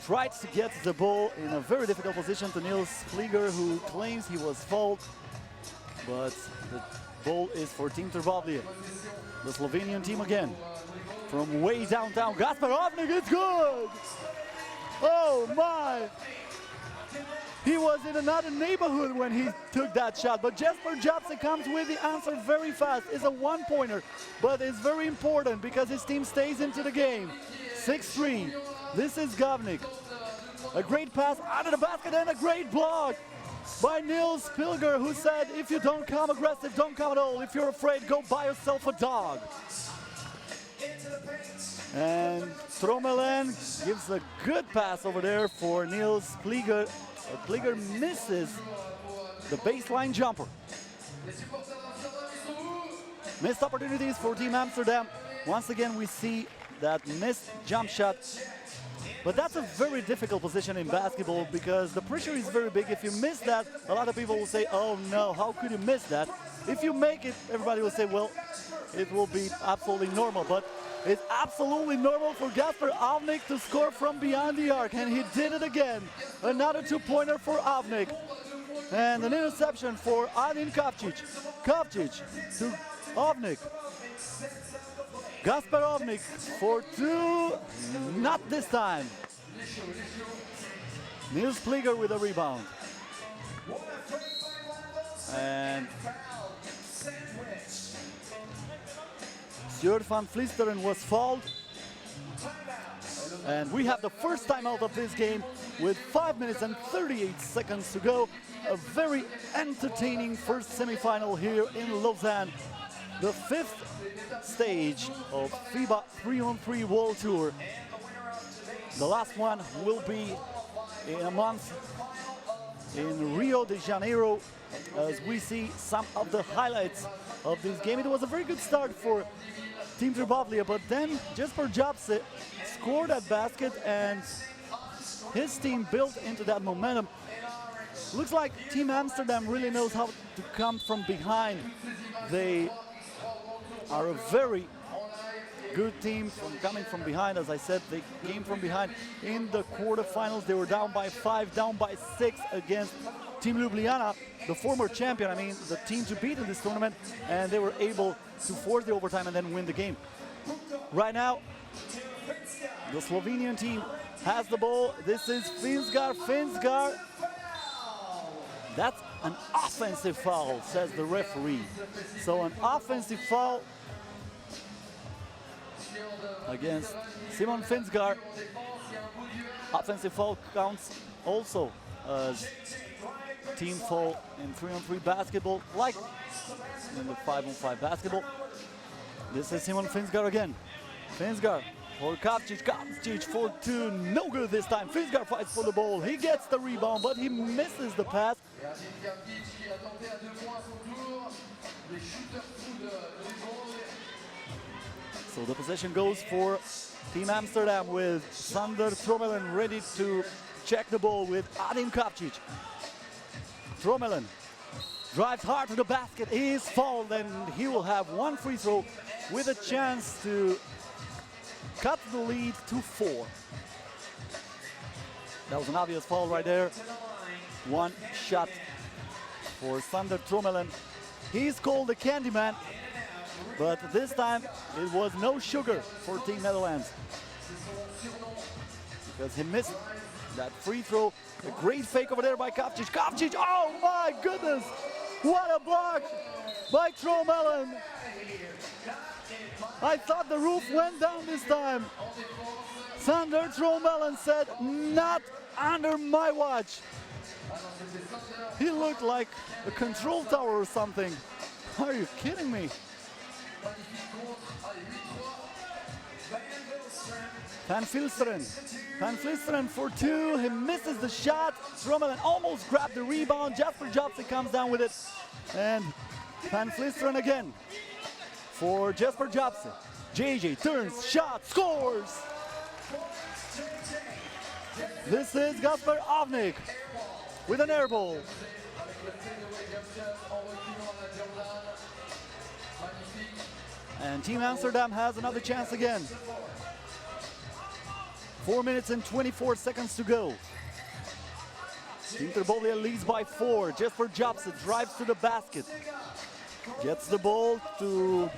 tries to get the ball in a very difficult position to Niels Vlieger, who claims he was fouled, but the ball is for Team Trbovlje. The Slovenian team again. From way downtown, Gasper Ovnik, it's good! Oh my! He was in another neighborhood when he took that shot, but Jesper Jobse comes with the answer very fast. It's a one-pointer, but it's very important because his team stays into the game. 6-3. This is Gavnik. A great pass out of the basket and a great block by Niels Vlieger, who said, if you don't come aggressive, don't come at all. If you're afraid, go buy yourself a dog. And Trommelen gives a good pass over there for Niels Vlieger. Vlieger misses the baseline jumper. Missed opportunities for Team Amsterdam. Once again, we see that missed jump shot. But that's a very difficult position in basketball because the pressure is very big. If you miss that, a lot of people will say, oh no, how could you miss that? If you make it, everybody will say, well, it will be absolutely normal. But it's absolutely normal for Gasper Ovnik to score from beyond the arc, and he did it again. Another two-pointer for Ovnik. And an interception for Adin Kavcic. Kavcic to Ovnik. Gasper Ovnik for two, not this time. Niels Vlieger with a rebound. And Stuart van Vliesteren was fouled. And we have the first timeout of this game with 5 minutes and 38 seconds to go. A very entertaining first semi-final here in Lausanne. The 5th stage of FIBA 3x3 World Tour. The last one will be in a month in Rio de Janeiro, as we see some of the highlights of this game. It was a very good start for Team Trbovlje, but then Jesper Jobse scored that basket and his team built into that momentum. Looks like Team Amsterdam really knows how to come from behind. They are a very good team from coming from behind. As I said, they came from behind in the quarterfinals. They were down by 5, down by 6 against Team Ljubljana, the former champion, the team to beat in this tournament, and they were able to force the overtime and then win the game. Right now, the Slovenian team has the ball. This is Finsgar. That's an offensive foul, says the referee. So an offensive foul against Simon Finsgar. Offensive foul counts also as team foul in 3-on-3 basketball, like in the 5-on-5 basketball. This is Simon Finsgar again. Finsgar for Kavcic. Kavcic for 2, no good this time. Finsgar fights for the ball. He gets the rebound, but he misses the pass. So the possession goes for Team Amsterdam with Sander Trommelen ready to check the ball with Adin Kavcic. Trommelen drives hard to the basket, he is fouled, and he will have one free throw with a chance to cut the lead to 4. That was an obvious foul right there. One shot for Sander Trommelen. He's called the Candyman, but this time it was no sugar for Team Netherlands because he missed that free throw. A great fake over there by Kavcic. Kavcic, oh my goodness! What a block by Trommelen. I thought the roof went down this time. Sander Trommelen said, not under my watch. He looked like a control tower or something. Are you kidding me? Van Vlisteren for 2, he misses the shot. Trommelen almost grabbed the rebound. Jesper Jobse comes down with it. And Van Vlisteren again for Jesper Jobse. JJ turns, shot, scores! This is Gasper Avnik with an air ball. And Team Amsterdam has another chance again. 4 minutes and 24 seconds to go. Team Trbovlje leads by 4. Jesper Jobse drives to the basket. Gets the ball to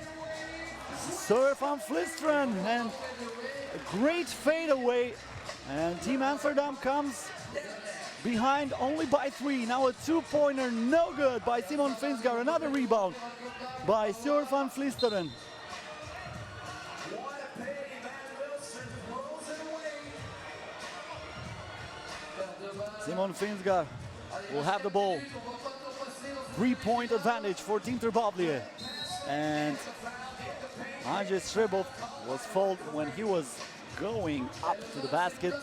Sir Van Vlisteren, and a great fadeaway. And Team Amsterdam comes behind only by 3. Now a 2-pointer, no good by Simon Finsgar. Another rebound by Sir Van Vlisteren. Simon Finsgar will have the ball. 3-point advantage for Team Trbovlje. And Andrzej Strebov was fouled when he was going up to the basket.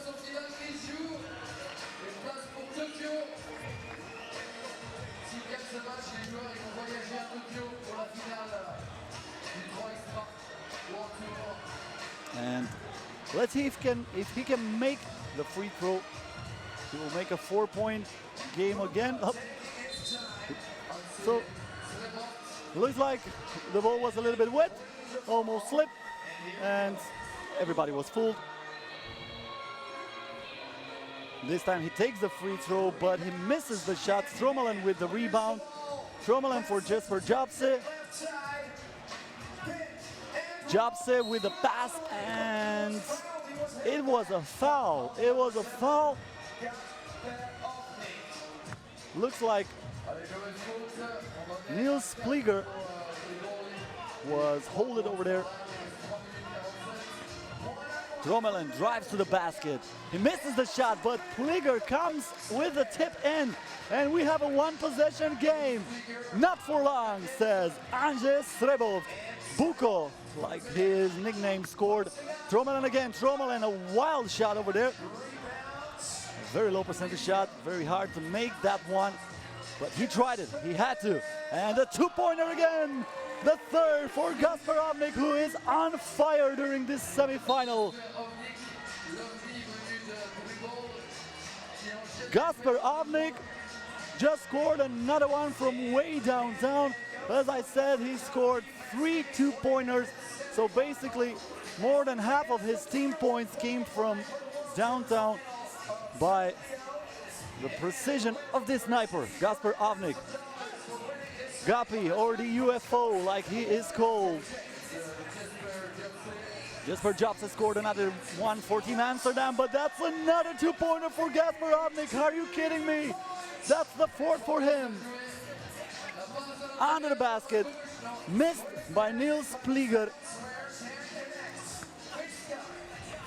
And let's see if he can make the free throw. He will make a 4-point game again. Oh. So looks like the ball was a little bit wet, almost slipped, and everybody was fooled. This time he takes the free throw, but he misses the shot. Trommelen with the rebound. Trommelen for Jesper Jobse. Jobse with the pass, and it was a foul. It was a foul. Looks like Niels Plieger was holded over there. Trbovlje drives to the basket. He misses the shot, but Pliger comes with the tip in, and we have a one-possession game. Not for long, says Andrzej Trbovlje. Buko, like his nickname, scored. Trbovlje again. Trbovlje, a wild shot over there. A very low percentage shot, very hard to make that one, but he tried it. He had to. And a two-pointer again. The third for Gasper Avnik, who is on fire during this semi-final. Gasper Avnik just scored another one from way downtown. As I said, he scored 3 two-pointers. So basically, more than half of his team points came from downtown by the precision of this sniper, Gasper Avnik. Gapi, or the UFO, like he is called. Jesper Jobs scored another one for Team Amsterdam, but that's another two-pointer for Gasper Avnik. Are you kidding me? That's the fourth for him. Under the basket, missed by Niels Pliger.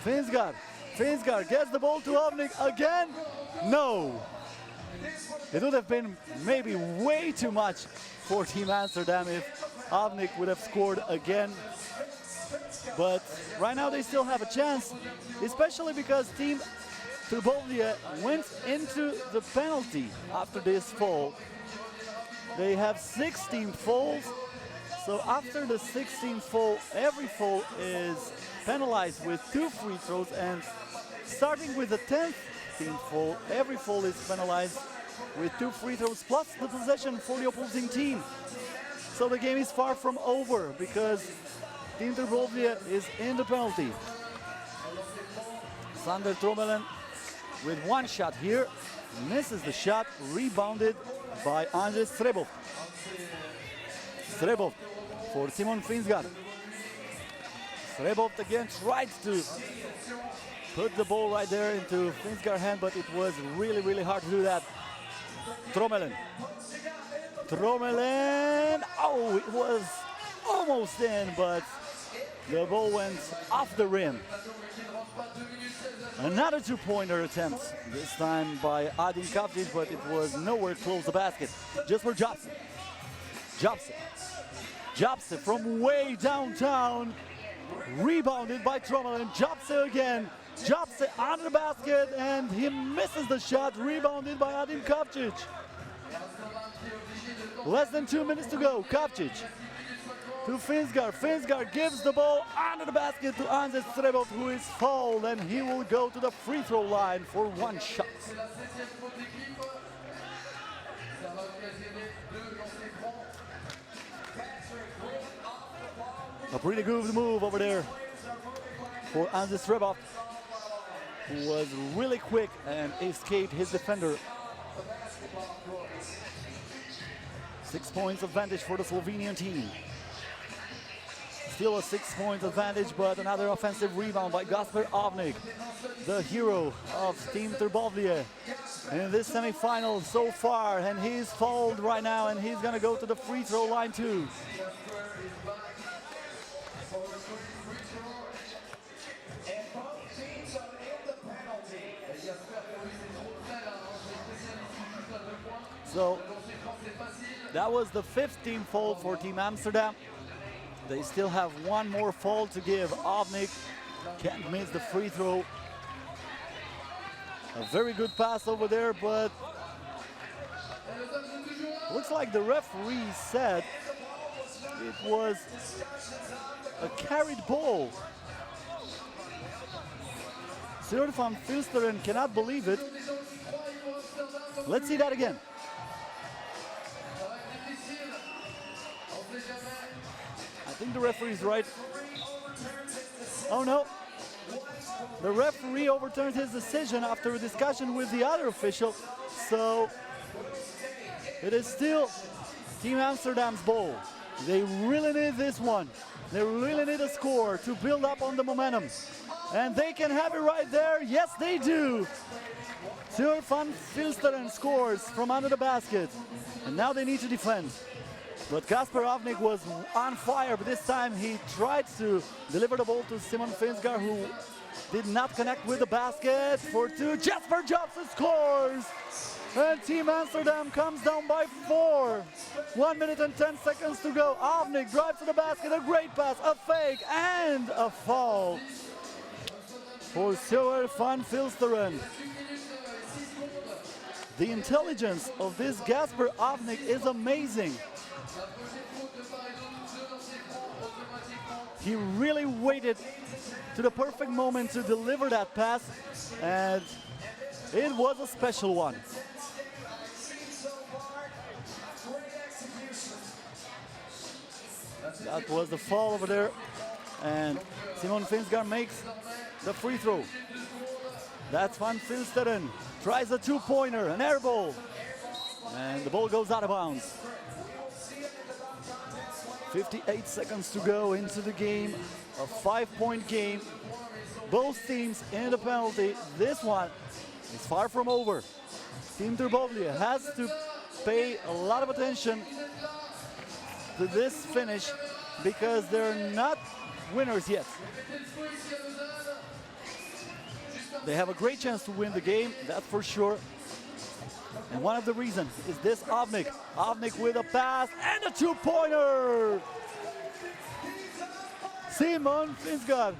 Finsgaard gets the ball to Avnik again. No. It would have been maybe way too much for Team Amsterdam if Avnik would have scored again. But right now they still have a chance, especially because Team Trbovlje went into the penalty after this fall. They have 16 falls, so after the 16th fall, every fall is penalized with 2 free throws, and starting with the 10th team fall, every fall is penalized with 2 free throws plus the possession for the opposing team. So the game is far from over because Team Trbovlje is in the penalty. Sander Trbovlje with one shot here, misses the shot, rebounded by Andrzej Trbovlje. Trbovlje for Simon Finsgaard. Trbovlje again tried to put the ball right there into Finsgaard's hand, but it was really, really hard to do that. Trbovlje. Oh, it was almost in, but the ball went off the rim. Another two-pointer attempt, this time by Adin Kavcic, but it was nowhere close to the basket. Just for Jobs. Jobs from way downtown, rebounded by Trbovlje. Jobs again. Jobs under the basket, and he misses the shot, rebounded by Adin Kavcic. Less than 2 minutes to go. Kavcic to Finsgaard. Finsgaard gives the ball under the basket to Andrzej Trbovlje, who is fouled, and he will go to the free throw line for one shot. A pretty good move over there for Andrzej Trbovlje, who was really quick and escaped his defender. 6 points advantage for the Slovenian team. Still a 6 point advantage, but another offensive rebound by Gasper Avnik, the hero of Team Trbovlje in this semi-final so far, and he's fouled right now, and he's gonna go to the free throw line too. So that was the 15th foul for Team Amsterdam. They still have one more foul to give. Avnik can't miss the free throw. A very good pass over there, but looks like the referee said it was a carried ball. Sjoerd van Filsteren cannot believe it. Let's see that again. I think the referee is right. Oh no. The referee overturned his decision after a discussion with the other official. So it is still Team Amsterdam's ball. They really need this one. They really need a score to build up on the momentum. And they can have it right there. Yes, they do. Sjoerd van Filsteren scores from under the basket. And now they need to defend. But Kasper Avnik was on fire, but this time he tried to deliver the ball to Simon Finsgaard, who did not connect with the basket. For two, Jesper Jobsen scores! And Team Amsterdam comes down by 4. 1 minute and 10 seconds to go. Avnik drives to the basket, a great pass, a fake, and a foul for Sjoerd van Vilsteren. The intelligence of this Kasper Avnik is amazing. He really waited to the perfect moment to deliver that pass, and it was a special one. That was the foul over there, and Simon Finsgaard makes the free throw. That's Van Vilsteren, tries a two-pointer, an air ball, and the ball goes out of bounds. 58 seconds to go into the game, a 5-point game. Both teams in the penalty. This one is far from over. Team Trbovlje has to pay a lot of attention to this finish because they're not winners yet. They have a great chance to win the game, that's for sure. And one of the reasons is this Avnik. Avnik with a pass and a two-pointer! Simon Finsgaard.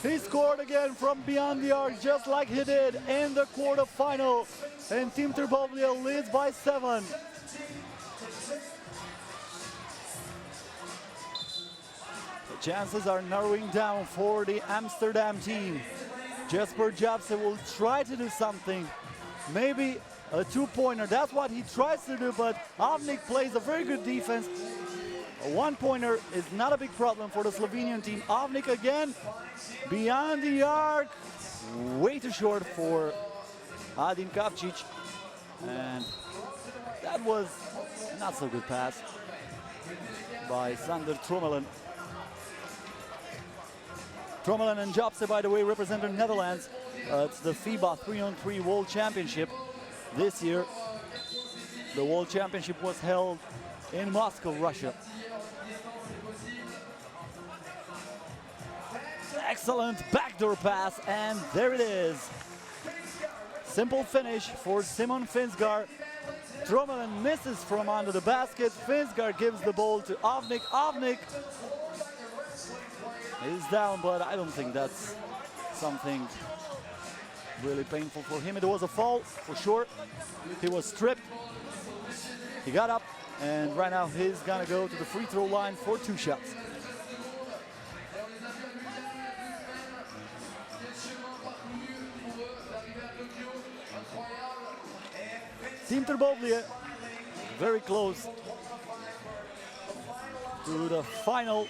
He scored again from beyond the arc, just like he did in the quarterfinal. And Team Trbovlje leads by 7. The chances are narrowing down for the Amsterdam team. Jesper Jobsen will try to do something, maybe a two-pointer. That's what he tries to do, but Avnik plays a very good defense. A one-pointer is not a big problem for the Slovenian team. Avnik again, beyond the arc, way too short for Adin Kavčić. And that was a not so good pass by Sander Trommelen. Trommelen and Jobsen, by the way, represent the Netherlands. It's the FIBA 3x3 World Championship. This year, the World Championship was held in Moscow, Russia. Excellent backdoor pass, and there it is. Simple finish for Simon Finsgaard. Trommelen misses from under the basket. Finsgaard gives the ball to Avnik. Avnik is down, but I don't think that's something really painful for him. It was a foul, for sure. He was stripped. He got up, and right now he's gonna go to the free throw line for 2 shots. Team Trbovlje very close to the final.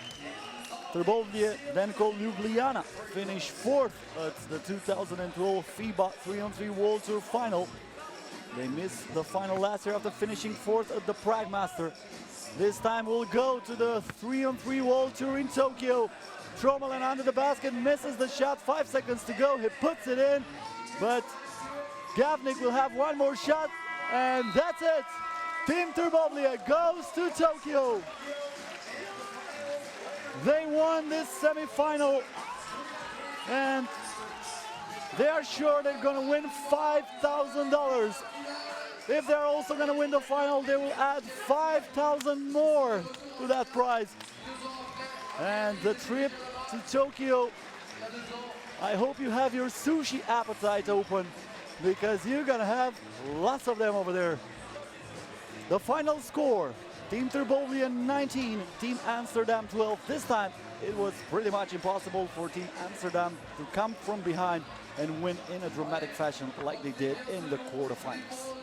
Trbovlje, then called Ljubljana, finished 4th at the 2012 FIBA 3x3 World Tour final. They missed the final last year after finishing 4th at the Prague Master. This time we'll go to the 3x3 World Tour in Tokyo. Trommelen under the basket, misses the shot, 5 seconds to go, he puts it in, but Gavnik will have one more shot, and that's it. Team Trbovlje goes to Tokyo. They won this semi-final, and they are sure they're going to win $5,000. If they're also going to win the final, they will add 5,000 more to that prize. And the trip to Tokyo, I hope you have your sushi appetite open, because you're going to have lots of them over there. The final score: Team Trbovlje 19, Team Amsterdam 12. This time it was pretty much impossible for Team Amsterdam to come from behind and win in a dramatic fashion like they did in the quarterfinals.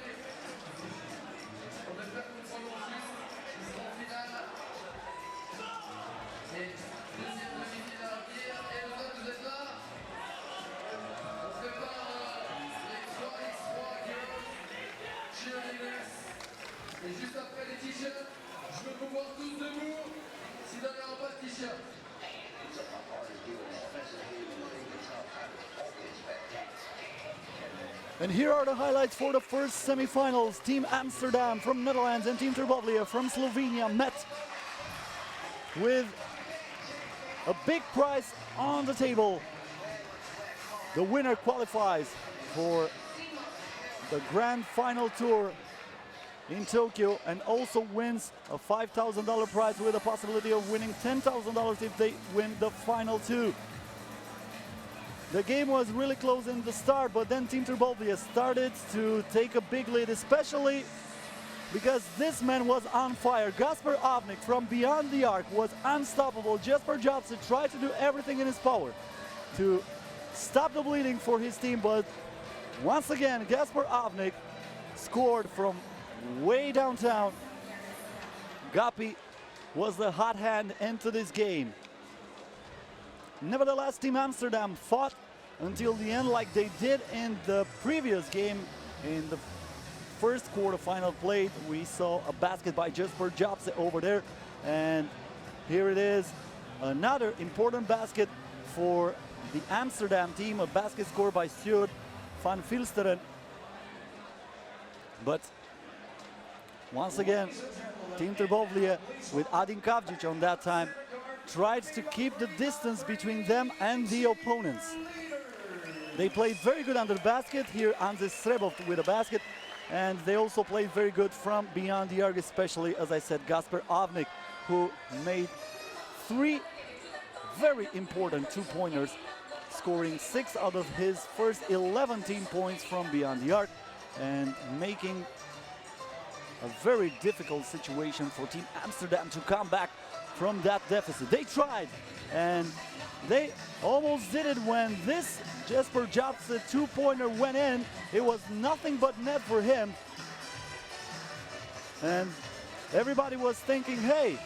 Et juste après les t-shirts, je veux vous voir tous debout. Si vous n'avez pas de t-shirt.
And here are the highlights for the first semi-finals. Team Amsterdam from Netherlands and Team Trbovlje from Slovenia met with a big prize on the table. The winner qualifies for the grand final tour in Tokyo and also wins a $5,000 prize with a possibility of winning $10,000 if they win the final two. The game was really close in the start, but then Team Trbovlje started to take a big lead, especially because this man was on fire. Gasper Avnik from beyond the arc was unstoppable. Jesper Jobson tried to do everything in his power to stop the bleeding for his team, but once again, Gasper Avnik scored from way downtown. Gapi was the hot hand into this game. Nevertheless, Team Amsterdam fought until the end like they did in the previous game. In the first quarterfinal played, we saw a basket by Jesper Jobson over there. And here it is, another important basket for the Amsterdam team, a basket scored by Stuart van Vilsteren. But once again, Team Trbovlje with Adin Kavdzic on that time tried to keep the distance between them and the opponents. They played very good under the basket. Here Anze Srebov with a basket, and they also played very good from beyond the arc, especially, as I said, Gasper Avnik, who made 3 very important two-pointers, scoring 6 out of his first 11 team points from beyond the arc and making a very difficult situation for Team Amsterdam to come back from that deficit. They tried, and they almost did it when this Jesper Jobson two-pointer went in. It was nothing but net for him. And everybody was thinking, hey,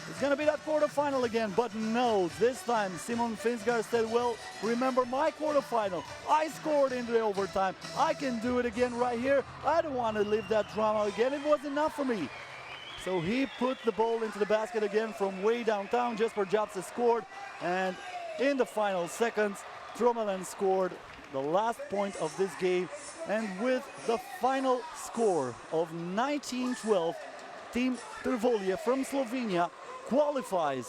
it's gonna be that quarterfinal again, but no, this time Simon Finsgaard said, well, remember my quarterfinal. I scored in the overtime. I can do it again right here. I don't want to live that drama again. It was enough for me. So he put the ball into the basket again from way downtown. Jesper Jobson scored, and in the final seconds, Trommelen scored the last point of this game. And with the final score of 19-12, Team Trbovlje from Slovenia qualifies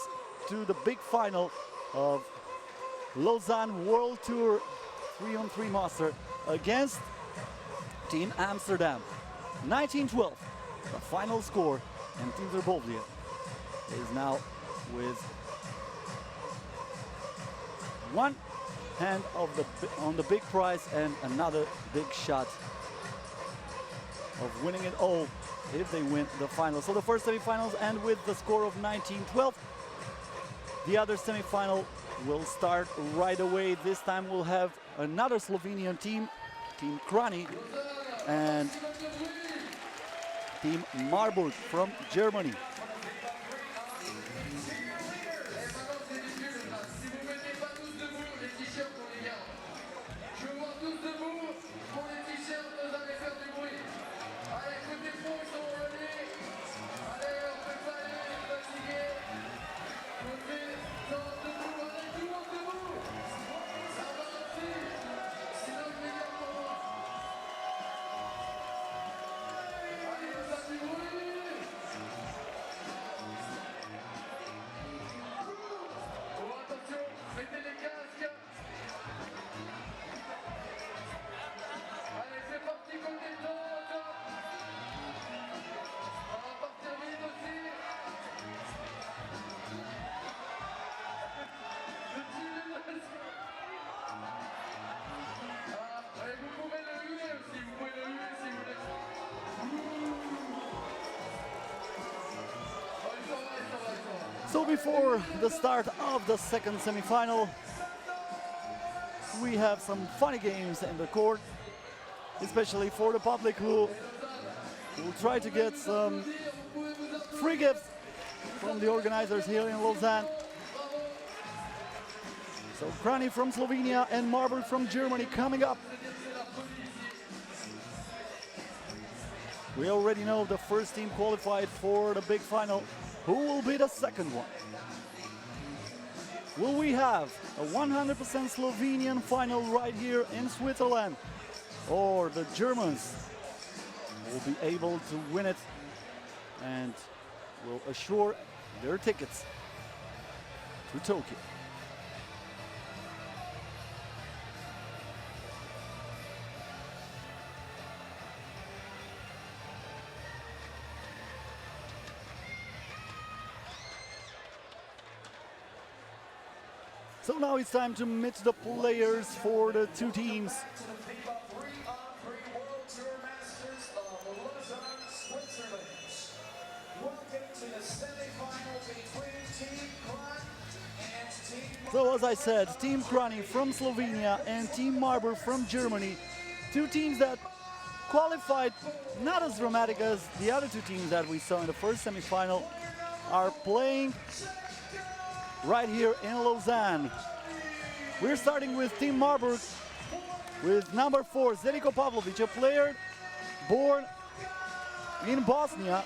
to the big final of Lausanne World Tour 3-on-3 Master against Team Amsterdam. 19-12, the final score, and Team Trbovlje is now with one hand on the big prize and another big shot of winning it all if they win the final. So the first semifinals end with the score of 19-12. The other semifinal will start right away. This time we'll have another Slovenian team, Team Kranj, and Team Marburg from Germany. So before the start of the second semifinal, we have some funny games in the court, especially for the public who will try to get some free gifts from the organizers here in Lausanne. So Kranj from Slovenia and Marburg from Germany coming up. We already know the first team qualified for the big final. Who will be the second one? Will we have a 100% Slovenian final right here in Switzerland? or the Germans will be able to win it and will assure their tickets to Tokyo. So now it's time to meet the players for the two teams.
FIBA 3x3 World Tour Masters of Lausanne, Switzerland. Welcome to the semi-final between Team Kranj and Team
So as I said, Team Kranj from Slovenia and Team Marburg from Germany. Two teams that qualified not as dramatic as the other two teams that we saw in the first semi-final are playing right here in Lausanne. We're starting with Team Marburg with number 4, Zeljko Pavlovic, a player born in Bosnia.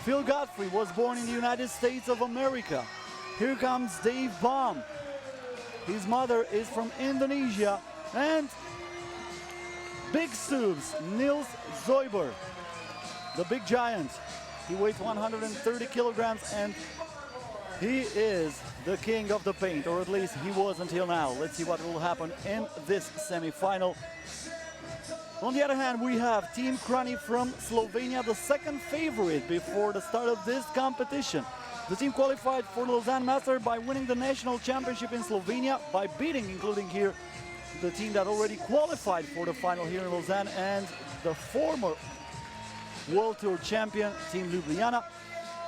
Phil Godfrey was born in the United States of America. Here comes Dave Baum. His mother is from Indonesia. And big Stubs, Niels Zoiber, the big giant. He weighs 130 kilograms and he is the king of the paint, or at least he was until now. Let's see what will happen in this semi-final. On the other hand, we have Team Kranj from Slovenia, the second favorite before the start of this competition. The team qualified for the Lausanne Master by winning the national championship in Slovenia, by beating, including here, the team that already qualified for the final here in Lausanne and the former World Tour champion, Team Ljubljana.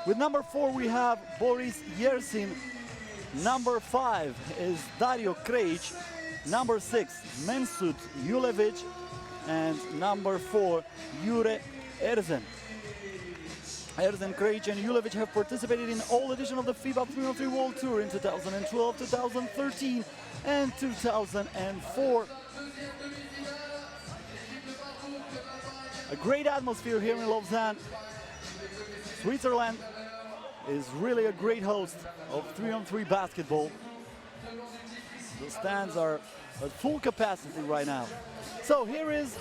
With number 4, we have Boris Yersin. Number 5 is Dario Krejc. Number 6, Mensut Julevic. And number 4, Jure Erzen. Erzen, Krejc and Julevic have participated in all editions of the FIBA 3x3 World Tour in 2012, 2013 and 2004. A great atmosphere here in Lausanne. Switzerland is really a great host of 3-on-3 basketball. The stands are at full capacity right now. So here is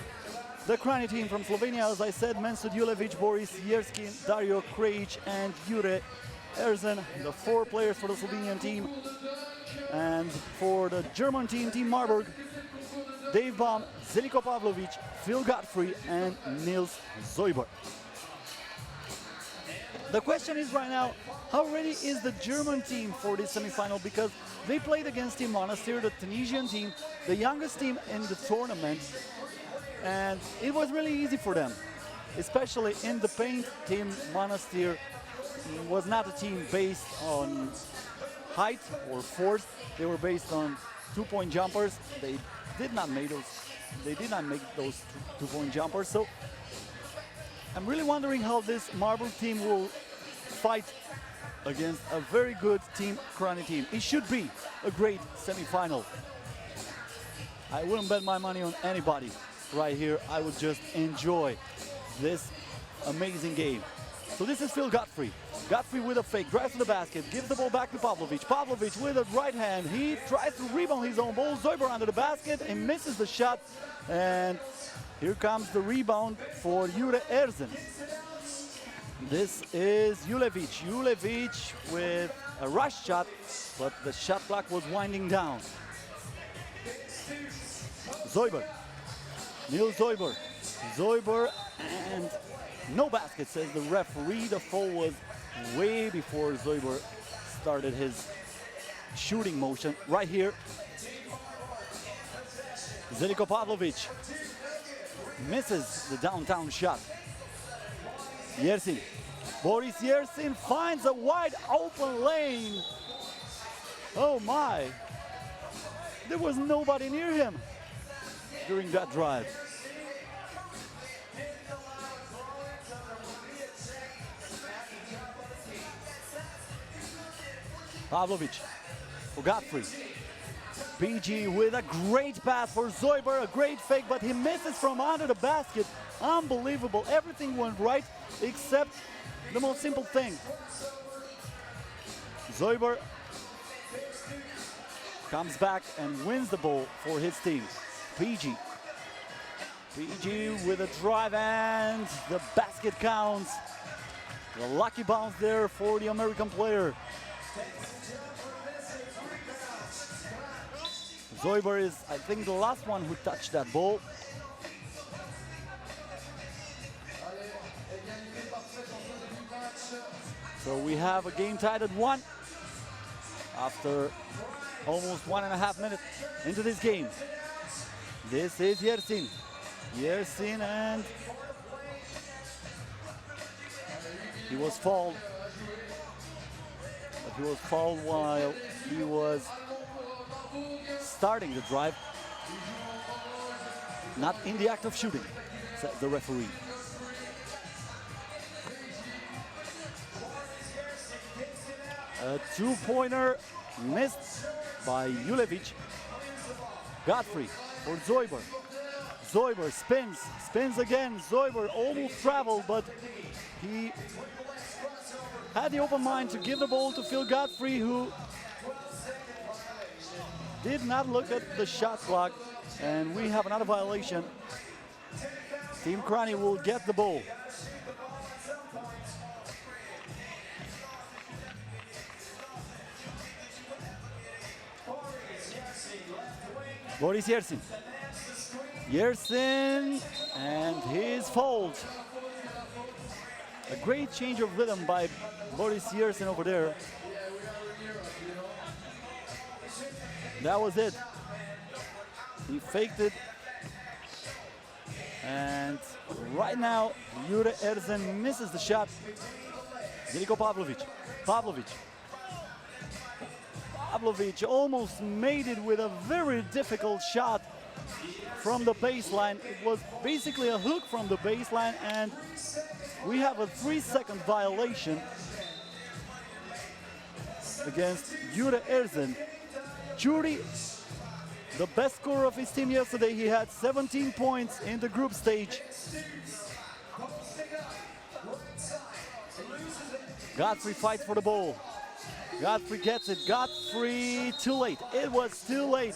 the Kranj team from Slovenia. As I said, Mensut Julevic, Boris Yersin, Dario Krejc and Jure Erzen, the 4 players for the Slovenian team. And for the German team, Team Marburg, Dave Baum, Zeljko Pavlovic, Phil Godfrey and Niels Zoiber. The question is right now, how ready is the German team for this semi-final? Because they played against Team Monastir, the Tunisian team, the youngest team in the tournament, and it was really easy for them, especially in the paint. Team Monastir was not a team based on height or force. They were based on two-point jumpers. They did not make those two-point jumpers. So I'm really wondering how this Marburg team will fight against a very good Team Kranj team. It should be a great semi-final. I wouldn't bet my money on anybody right here. I would just enjoy this amazing game. So this is Phil Godfrey. Godfrey with a fake, drives to the basket, gives the ball back to Pavlovic. Pavlovic with a right hand. He tries to rebound his own ball. Zoiber under the basket and misses the shot. And here comes the rebound for Jure Erzen. This is Julevic. Julevic with a rush shot, but the shot clock was winding down. Zoiber. Niels Zoiber. Zoiber and no basket, says the referee. The foul was way before Zoiber started his shooting motion. Right here, Zeljko Pavlovic misses the downtown shot. Yersin. Boris Yersin finds a wide open lane. Oh my. There was nobody near him during that drive. Pavlovic for Godfrey. PG with a great pass for Zoiber, a great fake, but he misses from under the basket. Unbelievable. Everything went right except the most simple thing. Zoiber comes back and wins the ball for his team. PG PG with a drive and the basket counts. The lucky bounce there for the American player. Zoiber is, I think, the last one who touched that ball. So we have a game tied at 1 after almost 1.5 minutes into this game. This is Yersin. Yersin, and he was fouled. But he was fouled while he was starting the drive. Not in the act of shooting, says the referee. A two-pointer missed by Julevic. Godfrey for Zoiber. Zoiber spins again. Zoiber almost traveled, but he had the open mind to give the ball to Phil Godfrey, who did not look at the shot clock, and we have another violation. Team Kranj will get the ball. Boris Yersin. Yersin and his fault. A great change of rhythm by Boris Yersin over there. That was it. He faked it. And right now, Jure Erzen misses the shot. Zeljko Pavlovic. Pavlovic almost made it with a very difficult shot from the baseline. It was basically a hook from the baseline, and we have a 3-second violation against Jure Erzen. Juri, the best scorer of his team yesterday, he had 17 points in the group stage. Godfrey fights for the ball. Godfrey gets it. Godfrey, too late. It was too late.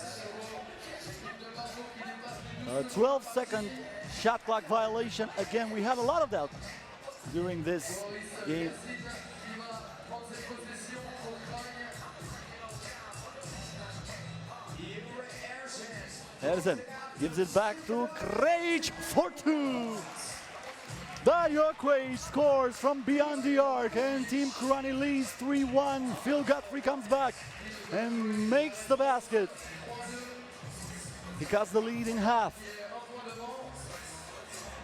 A 12-second shot clock violation. Again, we had a lot of that during this game. Erzen gives it back to Kranj for 2. Dario Kranj scores from beyond the arc, and Team Kranj leads 3-1. Phil Godfrey comes back and makes the basket. He cuts the lead in half.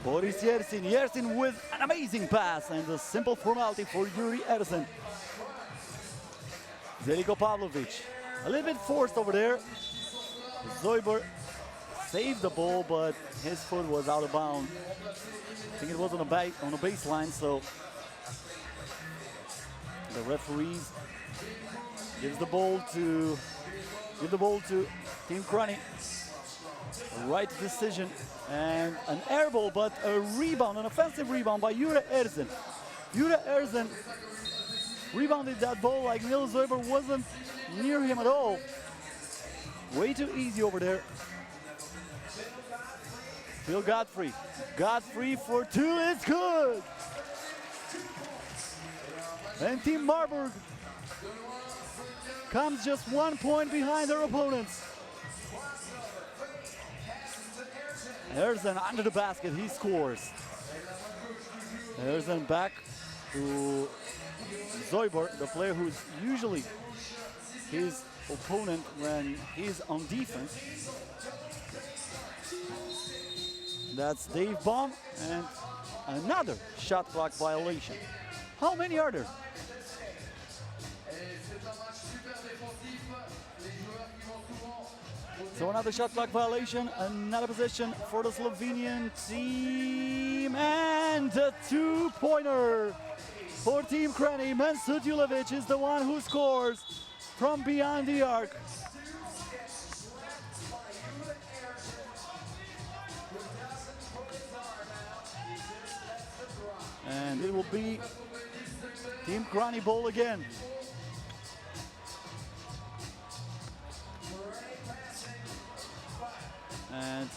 Boris Yersin. Yersin with an amazing pass and a simple formality for Jure Erzen. Zeljko Pavlovic. A little bit forced over there. Zoiber saved the ball, but his foot was out of bounds. I think it was on a baseline, so the referees give the ball to Team Kranj. Right decision and an air ball, but a rebound, an offensive rebound by Jure Erzen. Jure Erzen rebounded that ball like Nils Zoiber wasn't near him at all. Way too easy over there. Phil Godfrey. Godfrey for 2 is good. And Team Marburg comes just 1 point behind their opponents. Erzen under the basket, he scores. Erzen back to Zoiber, the player who's usually his opponent when he's on defense. That's Dave Baum, and another shot clock violation. How many are there? So another shot clock violation, another possession for the Slovenian team, and a two-pointer for Team Kranj. Mensut Julevic is the one who scores from beyond the arc. And it will be Team Kranj ball again. And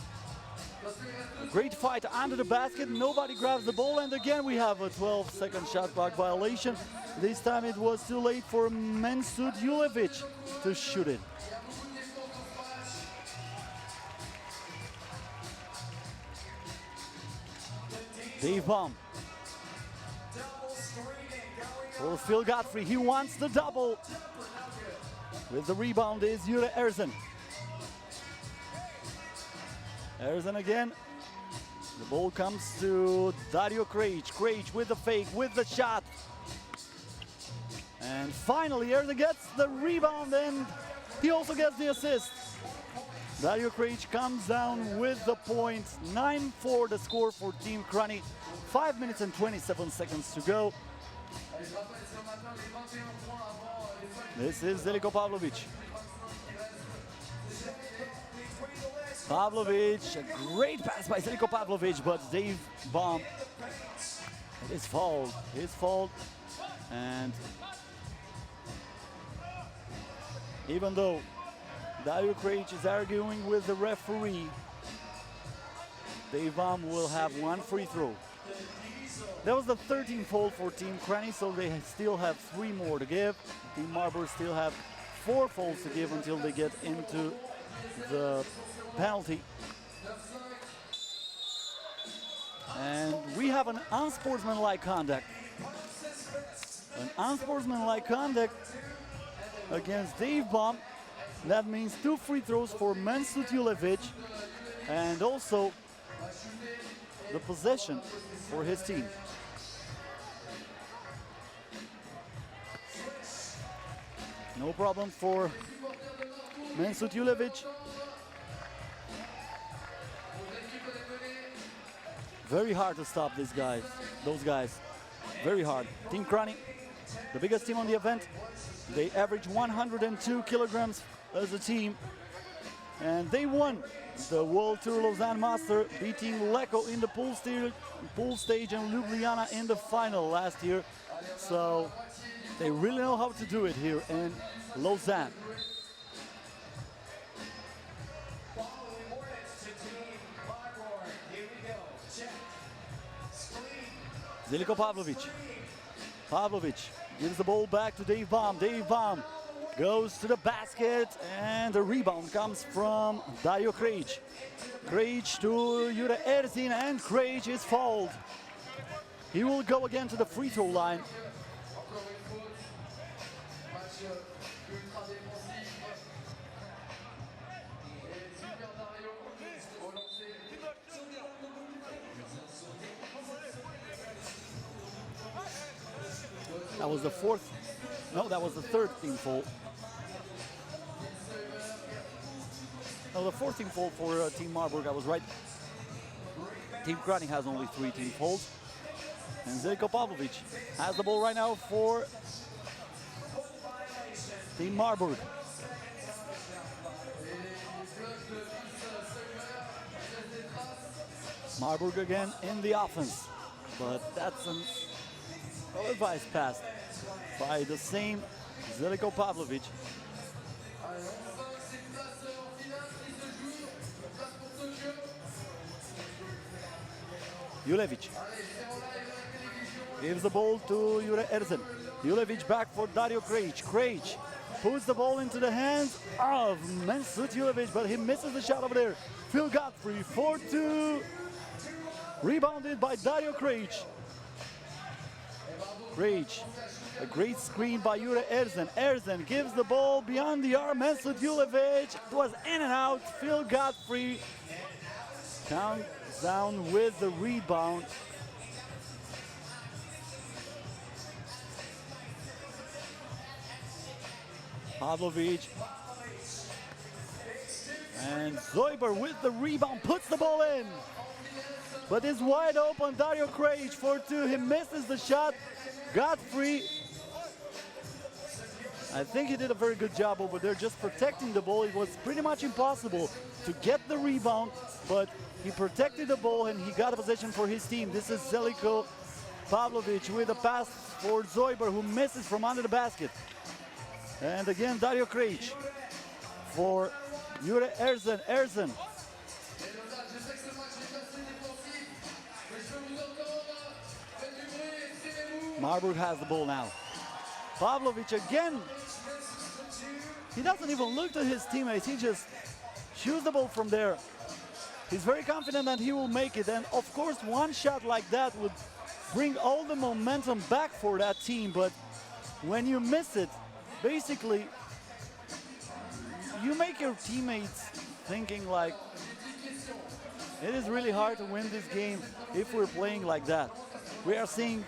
Great fight under the basket, nobody grabs the ball, and again we have a 12-second shot clock violation. This time it was too late for Mensut Julevic to shoot it. Dave Baum for Phil Godfrey, he wants the double. With the rebound is Jure Erzen. Erzen again. The ball comes to Dario Krejci. Krejci with the fake, with the shot. And finally Erzen gets the rebound and he also gets the assist. Dario Krejci comes down with the points. 9-4 the score for Team Kranj. 5 minutes and 27 seconds to go. This is Zeljko Pavlovic. Pavlovic, a great pass by Zeljko Pavlovic, but Dave Baum, his fault. And even though Dario Krejci is arguing with the referee, Dave Baum will have one free throw. That was the 13th foul for Team Kranj, so they still have 3 more to give. Team Marburg still have 4 fouls to give until they get into the penalty. And we have an unsportsmanlike conduct. An unsportsmanlike conduct against Dave Baum. That means 2 free throws for Mensut Julevic and also the possession for his team. No problem for Mensut Julevic. Very hard to stop those guys. Very hard. Team Kranj, the biggest team on the event. They average 102 kilograms as a team. And they won the World Tour Lausanne Master, beating Lecco in the pool stage and Ljubljana in the final last year. So they really know how to do it here in Lausanne. Zeljko Pavlovic. Pavlovic gives the ball back to Dave Baum. Dave Baum goes to the basket and the rebound comes from Dario Krejci. Krejci to Jure Erzen and Krejci is fouled. He will go again to the free throw line. That was the that was the 3rd team foul. No, the 4th team foul for Team Marburg, I was right. Team Kranj has only 3 team fouls. And Zeljko Pavlovic has the ball right now for Team Marburg. Marburg again in the offense, but that's an ill-advised pass by the same Zeljko Pavlovic. Julevic gives the ball to Jure Erzen. Julevic back for Dario Krejci. Krejci puts the ball into the hands of Mensut Julevic, but he misses the shot over there. Phil Godfrey, 4-2. Rebounded by Dario Krejci. Krejci, a great screen by Jure Erzen. Erzen gives the ball beyond the arm. Mensut Julevic, it was in and out. Phil Godfrey counts down with the rebound. Pavlovic and Zoiber with the rebound puts the ball in, but is wide open. Dario Krejci for 2. He misses the shot. Godfrey, I think he did a very good job over there just protecting the ball. It was pretty much impossible to get the rebound, but he protected the ball and he got a possession for his team. This is Zeljko Pavlovic with a pass for Zoiber, who misses from under the basket. And again, Dario Krejci for Jure Erzen. Erzen Marburg has the ball now. Pavlovic again. He doesn't even look to his teammates. He just shoots the ball from there. He's very confident that he will make it. And of course, one shot like that would bring all the momentum back for that team. But when you miss it, basically, you make your teammates thinking like, it is really hard to win this game if we're playing like that. We are seeing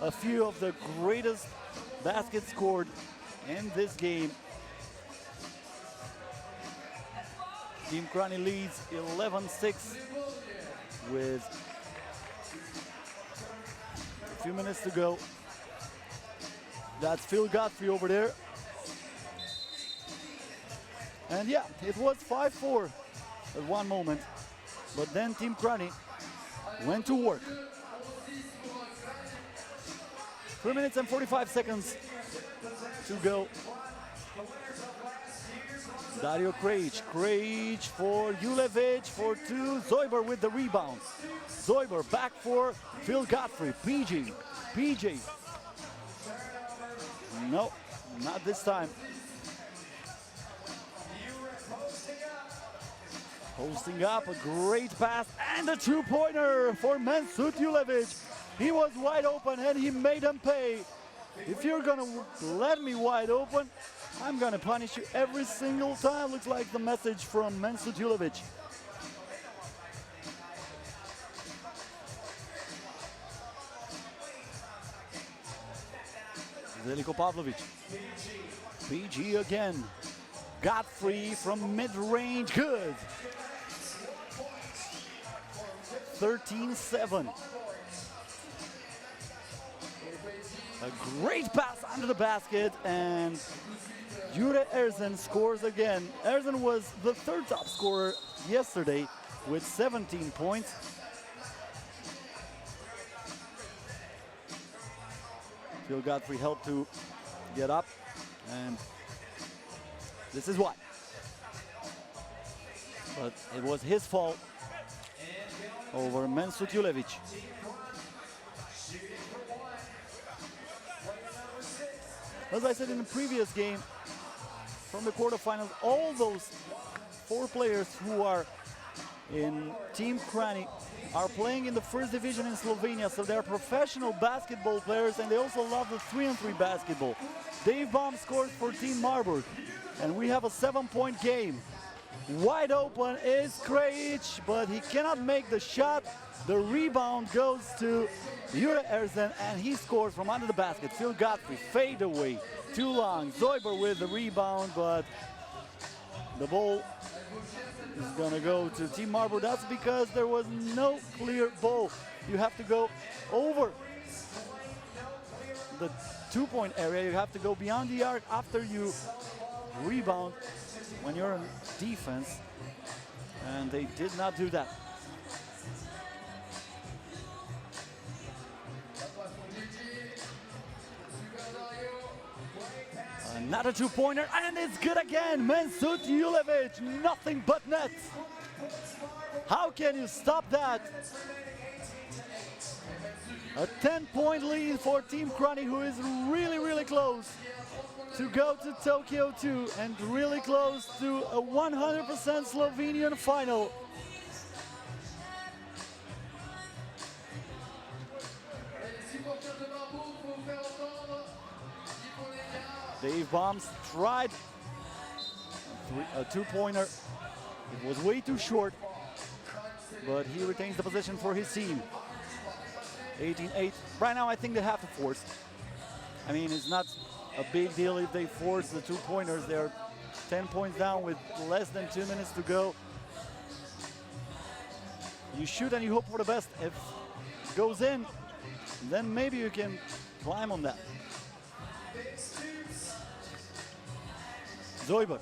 a few of the greatest baskets scored in this game. Team Kranj leads 11-6 with a few minutes to go. That's Phil Godfrey over there. And yeah, it was 5-4 at one moment, but then Team Kranj went to work. 3 minutes and 45 seconds to go. Dario Krejci. Krejci for Julevic for two. Zoiber with the rebound. Zoiber back for Phil Godfrey. PJ. No, not this time. Posting up, a great pass and a two-pointer for Mensut Julevic. He was wide open and he made him pay. If you're gonna let me wide open, I'm gonna punish you every single time. Looks like the message from Mensut Julevic. Zeljko Pavlovic. PG again. Godfrey from mid-range, good. 13-7. A great pass under the basket, and Jure Erzen scores again. Erzen was the third top scorer yesterday with 17 points. Phil Godfrey helped to get up, and this is why. But it was his fault over Mensut Julevic. As I said in the previous game, from the quarterfinals, all those four players who are in Team Kranj are playing in the first division in Slovenia, so they're professional basketball players, and they also love the 3-on-3 basketball. Dave Baum scores for Team Marburg, and we have a 7-point game. Wide open is Krejci, but he cannot make the shot. The rebound goes to Jure Erzen, and he scores from under the basket. Phil Godfrey, fade away, too long. Zoiber with the rebound, but the ball is gonna go to Team Marburg. That's because there was no clear ball. You have to go over the two-point area. You have to go beyond the arc after you rebound when you're in defense, and they did not do that. Another two-pointer, and it's good again. Mensut Julevic, nothing but net. How can you stop that? A 10-point lead for Team Kranj, who is really, really close to go to Tokyo 2 and really close to a 100% Slovenian final. Dave Baum tried a two-pointer. It was way too short, but he retains the position for his team. 18-8. Right now, I think they have to force. I mean, it's not a big deal if they force the two-pointers. They're 10 points down with less than 2 minutes to go. You shoot and you hope for the best. If it goes in, then maybe you can climb on that. Zoiber.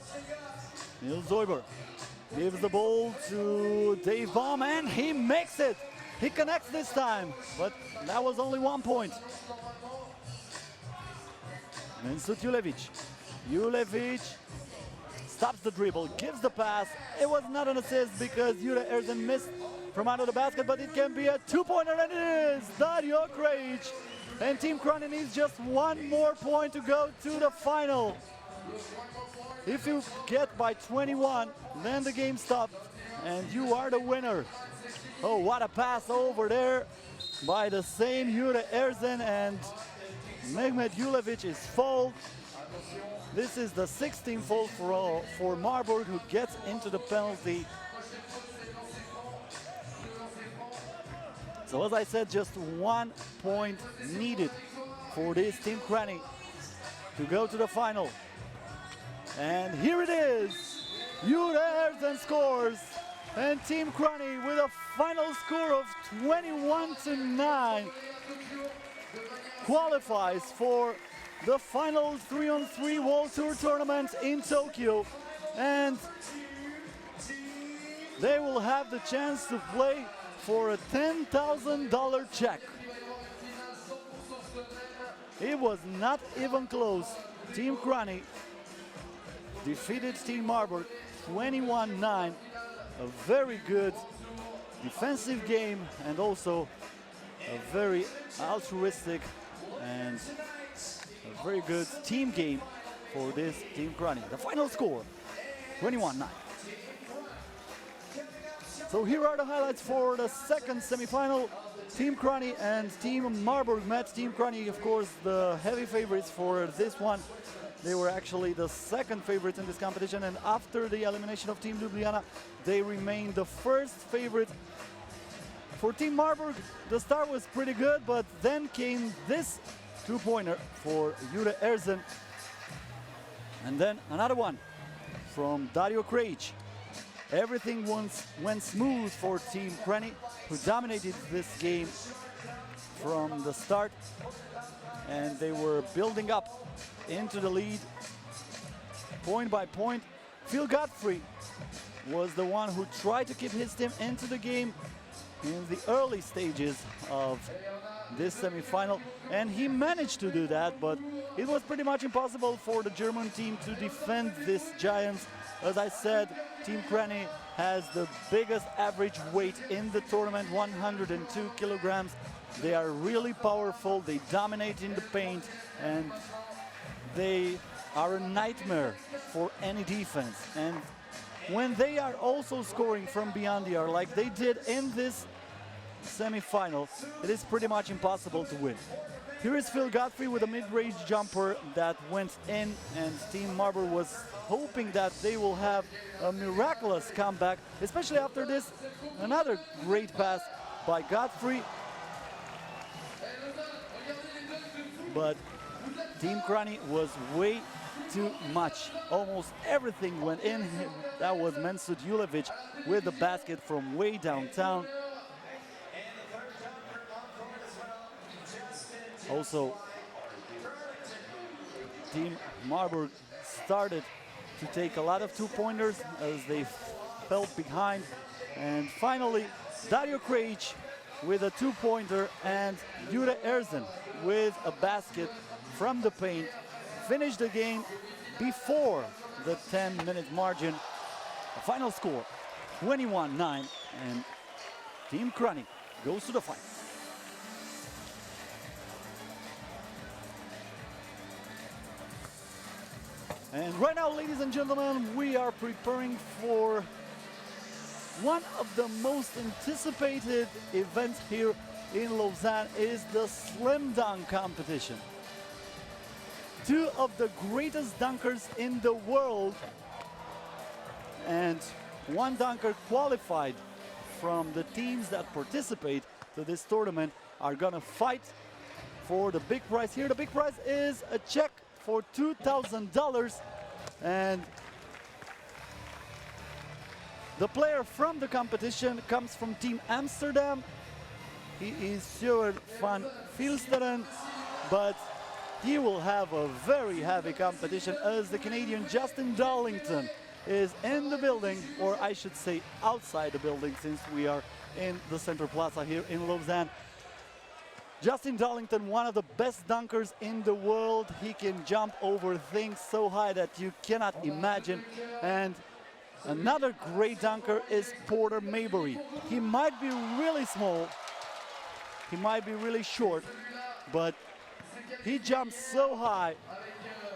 Nils Zoiber gives the ball to Dave Baum, and he makes it. He connects this time, but that was only 1 point. Mensut Julevic. Julevic stops the dribble, gives the pass. It was not an assist because Jure Erzen missed from under the basket, but it can be a two-pointer, and it is Dario Krejci And Team Kranj needs just one more point to go to the final. If you get by 21, then the game stops and you are the winner. Oh, what a pass over there by the same Jure Erzen, and Mehmet Julevic is fouled. This is the 16th foul for Marburg, who gets into the penalty. So as I said, just 1 point needed for this Team Kranj to go to the final. And here it is. Jure Erzen scores, and Team Kranj with a final score of 21-9 qualifies for the final 3-on-3 World Tour tournament in Tokyo, and they will have the chance to play for a $10,000 check. It was not even close. Team Kranj defeated Team Marburg 21-9. A very good defensive game and also a very altruistic and a very good team game for this Team Kranj. The final score, 21-9. So here are the highlights for the second semifinal. Team Kranj and Team Marburg met. Team Kranj, of course, the heavy favorites for this one. They were actually the second favorites in this competition, and after the elimination of Team Ljubljana, they remained the first favorite. For Team Marburg, the start was pretty good, but then came this two-pointer for Jure Erzen, and then another one from Dario Krejci. Everything went smooth for Team Kranj, who dominated this game from the start, and they were building up into the lead point by point. Phil Godfrey was the one who tried to keep his team into the game in the early stages of this semi-final, and he managed to do that, but it was pretty much impossible for the German team to defend this giants. As I said, Team Kranj has the biggest average weight in the tournament, 102 kilograms. They are really powerful, they dominate in the paint, and they are a nightmare for any defense. And when they are also scoring from beyond the arc, like they did in this semi-final, it is pretty much impossible to win. Here is Phil Godfrey with a mid-range jumper that went in, and Team Marburg was hoping that they will have a miraculous comeback, especially after this. Another great pass by Godfrey. But Team Kranj was way too much. Almost everything went in. That was Mensud Julevic with the basket from way downtown. Also, Team Marburg started to take a lot of two-pointers as they fell behind. And finally, Dario Krejci with a two-pointer and Jure Erzen with a basket from the paint finished the game before the 10-minute margin. The final score, 21-9, and Team Kranj goes to the final. And right now, ladies and gentlemen, we are preparing for one of the most anticipated events here in Lausanne. Is the slam dunk competition. Two of the greatest dunkers in the world and one dunker qualified from the teams that participate to this tournament are gonna fight for the big prize here. The big prize is a check for $2,000, and the player from the competition comes from Team Amsterdam. He is Sjoerd van Vilsteren, but he will have a very heavy competition as the Canadian Justin Darlington is in the building, or I should say outside the building, since we are in the Central Plaza here in Lausanne. Justin Darlington, one of the best dunkers in the world. He can jump over things so high that you cannot imagine. And another great dunker is Porter Maybury. He might be really small, he might be really short, but he jumps so high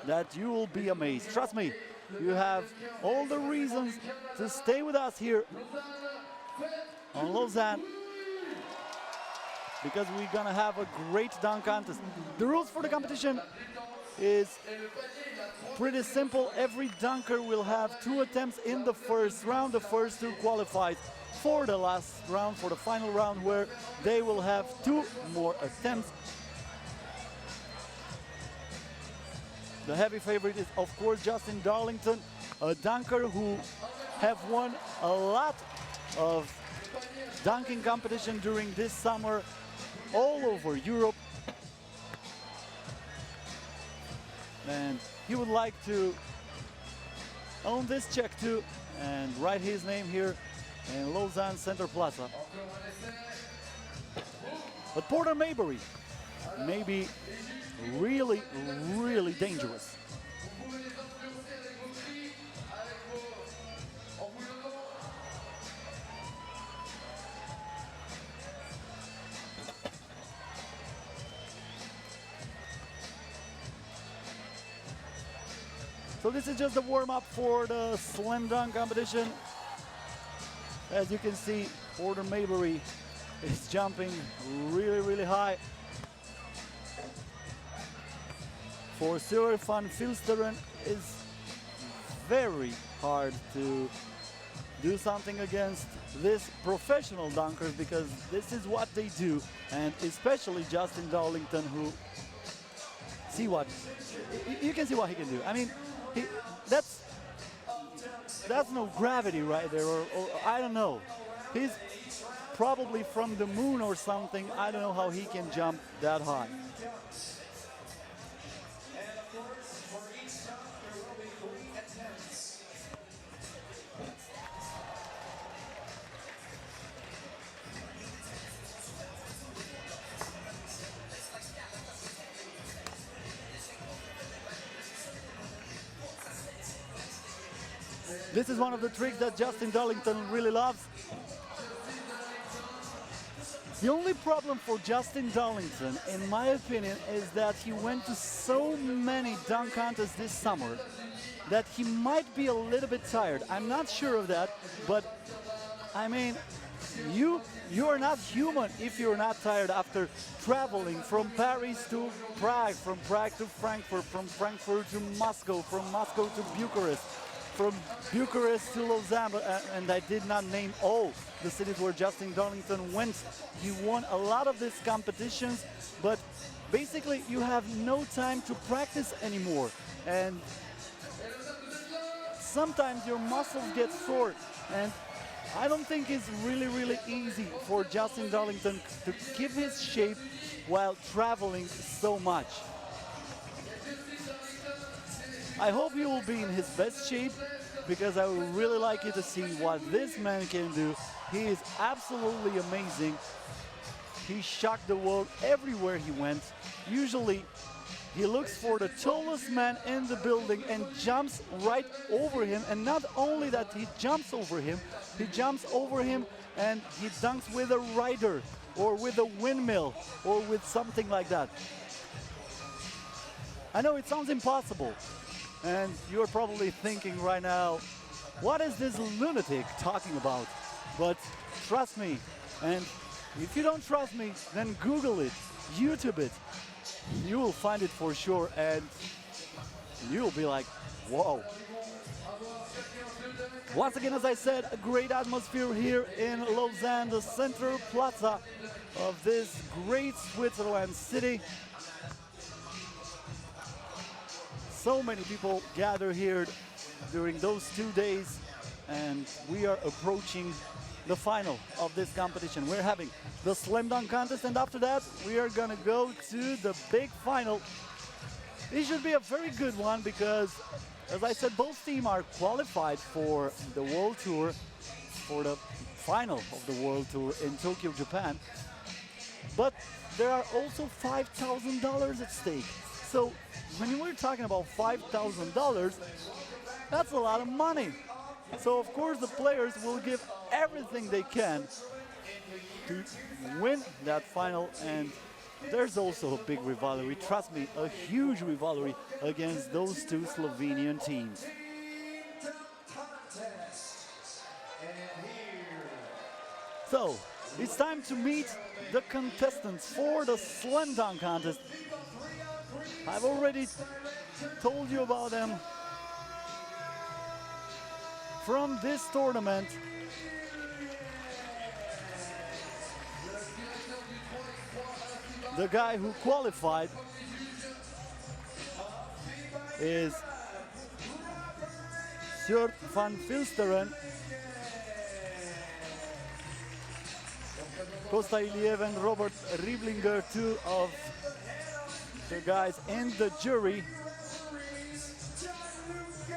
that you will be amazed. Trust me, you have all the reasons to stay with us here on Lausanne, because we're gonna have a great dunk contest. The rules for the competition is pretty simple. Every dunker will have 2 attempts in the first round. The first 2 qualified for the last round, for the final round, where they will have 2 more attempts. The heavy favorite is, of course, Justin Darlington, a dunker who have won a lot of dunking competition during this summer all over Europe. And he would like to own this check too and write his name here in Lausanne Center Plaza. But Porter Maybury may be really, really dangerous. So this is just a warm-up for the slam dunk competition. As you can see, Porter Maybury is jumping really, really high. For Sir van Filsteren, it's very hard to do something against this professional dunkers, because this is what they do, and especially Justin Darlington, who you can see what he can do. I mean, that's no gravity right there, or I don't know. He's probably from the moon or something. I don't know how he can jump that high.
And of course, for each dunk, there will be 3 attempts.
This is one of the tricks that Justin Darlington really loves. The only problem for Justin Darlington, in my opinion, is that he went to so many dunk contests this summer that he might be a little bit tired. I'm not sure of that, but I mean, you are not human if you're not tired after traveling from Paris to Prague, from Prague to Frankfurt, from Frankfurt to Moscow, from Moscow to Bucharest, from Bucharest to Lausanne, and I did not name all the cities where Justin Darlington went. He won a lot of these competitions, but basically you have no time to practice anymore. And sometimes your muscles get sore, and I don't think it's really, really easy for Justin Darlington to keep his shape while traveling so much. I hope he will be in his best shape, because I would really like you to see what this man can do. He is absolutely amazing. He shocked the world everywhere he went. Usually, he looks for the tallest man in the building and jumps right over him. And not only that he jumps over him and he dunks with a rider or with a windmill or with something like that. I know it sounds impossible, and you're probably thinking right now, what is this lunatic talking about? But trust me, and if you don't trust me, then Google it, YouTube it. You will find it for sure, and you'll be like, whoa. Once again, as I said, a great atmosphere here in Lausanne, the center plaza of this great Switzerland city. So many people gather here during those 2 days, and we are approaching the final of this competition. We're having the slam dunk contest, and after that we are gonna go to the big final. This should be a very good one because, as I said, both teams are qualified for the World Tour, for the final of the World Tour in Tokyo, Japan. But there are also $5,000 at stake. So when we're talking about $5,000, that's a lot of money. So of course the players will give everything they can to win that final and there's also a big rivalry, trust me, a huge rivalry against those two Slovenian teams. So, it's time to meet the contestants for the slam dunk contest. I've already told you about them from this tournament. The guy who qualified is Sjoerd van Filsteren, Kosta Iliev and Robert Rieblinger, two of the guys in the jury,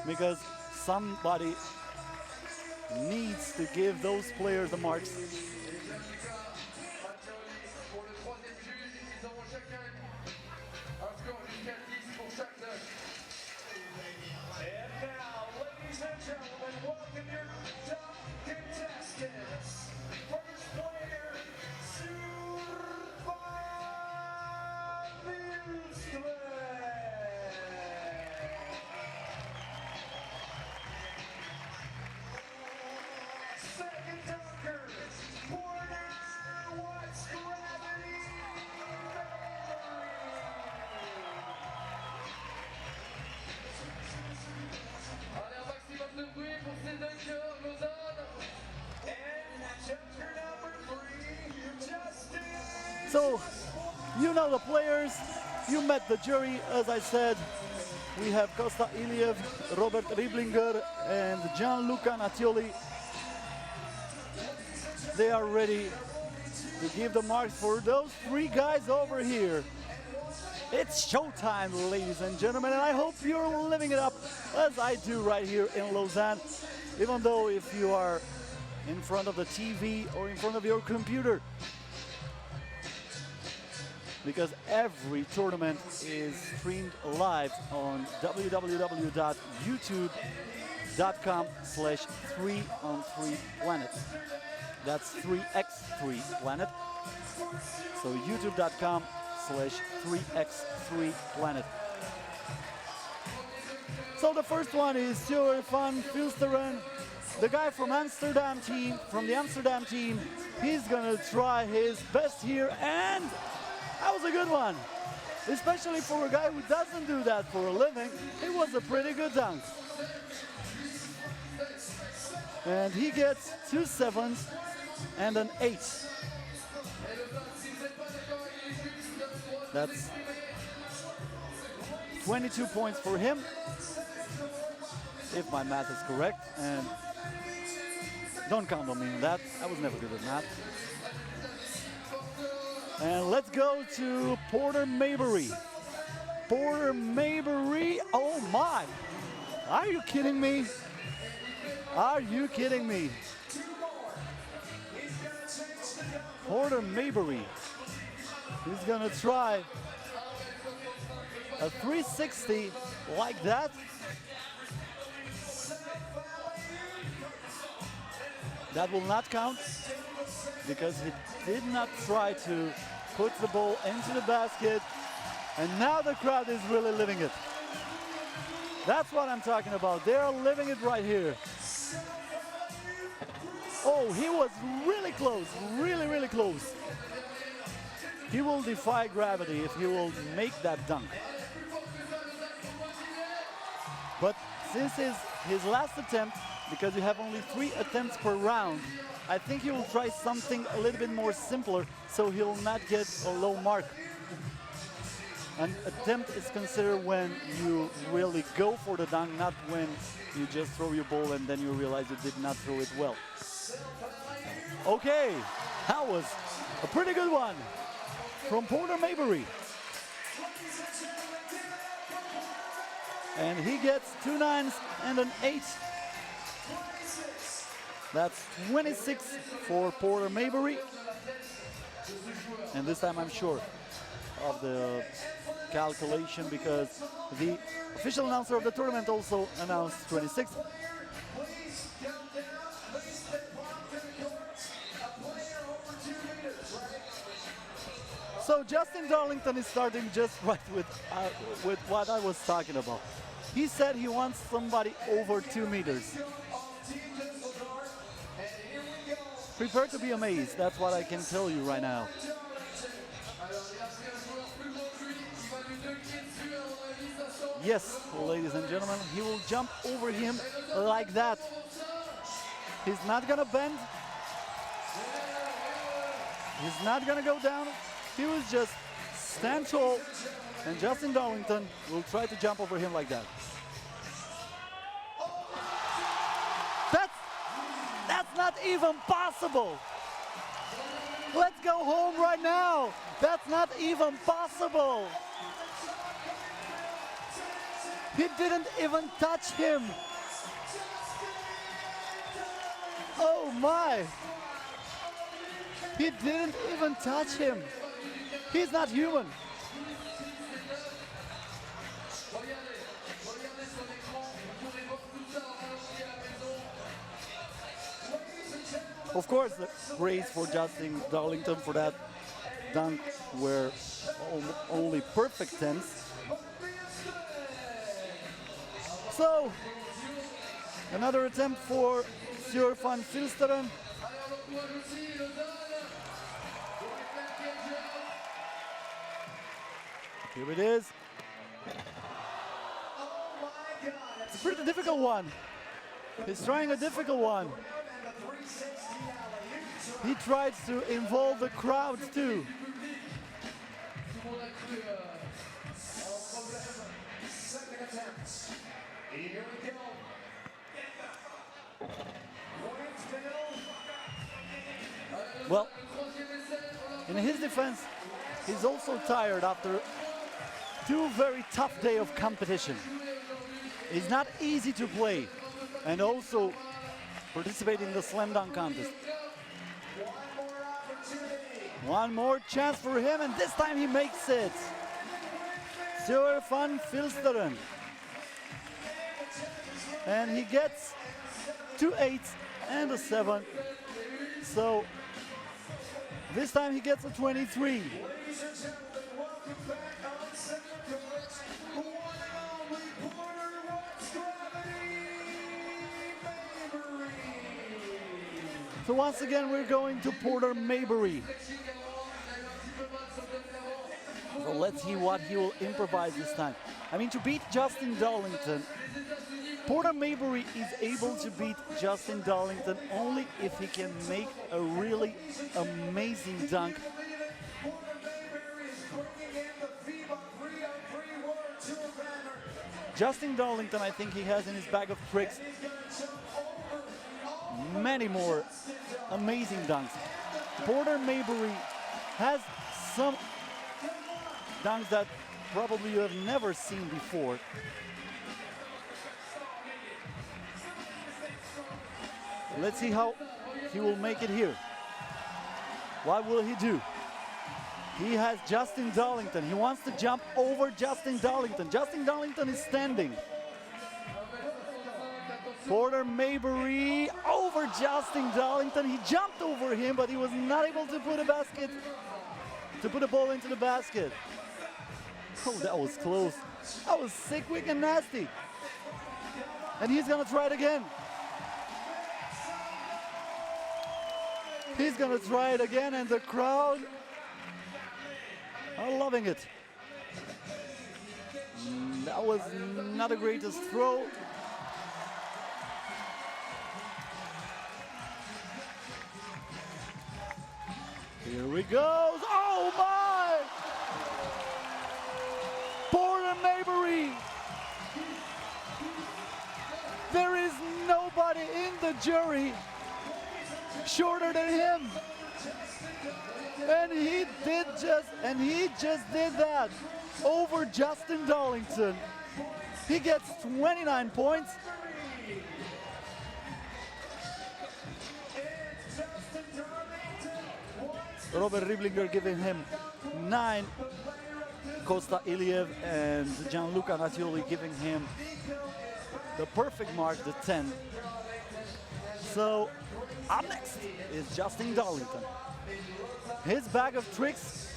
because somebody needs to give those players the marks. So, you know the players, you met the jury, as I said. We have Kosta Iliev, Robert Rieblinger and Gianluca Nattioli. They are ready to give the marks for those three guys over here. It's showtime, ladies and gentlemen, and I hope you're living it up as I do right here in Lausanne. Even though if you are in front of the TV or in front of your computer, because every tournament is streamed live on www.youtube.com/3on3planet. That's 3x3planet. So youtube.com/3x3planet. So the first one is Sjoerd van Filsteren, the guy from Amsterdam team, from the Amsterdam team. He's gonna try his best here, and that was a good one. Especially for a guy who doesn't do that for a living, it was a pretty good dunk. And he gets 2 7s and an 8. That's 22 points for him, if my math is correct. And don't count on me on that. I was never good at math. And let's go to Porter Maybury. Porter Maybury, oh my! Are you kidding me? Are you kidding me? Porter Maybury. He's gonna try a 360 like that. That will not count because he did not try to put the ball into the basket, and now the crowd is really living it. That's what I'm talking about. They are living it right here. Oh, he was really close, really, really close. He will defy gravity if he will make that dunk. But since his last attempt, because you have only 3 attempts per round, I think he will try something a little bit more simpler so he'll not get a low mark. An attempt is considered when you really go for the dunk, not when you just throw your ball and then you realize you did not throw it well. Okay, that was a pretty good one from Porter Maybury. And he gets 2 9s and an 8. That's 26 for Porter Maybury. And this time I'm sure of the calculation because the official announcer of the tournament also announced 26. So Justin Darlington is starting just right with what I was talking about. He said he wants somebody over 2 meters. Prepare to be amazed. That's what I can tell you right now. Yes, ladies and gentlemen, he will jump over him like that. He's not gonna bend. He's not gonna go down. He will just stand tall, and Justin Darlington will try to jump over him like that. That's not even possible. Let's go home right now. That's not even possible. He didn't even touch him. Oh my. He didn't even touch him. He's not human. Of course, the praise for Justin Darlington for that dunk were only perfect tense. So, another attempt for Sjur van Filsteren. Here it is. It's a pretty difficult one. He's trying a difficult one. He tries to involve the crowd too. Well, in his defense, he's also tired after 2 very tough days of competition. It's not easy to play and also participate in the slam dunk contest. One more chance for him, and this time he makes it. Sjur van Filsteren. And he gets 2 8s and a 7. So this time he gets a 23. So once again, we're going to Porter Maybury. So let's see what he will improvise this time. I mean, to beat Justin Darlington, Porter Maybury is able to beat Justin Darlington only if he can make a really amazing dunk. Justin Darlington, I think he has in his bag of tricks many more amazing dunks. Porter Maybury has some dunks that probably you have never seen before. Let's see how he will make it here. What will he do? He has Justin Darlington. He wants to jump over Justin Darlington. Justin Darlington is standing. Porter Maybury over Justin Darlington. He jumped over him, but he was not able to put a ball into the basket. Oh, that was close. That was sick, quick, and nasty. And he's gonna try it again. He's gonna try it again, and the crowd are loving it. That was not the greatest throw. Here he goes. Oh my! Porter Maybury. There is nobody in the jury shorter than him. And he just did that over Justin Darlington. He gets 29 points. Robert Riblinger giving him 9. Kosta Iliev and Gianluca Natioli giving him the perfect mark, the 10. So up next is Justin Darlington. His bag of tricks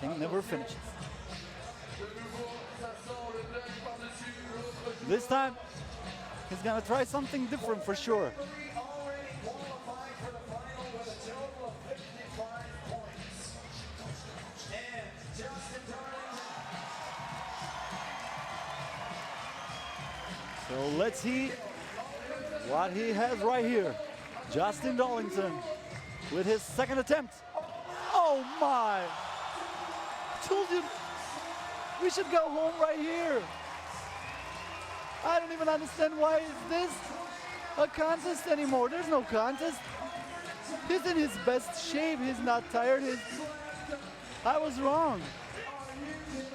thing never finishes. This time, he's gonna try something different for sure.
Already qualified for the final with a total of 55 points. And Justin Darlington.
So let's see what he has right here. Justin Darlington with his second attempt. Oh my! Told you we should go home right here. I don't even understand why is this a contest anymore. There's no contest. He's in his best shape. He's not tired. I was wrong.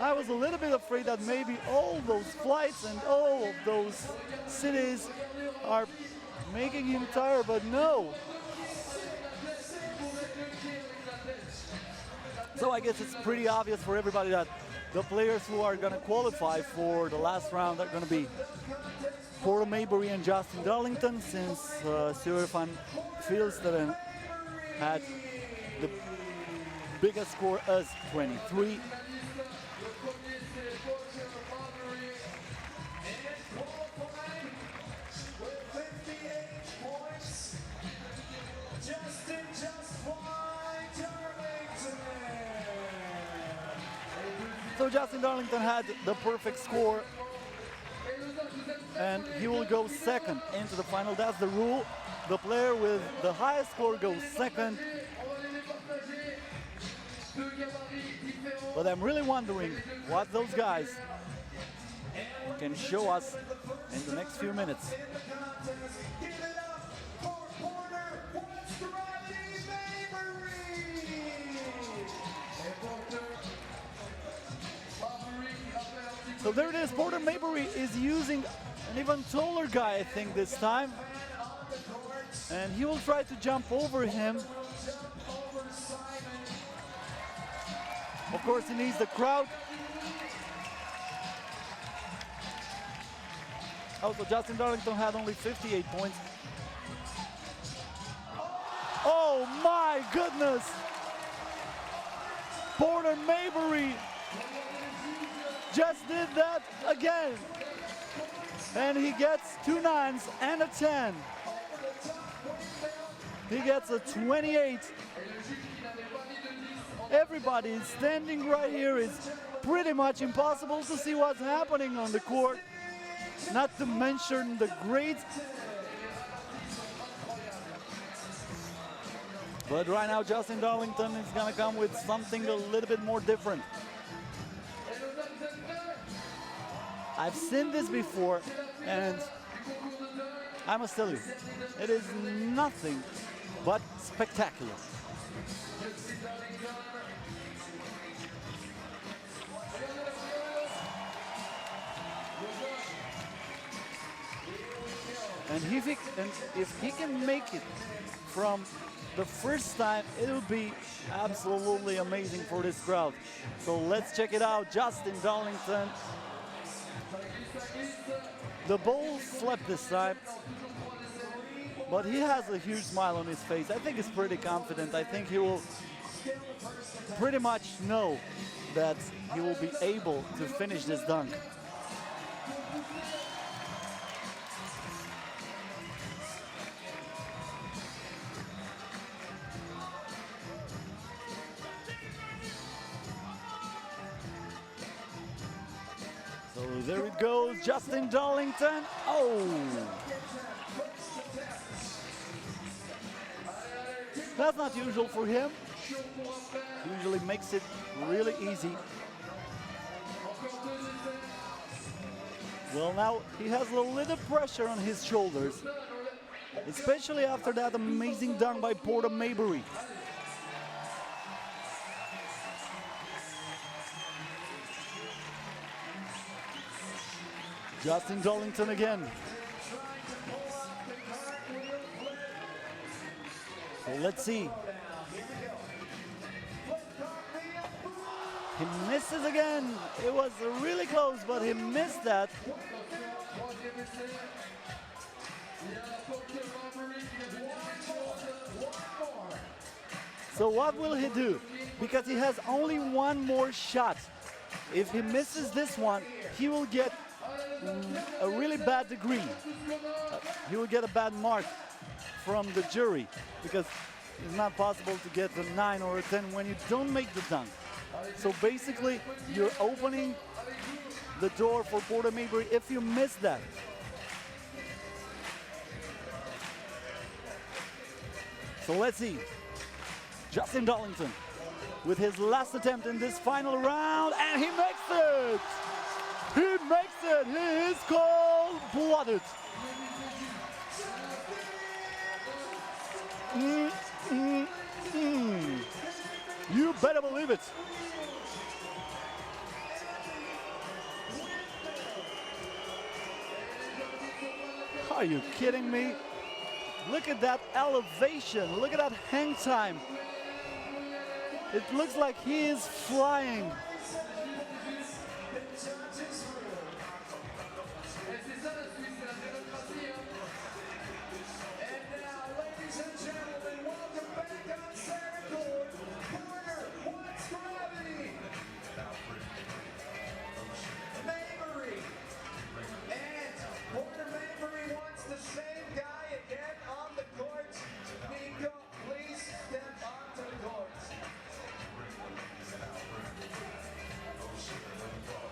I was a little bit afraid that maybe all those flights and all of those cities are making him tired, but no. So I guess it's pretty obvious for everybody that the players who are going to qualify for the last round are going to be Porter Maybury and Justin Darlington, since Stuart van Vilsteren had the biggest score as 23. So Justin Darlington had the perfect score, and he will go second into the final. That's the rule. The player with the highest score goes second. But I'm really wondering what those guys can show us in the next few minutes. So there it is, Porter Maybury is using an even taller guy, I think, this time. And he will try to jump over him. Of course, he needs the crowd. Also, Justin Darlington had only 58 points. Oh my goodness! Porter Maybury just did that again. And he gets 2 9s and a 10. He gets a 28. Everybody is standing right here. It's pretty much impossible to see what's happening on the court. Not to mention the grades. But right now, Justin Darlington is going to come with something a little bit more different. I've seen this before, and I must tell you, it is nothing but spectacular. And if he can make it from the first time, it'll be absolutely amazing for this crowd. So let's check it out. Justin Darlington. The ball slept this time, but he has a huge smile on his face. I think he's pretty confident. I think he will pretty much know that he will be able to finish this dunk. So there it goes, Justin Darlington. Oh! That's not usual for him. He usually makes it really easy. Well, now he has a little pressure on his shoulders, especially after that amazing dunk by Porter Maybury. Justin Darlington again. So let's see. He misses again. It was really close, but he missed that. So what will he do? Because he has only one more shot. If he misses this one, he will get a really bad degree. He will get a bad mark from the jury because it's not possible to get a 9 or a 10 when you don't make the dunk. So basically, you're opening the door for Porter Maybury if you miss that. So let's see. Justin Darlington with his last attempt in this final round, and he makes it! He makes it! He is cold-blooded. You better believe it. Are you kidding me? Look at that elevation. Look at that hang time. It looks like he is flying.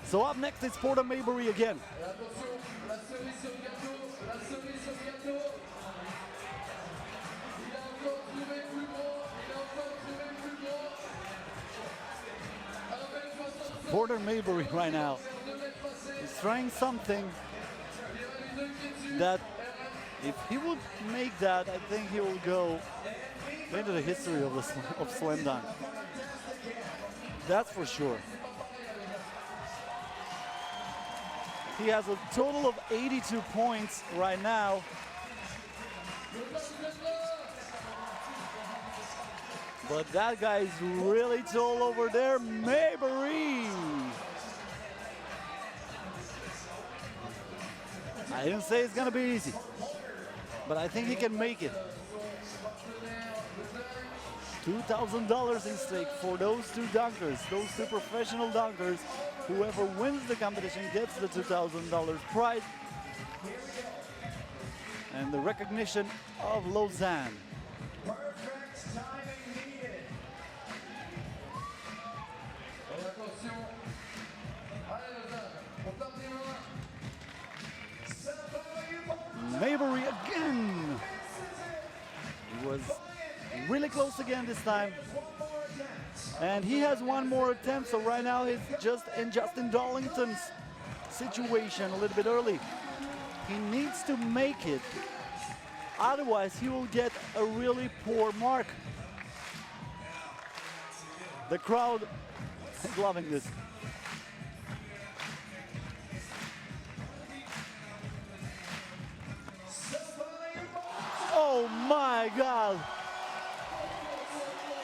So up next is Porter Maybury again. Porter Maybury right now is trying something that if he would make that, I think he will go into the history of slam dunk. That's for sure. He has a total of 82 points right now. But that guy is really tall over there, Maybury. I didn't say it's gonna be easy, but I think he can make it. $2,000 in stake for those two dunkers, those two professional dunkers. Whoever wins the competition gets the $2,000 prize and the recognition of Lausanne.
Perfect timing needed.
Maybury again. He was really close again this time. And he has one more attempt, so right now he's just in Justin Darlington's situation a little bit early. He needs to make it, otherwise he will get a really poor mark. The crowd is loving this. Oh my God!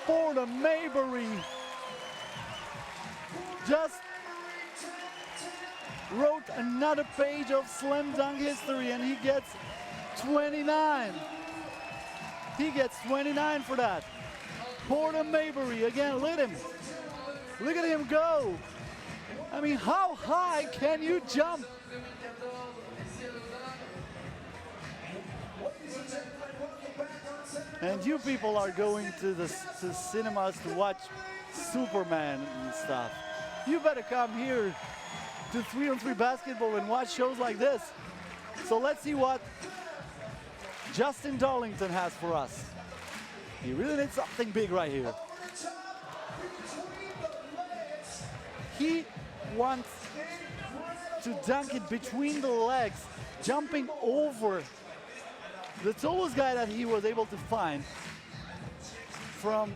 Porter Maybury just wrote another page of slam dunk history, and he gets 29. He gets 29 for that. Porter Maybury again. Look at him. Look at him go. I mean, how high can you jump? And you people are going to the cinemas to watch Superman and stuff. You better come here to 3-on-3 basketball and watch shows like this. So let's see what Justin Darlington has for us. He really needs something big right here. He wants to dunk it between the legs, jumping over the tallest guy that he was able to find from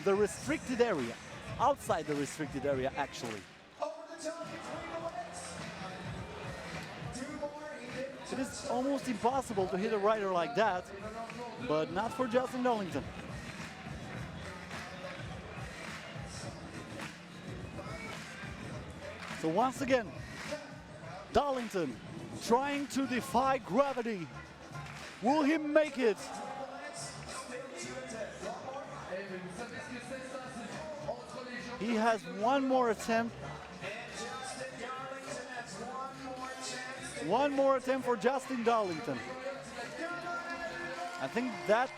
the restricted area, outside the restricted area actually. It is almost impossible to hit a rider like that, but not for Justin Darlington. So once again, Darlington trying to defy gravity. Will he make it? He has one more attempt. One more attempt for Justin Darlington. I think that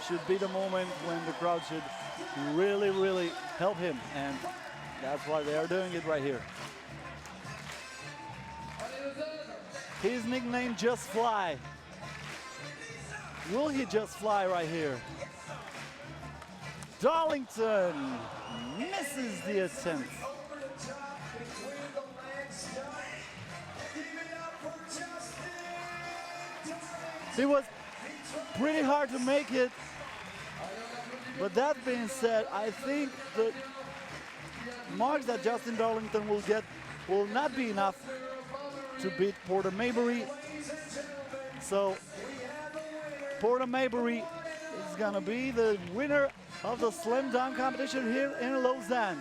should be the moment when the crowd should really, really help him. And that's why they are doing it right here. His nickname, Just Fly. Will he just fly right here? Darlington misses the attempt. It was pretty hard to make it. But that being said, I think the marks that Justin Darlington will get will not be enough to beat Porter Maybury. So Porter Maybury is gonna be the winner of the slam dunk competition here in Lausanne.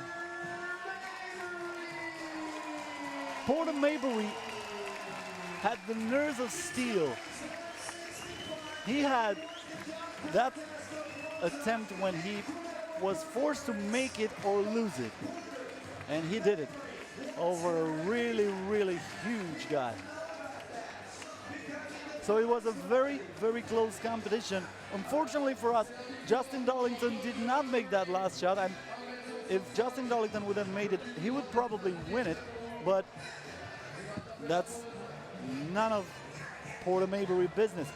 Porter Maybury had the nerves of steel. He had that attempt when he was forced to make it or lose it. And he did it over a really, really huge guy. So it was a very, very close competition. Unfortunately for us, Justin Darlington did not make that last shot. And if Justin Darlington would have made it, he would probably win it. But that's none of Porter Maybury business.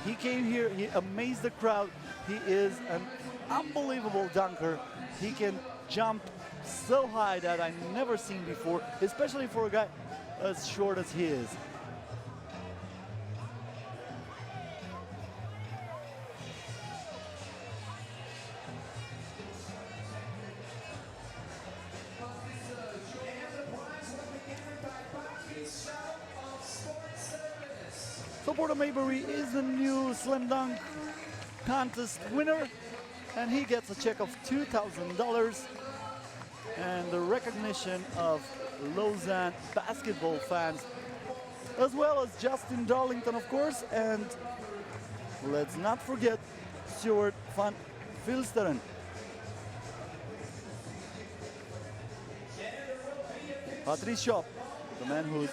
He came here, he amazed the crowd. He is an unbelievable dunker. He can jump so high that I've never seen before, especially for a guy as short as he is. So Porter Maybury is the new slam dunk contest winner, and he gets a check of $2,000 and the recognition of Lausanne basketball fans, as well as Justin Darlington, of course, and let's not forget Stuart van Vilsteren. Patrice Schop, the man who's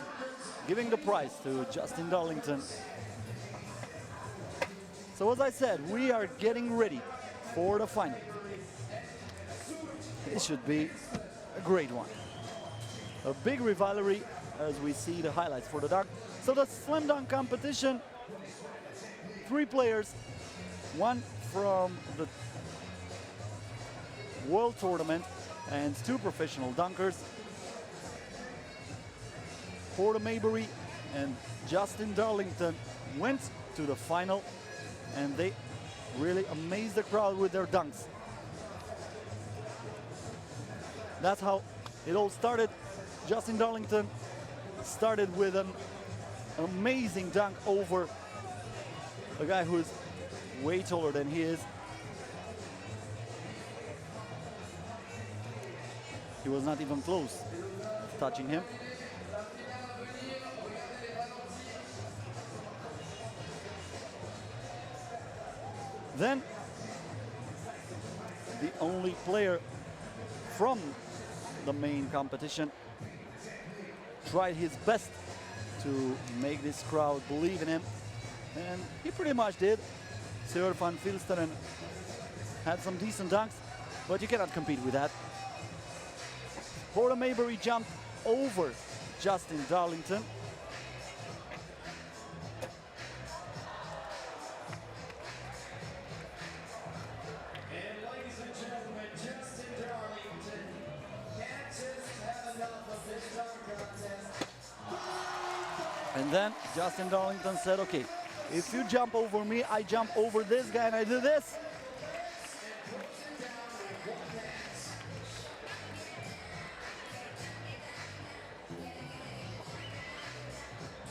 giving the prize to Justin Darlington. So as I said, we are getting ready for the final. It should be a great one. A big rivalry as we see the highlights for the dunk. So the slam dunk competition, 3 players, one from the World Tournament and 2 professional dunkers. Porter Maybury and Justin Darlington went to the final, and they really amazed the crowd with their dunks. That's how it all started. Justin Darlington started with an amazing dunk over a guy who is way taller than he is. He was not even close touching him. Then the only player from the main competition tried his best to make this crowd believe in him, and he pretty much did. Stuart van Vilsteren had some decent dunks, but you cannot compete with that. Porter Maybury jumped over Justin Darlington. And then Justin Darlington said, okay, if you jump over me, I jump over this guy and I do this.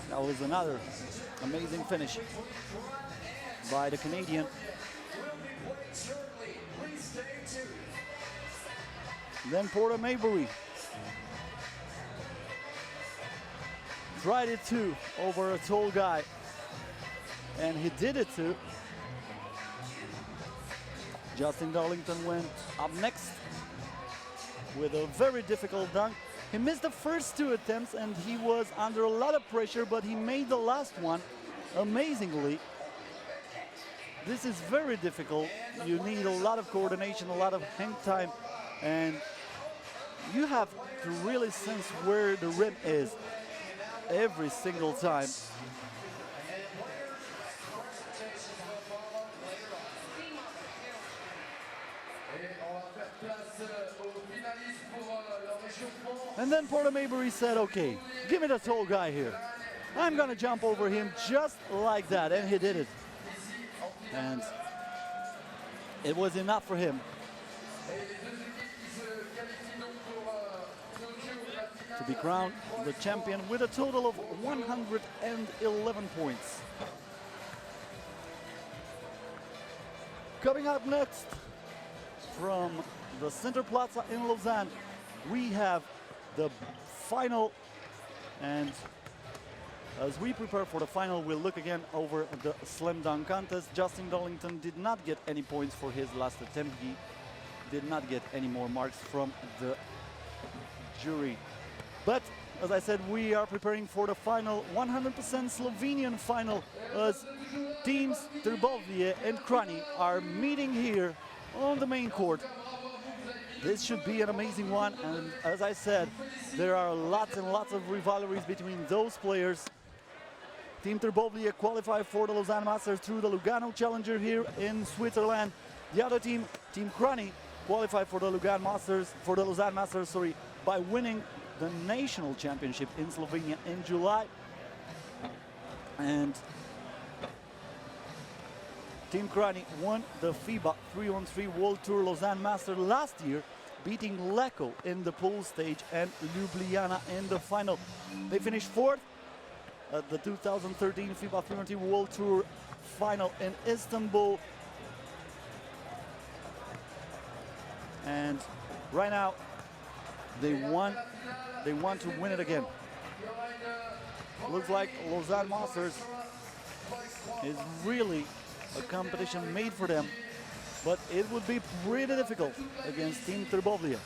That was another amazing finish by the Canadian. Then Porter Maybury tried it too over a tall guy, and he did it too. Justin Darlington went up next with a very difficult dunk. He missed the first two attempts and he was under a lot of pressure, but he made the last one amazingly. This is very difficult. You need a lot of coordination, a lot of hang time, and you have to really sense where the rim is every single time. And then Porter Maybury said, okay, give me the tall guy here. I'm gonna jump over him just like that, and he did it. And it was enough for him to be crowned the champion with a total of 111 points. Coming up next from the Center Plaza in Lausanne, we have the final, and as we prepare for the final, we'll look again over the slam dunk contest. Justin Darlington did not get any points for his last attempt. He did not get any more marks from the jury. But as I said, we are preparing for the final, 100% Slovenian final, as teams Trbovlje and Kranj are meeting here on the main court. This should be an amazing one, and as I said, there are lots and lots of rivalries between those players. Team Trbovlje qualified for the Lausanne Masters through the Lugano Challenger here in Switzerland. The other team, Team Kranj, qualified for the Lausanne Masters, by winning the national championship in Slovenia in July. And Team Kranj won the FIBA 3x3 World Tour Lausanne Master last year, beating Lecco in the pool stage and Ljubljana in the final. They finished fourth at the 2013 FIBA 3x3 World Tour final in Istanbul. And right now, they want to win it again. Looks like Lausanne Masters is really a competition made for them, but it would be pretty difficult against Team Trbovlje.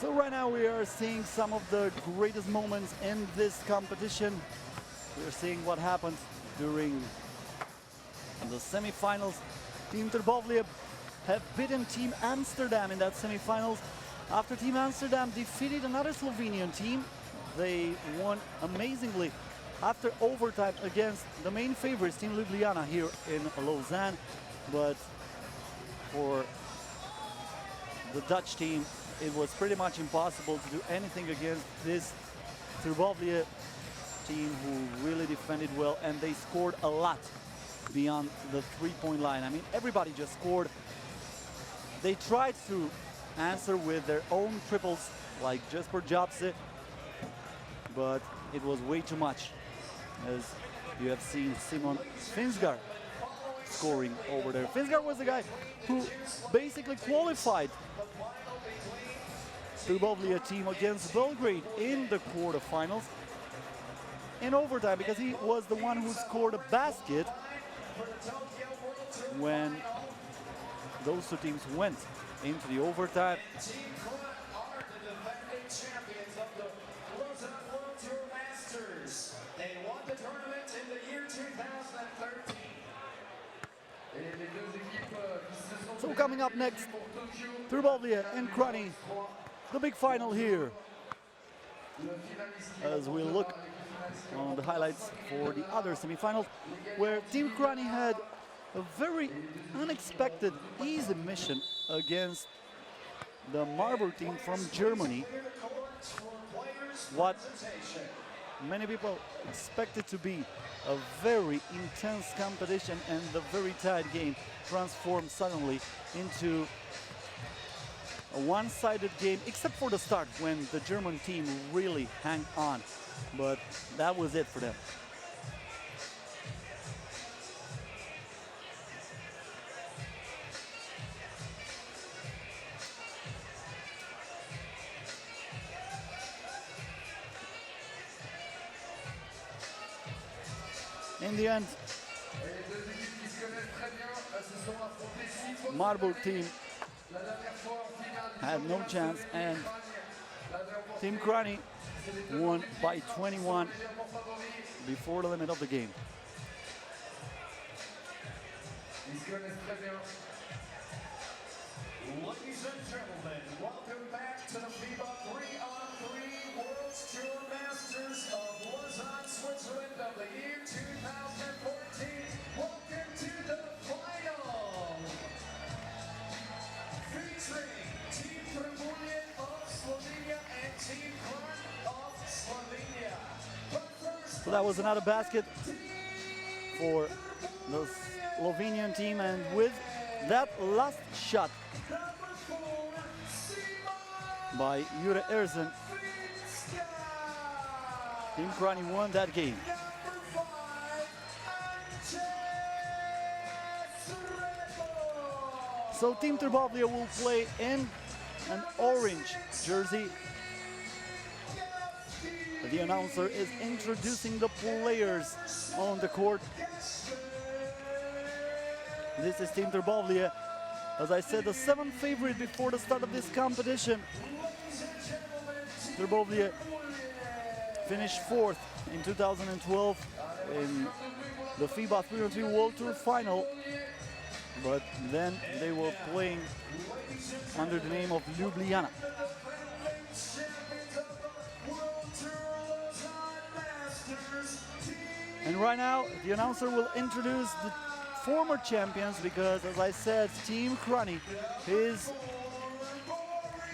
So right now we are seeing some of the greatest moments in this competition. We're seeing what happens during the semi-finals. Team Trbovlje have beaten Team Amsterdam in that semi-finals. After Team Amsterdam defeated another Slovenian team, they won amazingly after overtime against the main favorites, Team Ljubljana, here in Lausanne. But for the Dutch team, it was pretty much impossible to do anything against this Trbovlje team, who really defended well, and they scored a lot beyond the three-point line. I mean, everybody just scored. They tried to answer with their own triples, like Jesper Jobse, but it was way too much, as you have seen Simon Finsgaard scoring over there. Finsgaard was the guy who basically qualified Trbovlje team against Belgrade in the quarterfinals in overtime, because he was the one who scored a basket when those two teams went into the overtime.
Team Kranj are the defending champions of the Lausanne World Tour Masters. They won the tournament in the year 2013.
So coming up next, Trbovlje and Kranj, the big final here, as we look on the highlights for the other semifinals, where Team Kranj had a very unexpected, easy mission against the Marburg team from Germany. What many people expected to be a very intense competition and the very tight game transformed suddenly into a one-sided game, except for the start when the German team really hung on. But that was it for them. In the end, Marburg team had no chance, and Team Kranj won by 21 before the limit of the game.
Ladies and gentlemen, welcome back to the FIBA 3x3 World Tour Masters of Lausanne, Switzerland of the year 2014. Welcome to the final. Featuring Team Trbovlje of Slovenia and Team Kranj of Slovenia. But first,
So that was another basket for the Slovenian team, and with that last shot by Jure Erzen, Team Kranj won that game. So Team Trbovlje will play in an orange jersey. The announcer is introducing the players on the court. This is Team Trbovlje. As I said, the 7th favorite before the start of this competition. Trbovlje finished 4th in 2012 in the FIBA 3x3 World Tour final. But then they were playing under the name of Ljubljana. And right now, the announcer will introduce the former champions, because, as I said, Team Kranj is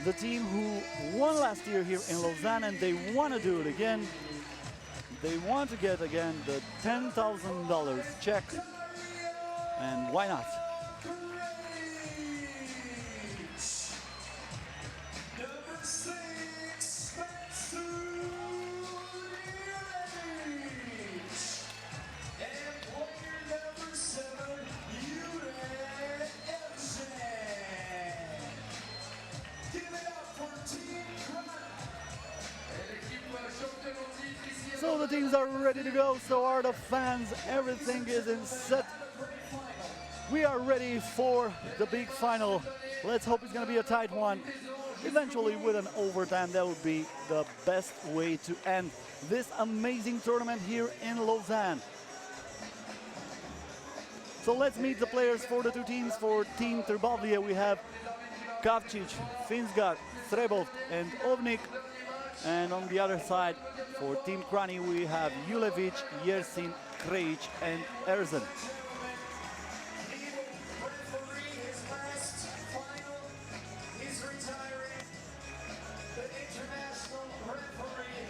the team who won last year here in Lausanne, and they want to do it again. They want to get again the $10,000 check, and why not? So the teams are ready to go, so are the fans, everything is in set. We are ready for the big final. Let's hope it's gonna be a tight one. Eventually with an overtime, that would be the best way to end this amazing tournament here in Lausanne. So let's meet the players for the two teams. For Team Trbovlje, we have Kavčić, Finsgard, Trbovlje and Ovnik. And on the other side, for Team Kranj, we have Julevic, Jersin, Krejic and Erzen.
he's retiring. The international referee,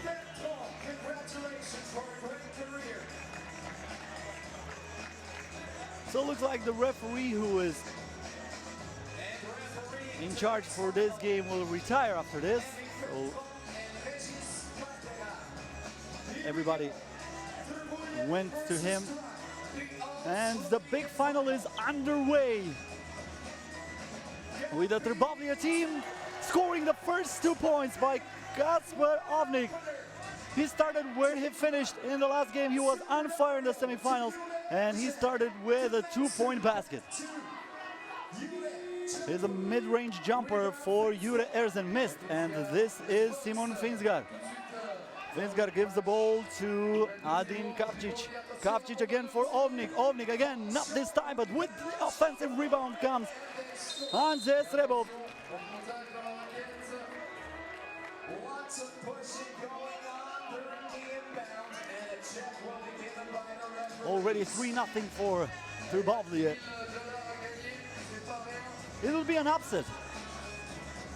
Menton. Congratulations for a great career.
So it looks like the referee who is in charge for this game will retire after this. So everybody went to him. And the big final is underway, with the Trbovlje team scoring the first 2 points by Kacper Ovnik. He started where he finished in the last game. He was on fire in the semifinals, and he started with a 2-point basket. Here's a mid-range jumper for Jure Erzen, missed, and this is Simon Finsgard. Finsgard gives the ball to Adin Kavčić. Kavčić again for Ovnik. Ovnik again, not this time, but with the offensive rebound comes Hanze Trbovlje.
Lots of pushing going on during the inbound, and a check will be given by the referee.
Already 3-0 for Trbovlje. It will be an upset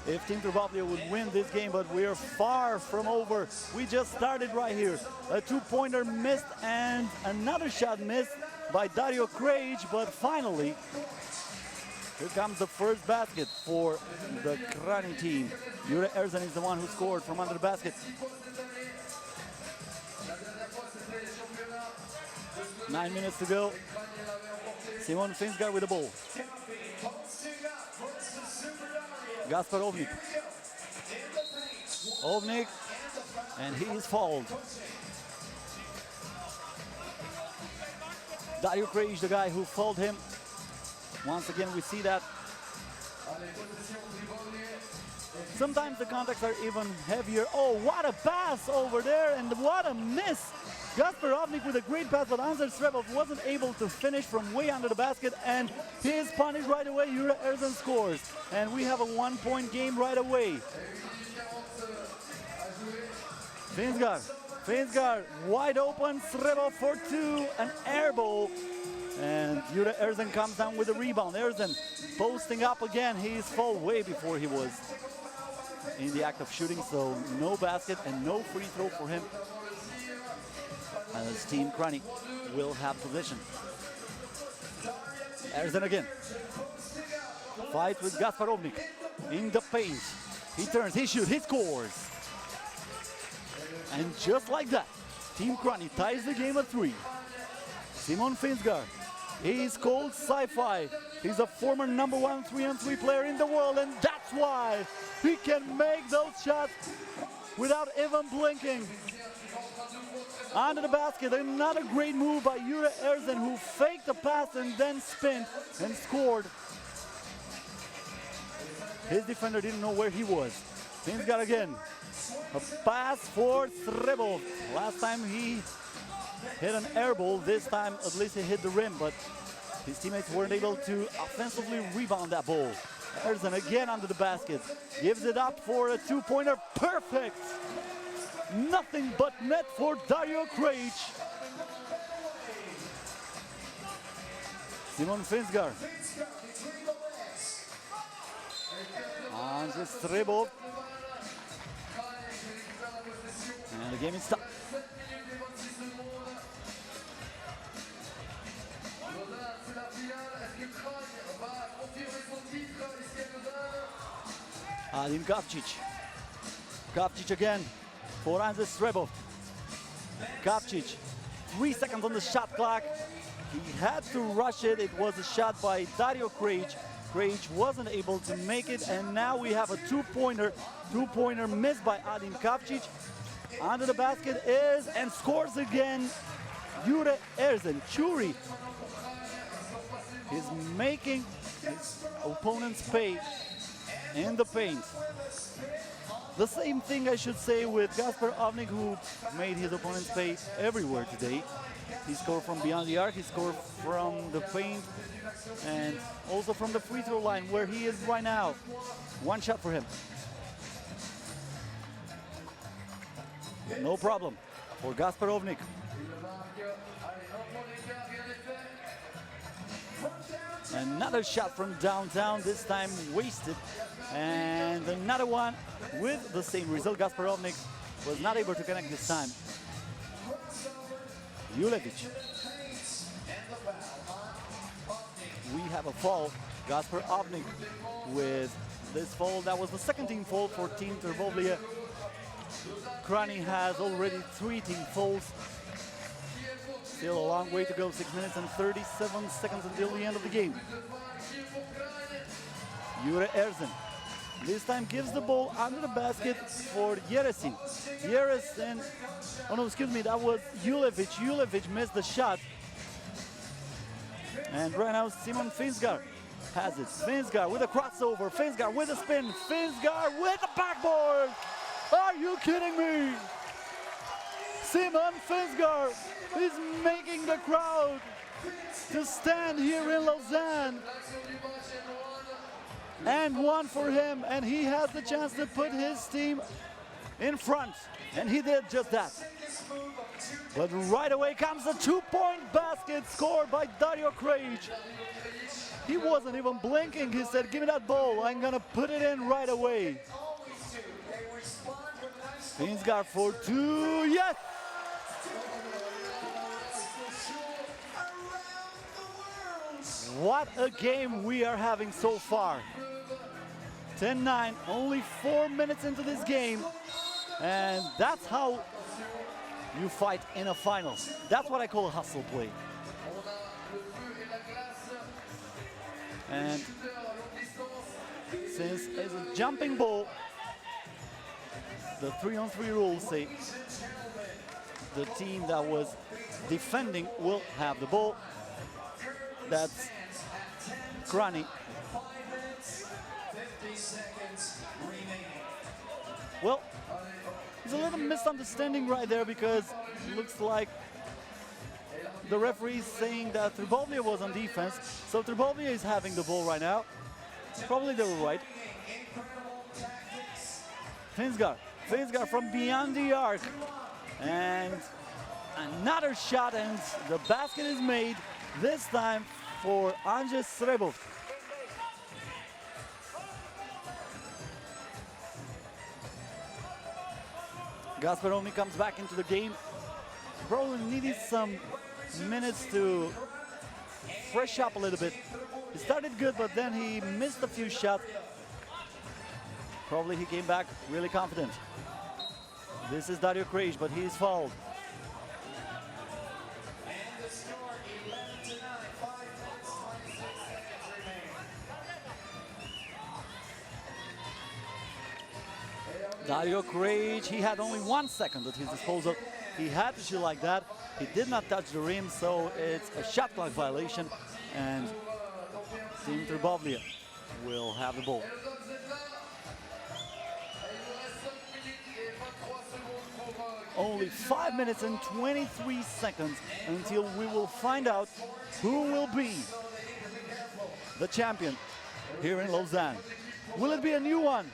if Team Trbovlje would win this game, but we're far from over. We just started right here. A 2-pointer missed and another shot missed by Dario Krejic, but finally Here comes the first basket for the Kranj team. Jure Erzen is the one who scored from under the basket. 9 minutes to go. Simon Finsgaard with the ball. Gaspar Ovnik. Ovnik, and he is fouled. Dario Krejci, the guy who fouled him. Once again, we see that. Sometimes the contacts are even heavier. Oh, what a pass over there, and what a miss. Gaspar Ovnik with a great pass, but Andrzej Trbovlje wasn't able to finish from way under the basket, and he is punished right away. Jure Erzen scores, and we have a 1-point game right away. Finsgaard wide open, Trbovlje for two, an air ball, and Jure Erzen comes down with a rebound. Erzen posting up again. He's fouled way before he was in the act of shooting, so no basket and no free throw for him. As Team Kranj will have possession. Erzen again. Fight with Gaspar Ovnik in the paint. He turns, he shoots, he scores. And just like that, Team Kranj ties the game at 3. Simon Finsgaard, he's called sci-fi. He's a former #1 3-on-3 player in the world, and that's why he can make those shots without even blinking. Under the basket, another great move by Jure Erzen, who faked the pass and then spun and scored. His defender didn't know where he was. Finsgaard again. A pass for Trbovlje. Last time he hit an air ball. This time at least he hit the rim, but his teammates weren't able to offensively rebound that ball. Erzen again under the basket. Gives it up for a two-pointer. Perfect! Nothing but net for Dario Krejci. Simon Finsgaard. Andrzej Trbovlje. And the game is stopped. Adin Kapčić. Kapčić again for Andrzej Trbovlje. Kapčić, 3 seconds on the shot clock. He had to rush it. It was a shot by Dario Krejci. Krejci wasn't able to make it, and now we have a two-pointer missed by Adin Kapčić. Under the basket is, and scores again, Jure Erzen. Churi is making his opponents pay in the paint. The same thing I should say with Gaspar Ovnik, who made his opponents pay everywhere today. He scored from beyond the arc, he scored from the paint, and also from the free throw line, where he is right now. One shot for him. No problem for Gaspar Ovnik. Another shot from downtown, this time wasted. And another one with the same result. Gaspar Ovnik was not able to connect this time. Julevic. We have a foul. Gaspar Ovnik with this foul. That was the second team foul for Team Trbovlje. Kranj has already 3 team fouls. Still a long way to go, 6 minutes and 37 seconds until the end of the game. Jure Erzen this time gives the ball under the basket for Jeresin. Jeresin, oh no, excuse me, that was Julevic. Julevic missed the shot. And right now Simon Finsgaard has it. Finsgaard with a crossover, Finsgaard with a spin, Finsgaard with the backboard. Are you kidding me? Simon Finsgaard is making the crowd to stand here in Lausanne. And one for him, and he has the chance to put his team in front, and he did just that. But right away comes a two-point basket scored by Dario Krejci. He wasn't even blinking. He said, give me that ball, I'm gonna put it in right away. Finsgaard for two, yes! What a game we are having so far. 10-9, only 4 minutes into this game. And that's how you fight in a final. That's what I call a hustle play. And since it's a jumping ball, the 3-on-3 rules say the team that was defending will have the ball. That's Kranj. Well, there's a little misunderstanding right there because it looks like the referee is saying that Trbovlje was on defense. So Trbovlje is having the ball right now. Probably they were right. Finsgar from beyond the arc. And another shot, and the basket is made, this time for Trbovlje. Gasparovnik comes back into the game. Probably needed some minutes to fresh up a little bit. He started good, but then he missed a few shots. Probably he came back really confident. This is Dario Kranj, but he is fouled.
And the score 11-9, 5 minutes, 26 seconds remaining.
Dario Kranj, he had only 1 second at his disposal. He had to shoot like that. He did not touch the rim, so it's a shot clock violation. And Team Trbovlje will have the ball. Only 5 minutes and 23 seconds until we will find out who will be the champion here in Lausanne. Will it be a new one?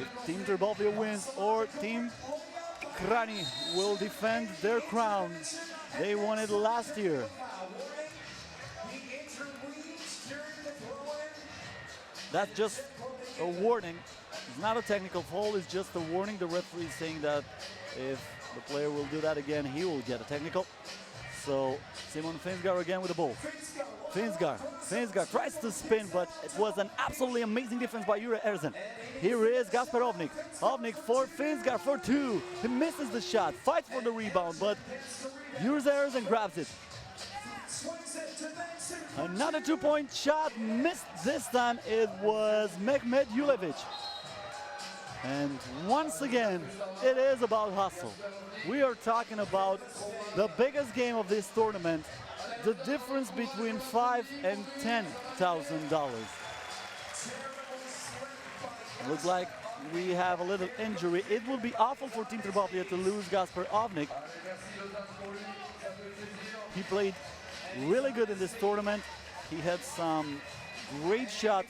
If Team Trbovlje wins, or Team Kranj will defend their crown. They won it last year. That's just a warning. It's not a technical foul, it's just a warning. The referee is saying that if the player will do that again, he will get a technical. So Simon Finsgar again with the ball. Finsgar tries to spin, but it was an absolutely amazing defense by Jure Erzen. Here is Gasparovnik. Ovnik for Finsgar for 2. He misses the shot, fights for the rebound, but Jure Erzen grabs it. Another 2-point shot, missed this time. It was Mehmet Julevic. And once again, it is about hustle. We are talking about the biggest game of this tournament, the difference between $5,000 and $10,000. Looks like we have a little injury. It would be awful for Team Trbovlje to lose Gasparovnik. He played really good in this tournament. He had some great shots.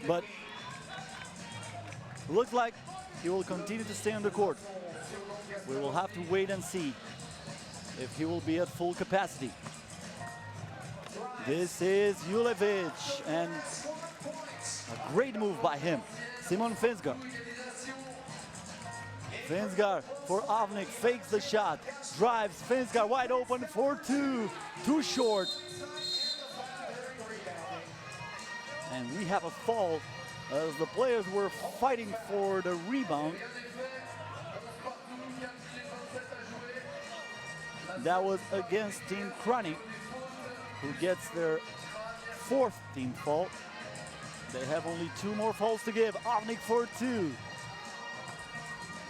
But looks like he will continue to stay on the court. We will have to wait and see if he will be at full capacity. This is Julevic, and a great move by him. Simon Finsgar. Finsgar for Ovnik, fakes the shot, drives, Finsgar wide open for 2, too short. And we have a foul as the players were fighting for the rebound. That was against Team Kranj, who gets their 4th team foul. They have only 2 more fouls to give. Ovnik for 2.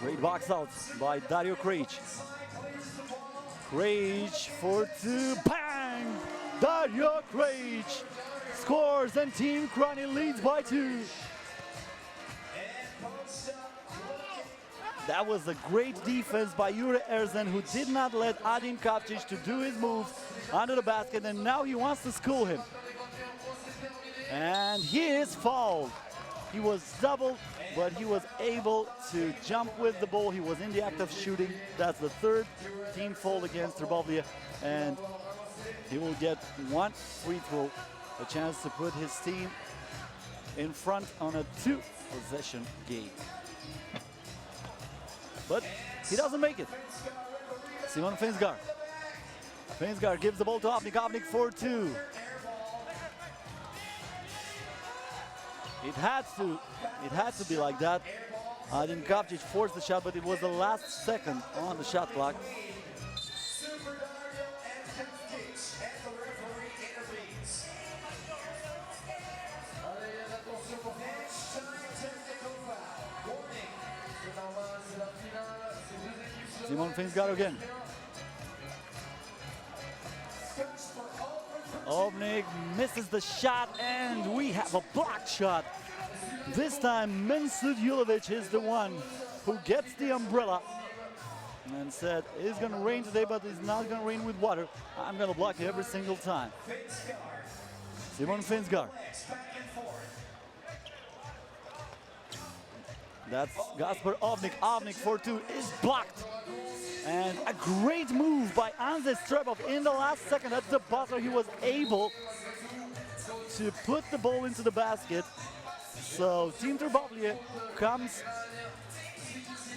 Great box out by Dario Kranj. Kranj for 2. Bang! Dario Kranj scores, and Team Kranj leads by 2. That was a great defense by Jure Erzen, who did not let Adin Kapcic to do his moves under the basket, and now he wants to school him. And he is fouled. He was doubled, but he was able to jump with the ball. He was in the act of shooting. That's the 3rd team foul against Trbovlje, and he will get 1 free throw, a chance to put his team in front on a 2-possession game. But He doesn't make it. Simon Finsgaard. Finsgaard gives the ball to Avnik. Avnik for 2. It had to be like that. Adin Kapčić forced the shot, but it was the last second on the shot clock. Simon Finsgaard again. Ovnik misses the shot, and we have a blocked shot. This time, Mensud Julovic is the one who gets the umbrella and said, it's going to rain today, but it's not going to rain with water. I'm going to block it every single time. Simon Finsgaard. That's Gasper Ovnik. Ovnik for 2 is blocked. And a great move by Andrzej Trbovlje in the last second. At the buzzer, he was able to put the ball into the basket. So Team Trbovlje comes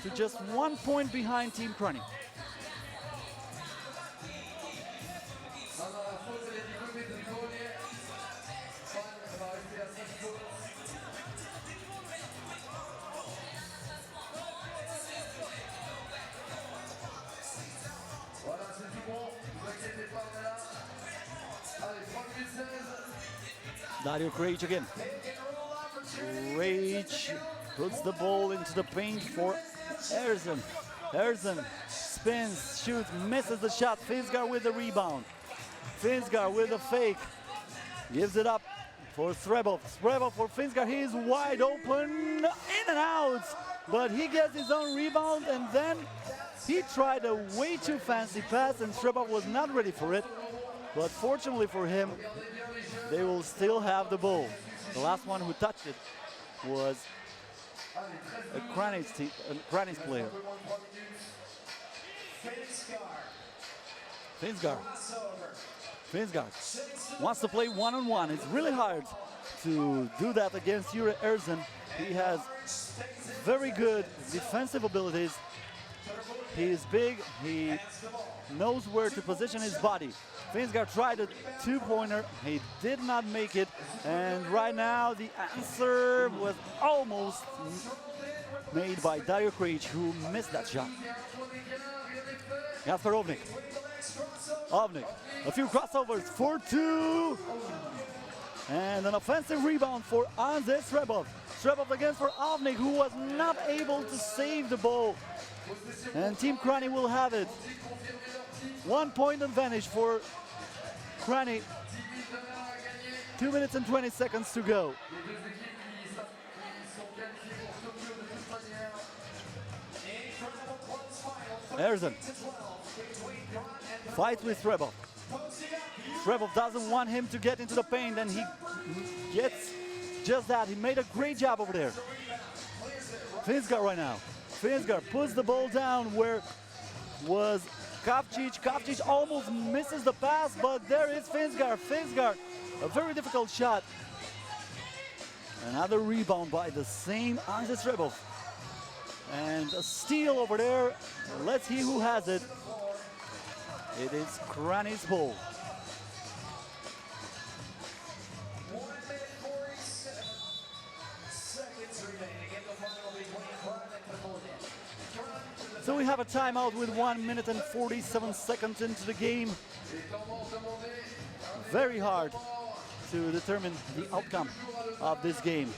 to just 1 point behind Team Kranj. Dario Krejci again. Krejci puts the ball into the paint for Erzen. Erzen spins, shoots, misses the shot. Finsgaard with the rebound. Finsgaard with the fake. Gives it up for Trbovlje. Trbovlje for Finsgaard. He is wide open, in and out. But he gets his own rebound, and then he tried a way too fancy pass, and Trbovlje was not ready for it. But fortunately for him, they will still have the ball. The last one who touched it was a Kranj's player. Finsgaard wants to play one-on-one. It's really hard to do that against Jure Erzen. He has very good defensive abilities. He is big. He knows where to position his body. Finsgaard tried a 2-pointer. He did not make it. And right now the answer was almost made by Dario Krejci, who missed that shot. Gasper Ovnik. Ovnik, a few crossovers for 2. And an offensive rebound for Andrzej Trbovlje. Trbovlje again for Ovnik, who was not able to save the ball. And Team Kranj will have it. 1 point advantage for Kranj. 2 minutes and 20 seconds to go. Erzen fights with Trbovlje. Trbovlje doesn't want him to get into the paint, and he gets just that. He made a great job over there. Finsgaard right now. Finsgaard puts the ball down where was Kapčić. Kapčić almost misses the pass, but there is Finsgaard. Finsgaard, a very difficult shot. Another rebound by the same Andrzej Trbovlje. And a steal over there. Let's see who has it. It is Kranj's ball.
1 minute 47 seconds remaining in the final between Kranj and Trbovlje.
So we have a timeout with 1 minute and 47 seconds into the game. Very hard to determine the outcome of this game.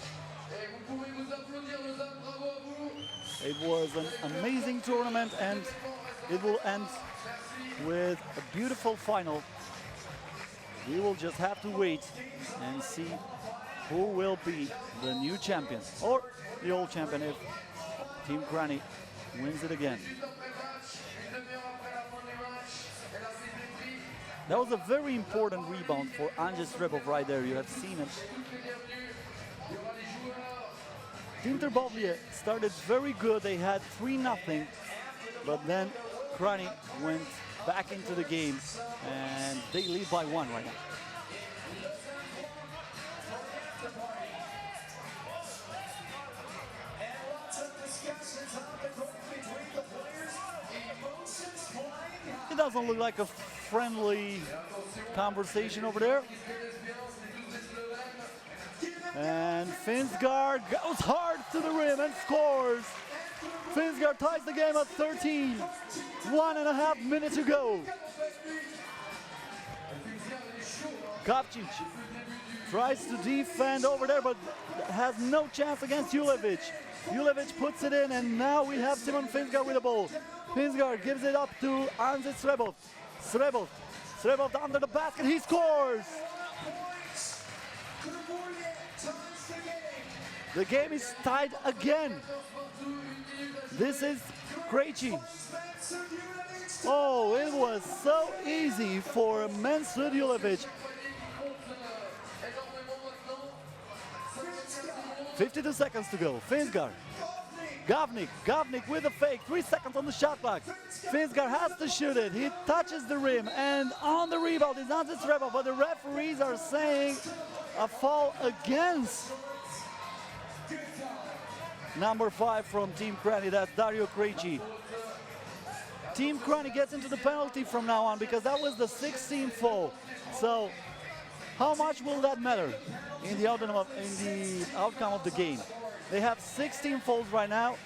It was an amazing tournament, and it will end with a beautiful final. We will just have to wait and see who will be the new champion, or the old champion if Team Kranj wins it again. That was a very important rebound for Andrzej Trbovlje right there. You have seen it. Team Trbovlje started very good. They had 3-0, but then Kranj went back into the game, and they lead by 1 right now.
And lots of discussions on the court between the players.
doesn't look like a friendly conversation over there. And Finsgaard goes hard to the rim and scores. Finsgaard ties the game at 13. 1.5 minutes to go. Kapčić tries to defend over there, but has no chance against Julevic. Julevic puts it in, and now we have Simon Finsgaard with the ball. Finsgaard gives it up to Anze Srebov. Srebov under the basket, he scores! The game is tied again. This is Krejci. Oh, it was so easy for Mensur Julevic. 52 seconds to go. Finsgaard. Gavnik with a fake. 3 seconds on the shot clock. Finsgaard has to shoot it. He touches the rim, and on the rebound is Anze Srebov, but the referees are saying a foul against number 5 from Team Kranj. That's Dario Krejci. Team Kranj gets into the penalty from now on because that was the 16th foul. So how much will that matter in the outcome of the game? They have 16 fouls right now.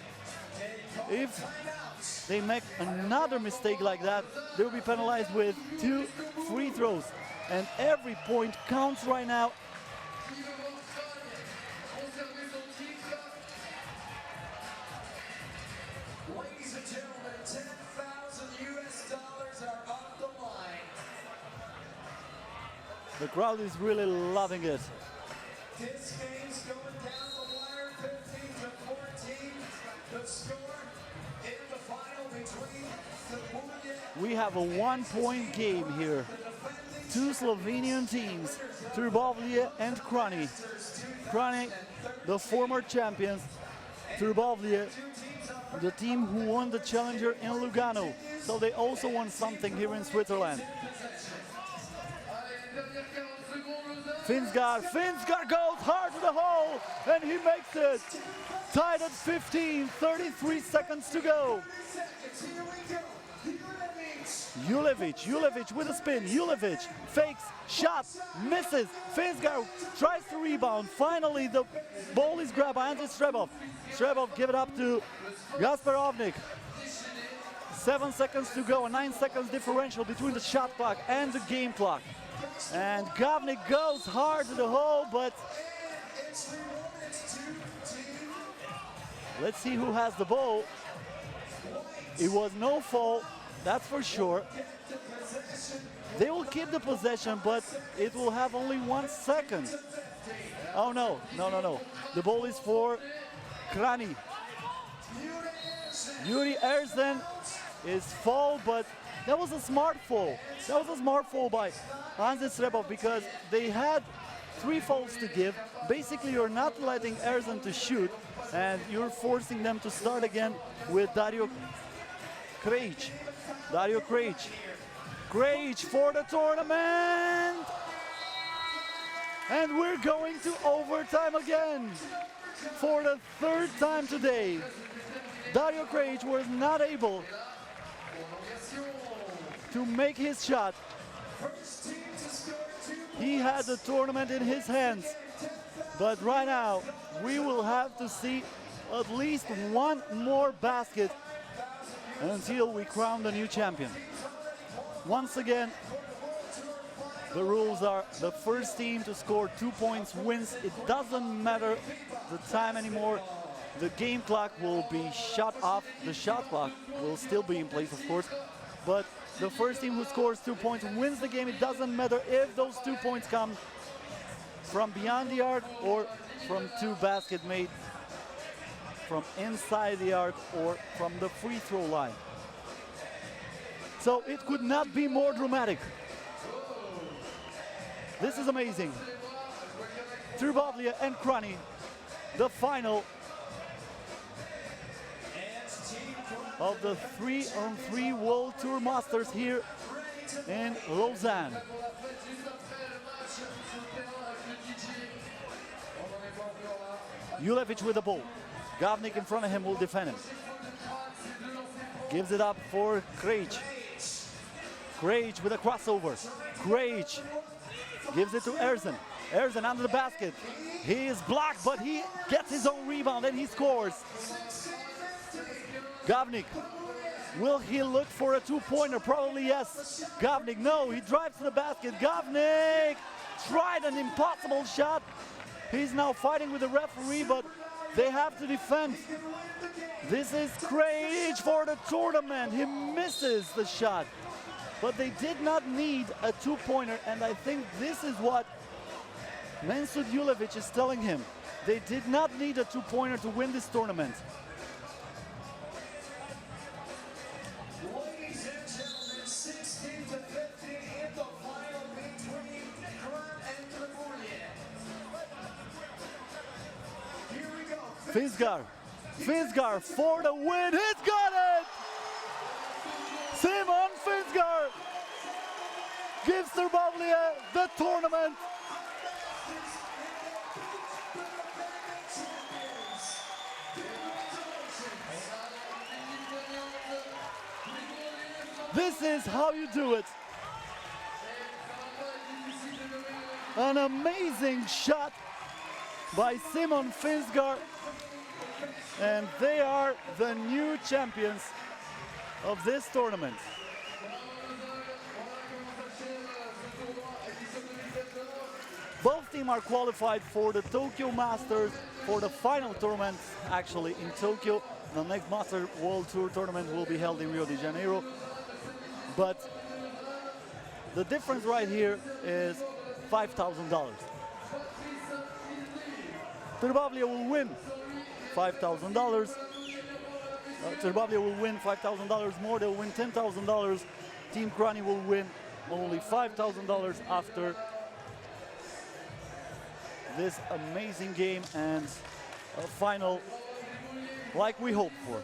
If they make another mistake like that, they will be penalized with 2 free throws. And every point counts right now.
Ladies and gentlemen, $10,000 are on the line.
The crowd is really loving it.
This game's going down the wire, 15-14. The score in the final between Trbovlje.
We have a 1-point game here. 2 Slovenian teams, Trbovlje and Kranj. Kranj, the former champions. Trbovlje, the team who won the Challenger in Lugano. So they also won something here in Switzerland. Finsgaard goes hard to the hole, and he makes it. Tied at 15, 33 seconds to go. Julevic with a spin. Julevic fakes, shot, misses. Finsgaard tries to rebound. Finally, the ball is grabbed by Anze Srebov. Srebov give it up to Gasparovnik. 7 seconds to go, a 9 seconds differential between the shot clock and the game clock. And Gavnik goes hard to the hole, but let's see who has the ball. It was no foul, that's for sure. They will keep the possession, but it will have only 1 second. Oh no. The ball is for Kranj. Yuri Erzen is fouled, but that was a smart foul. That was a smart foul by Anze Srebov because they had 3 fouls to give. Basically, you're not letting Erzen to shoot, and you're forcing them to start again with Dario Krejci. Krejci for the tournament! And we're going to overtime again for the 3rd time today. Dario Krejci was not able to make his shot. He had the tournament in his hands. But right now, we will have to see at least 1 more basket until we crown the new champion. Once again, the rules are the first team to score 2 points wins. It doesn't matter the time anymore. The game clock will be shut off. The shot clock will still be in place, of course. But the first team who scores 2 points wins the game. It doesn't matter if those 2 points come from beyond the arc or from 2 baskets made from inside the arc or from the free throw line. So it could not be more dramatic. This is amazing. Trbovlje and Kranj, the final of the 3-on-3 World Tour Masters here in Lausanne. Julevic with the ball. Gavnik in front of him will defend him. Gives it up for Krejci. Kranj with a crossover. Kranj gives it to Erzen. Erzen under the basket. He is blocked, but he gets his own rebound and he scores. Gavnik, will he look for a two-pointer? Probably yes. Gavnik, no, he drives to the basket. Gavnik tried an impossible shot. He's now fighting with the referee, but they have to defend. This is Kranj for the tournament. He misses the shot, but they did not need a two-pointer, and I think this is what Mensud Julevic is telling him. They did not need a two-pointer to win this tournament.
Ladies and gentlemen, 16 to 15 in the final between Kranj and Trbovlje. Here we go.
Finsgar for the win. He's got it! Simon Finsgar gives Trbovlje the tournament. This is how you do it. An amazing shot by Simon Finsgar. And they are the new champions of this tournament. Both teams are qualified for the Tokyo Masters, for the final tournament actually in Tokyo. The next Master World Tour tournament will be held in Rio de Janeiro. But the difference right here is $5,000. Trbovlje will win $5,000. Trbovlje will win $5,000 more. They'll win $10,000. Team Kranj will win only $5,000 after this amazing game and a final like we hoped for.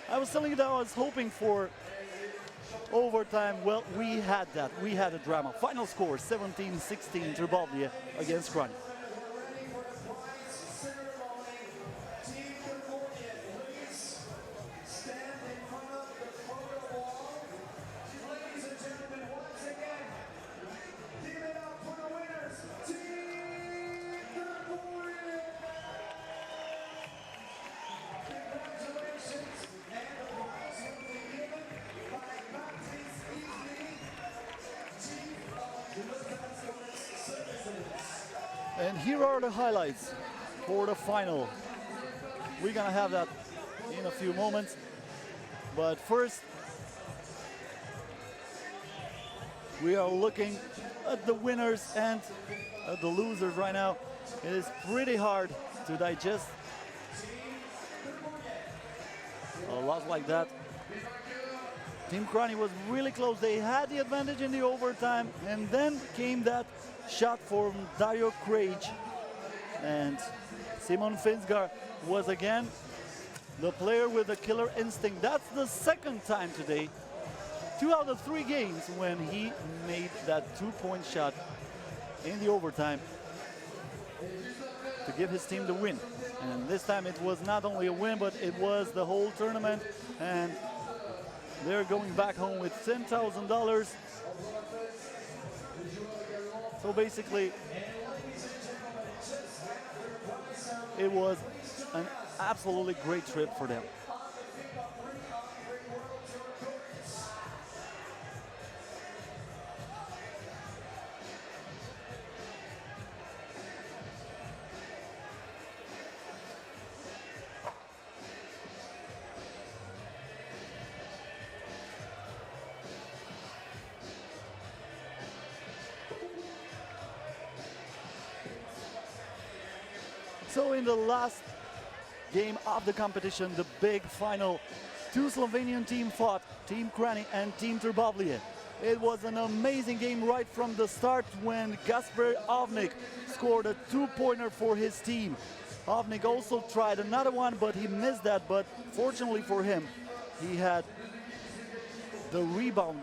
I was telling you that I was hoping for overtime. Well, we had that. We had a drama. Final score 17-16 Trbovlje against Kranj. And here are the highlights for the final. We're gonna have that in a few moments. But first, we are looking at the winners and at the losers right now. It is pretty hard to digest a loss like that. Team Kranj was really close. They had the advantage in the overtime, and then came that shot from Dario Kranj. And Simon Finsgar was again the player with the killer instinct. That's the second time today, 2 out of 3 games, when he made that two-point shot in the overtime to give his team the win. And this time it was not only a win, but it was the whole tournament. And they're going back home with $10,000. So basically, it was an absolutely great trip for them. So in the last game of the competition, the big final, 2 Slovenian teams fought, Team Kranj and Team Trbovlje. It was an amazing game right from the start when Gasper Ovnik scored a 2-pointer for his team. Ovnik also tried another one, but he missed that. But fortunately for him, he had the rebound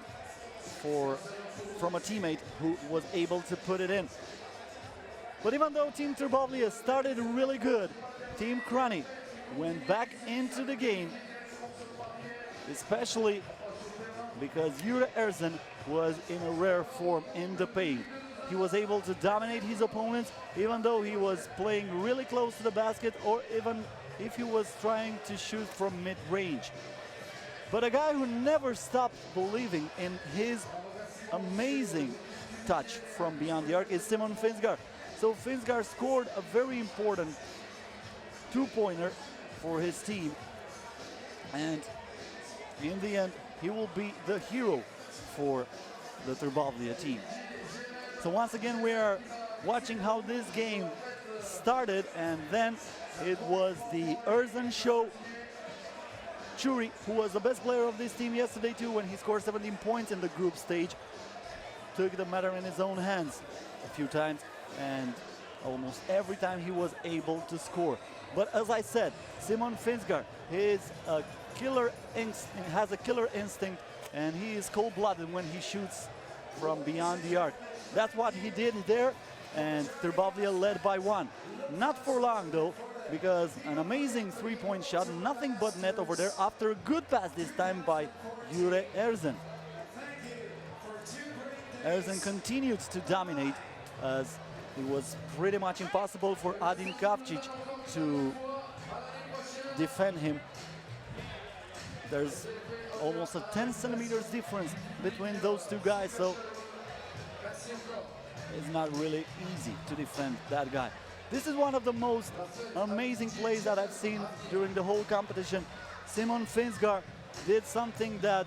from a teammate who was able to put it in. But even though Team Trbovlje started really good, Team Kranj went back into the game, especially because Jure Erzen was in a rare form in the paint. He was able to dominate his opponents even though he was playing really close to the basket, or even if he was trying to shoot from mid-range. But a guy who never stopped believing in his amazing touch from beyond the arc is Simon Finsgar. So Finsgar scored a very important two-pointer for his team, and in the end he will be the hero for the Trbovlje team. So once again we are watching how this game started, and then it was the Erzen show. Churi, who was the best player of this team yesterday too when he scored 17 points in the group stage, took the matter in his own hands a few times, and almost every time he was able to score. But as I said, Simon Finsgar has a killer instinct, and he is cold-blooded when he shoots from beyond the arc. That's what he did there, and Trbovlje led by 1. Not for long though, because an amazing three-point shot, nothing but net over there, after a good pass this time by Jure Erzen. Erzen continued to dominate, as it was pretty much impossible for Adin Kavcic to defend him. There's almost a 10 centimeters difference between those two guys, so it's not really easy to defend that guy. This is one of the most amazing plays that I've seen during the whole competition. Simon Finsgar did something that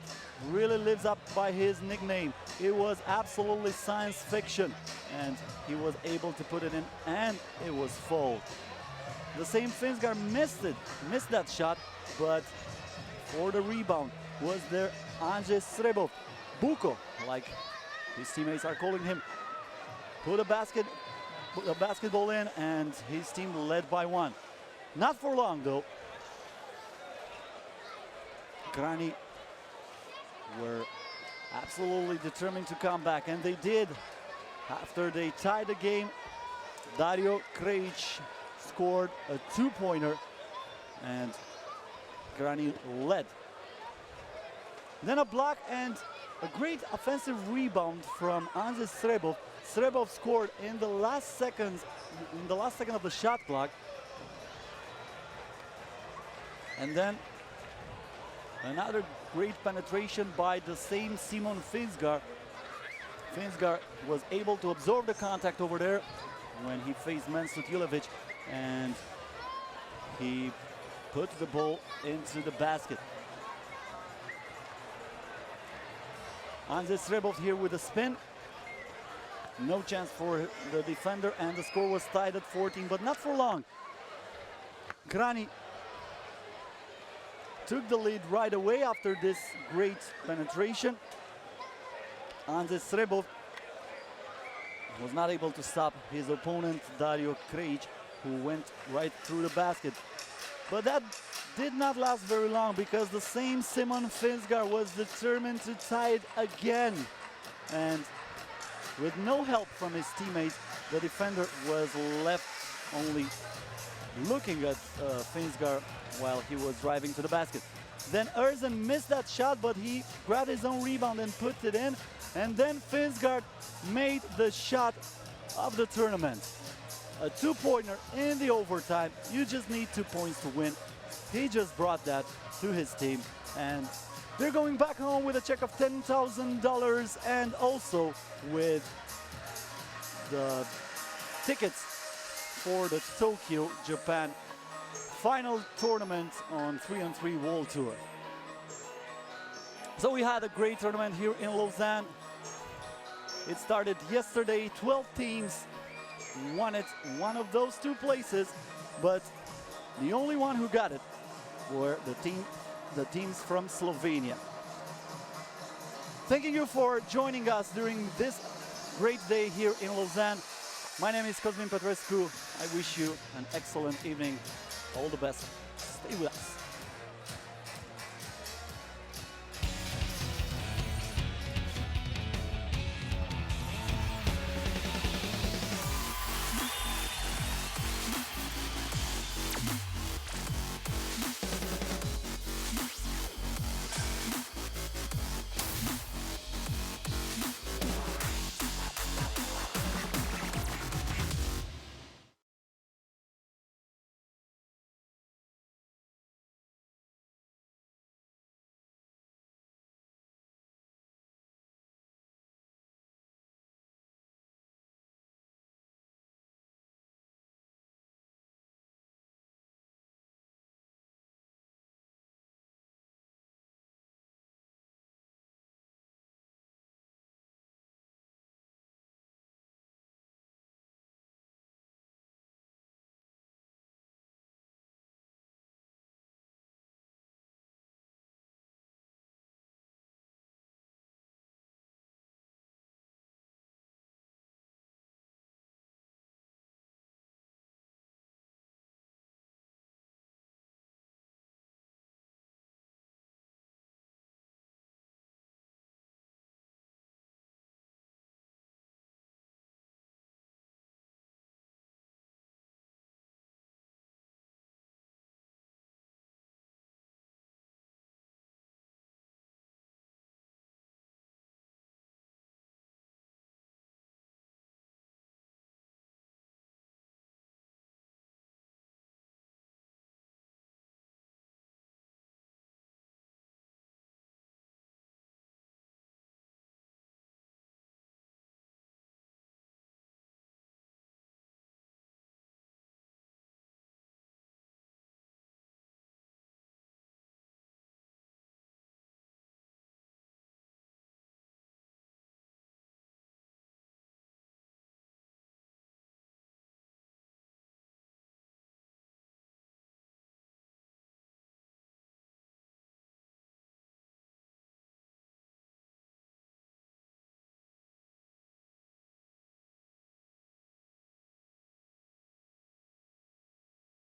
really lives up by his nickname. It was absolutely science fiction, and he was able to put it in, and it was fouled. The same Finsgar missed that shot, but for the rebound was there Andrzej Srebov. Buko, like his teammates are calling him, put a basketball in, and his team led by 1. Not for long though. Kranj were absolutely determined to come back, and they did. After they tied the game, Dario Krejic scored a two-pointer, and Kranj led. Then a block and a great offensive rebound from Andrzej Srebov. Srebov scored in the last second of the shot clock. And then another great penetration by the same Simon Finsgar. Finsgar was able to absorb the contact over there when he faced Mensut Julevic, and he put the ball into the basket. Andrzej Srebov here with a spin. No chance for the defender, and the score was tied at 14, but not for long. Kranj took the lead right away after this great penetration. Andrzej Srebov was not able to stop his opponent, Dario Krejic, who went right through the basket. But that did not last very long, because the same Simon Finsgar was determined to tie it again. And with no help from his teammates, the defender was left only looking at Finsgar while he was driving to the basket. Then Erzen missed that shot, but he grabbed his own rebound and put it in. And then Finsgar made the shot of the tournament. A two-pointer in the overtime. You just need 2 points to win. He just brought that to his team, and they're going back home with a check of $10,000, and also with the tickets for the Tokyo, Japan final tournament on 3x3 World Tour. So we had a great tournament here in Lausanne. It started yesterday. 12 teams won it, one of those two places, but the only one who got it were the teams from Slovenia. Thanking you for joining us during this great day here in Lausanne. My name is Cosmin Petrescu. I wish you an excellent evening. All the best. Stay with us.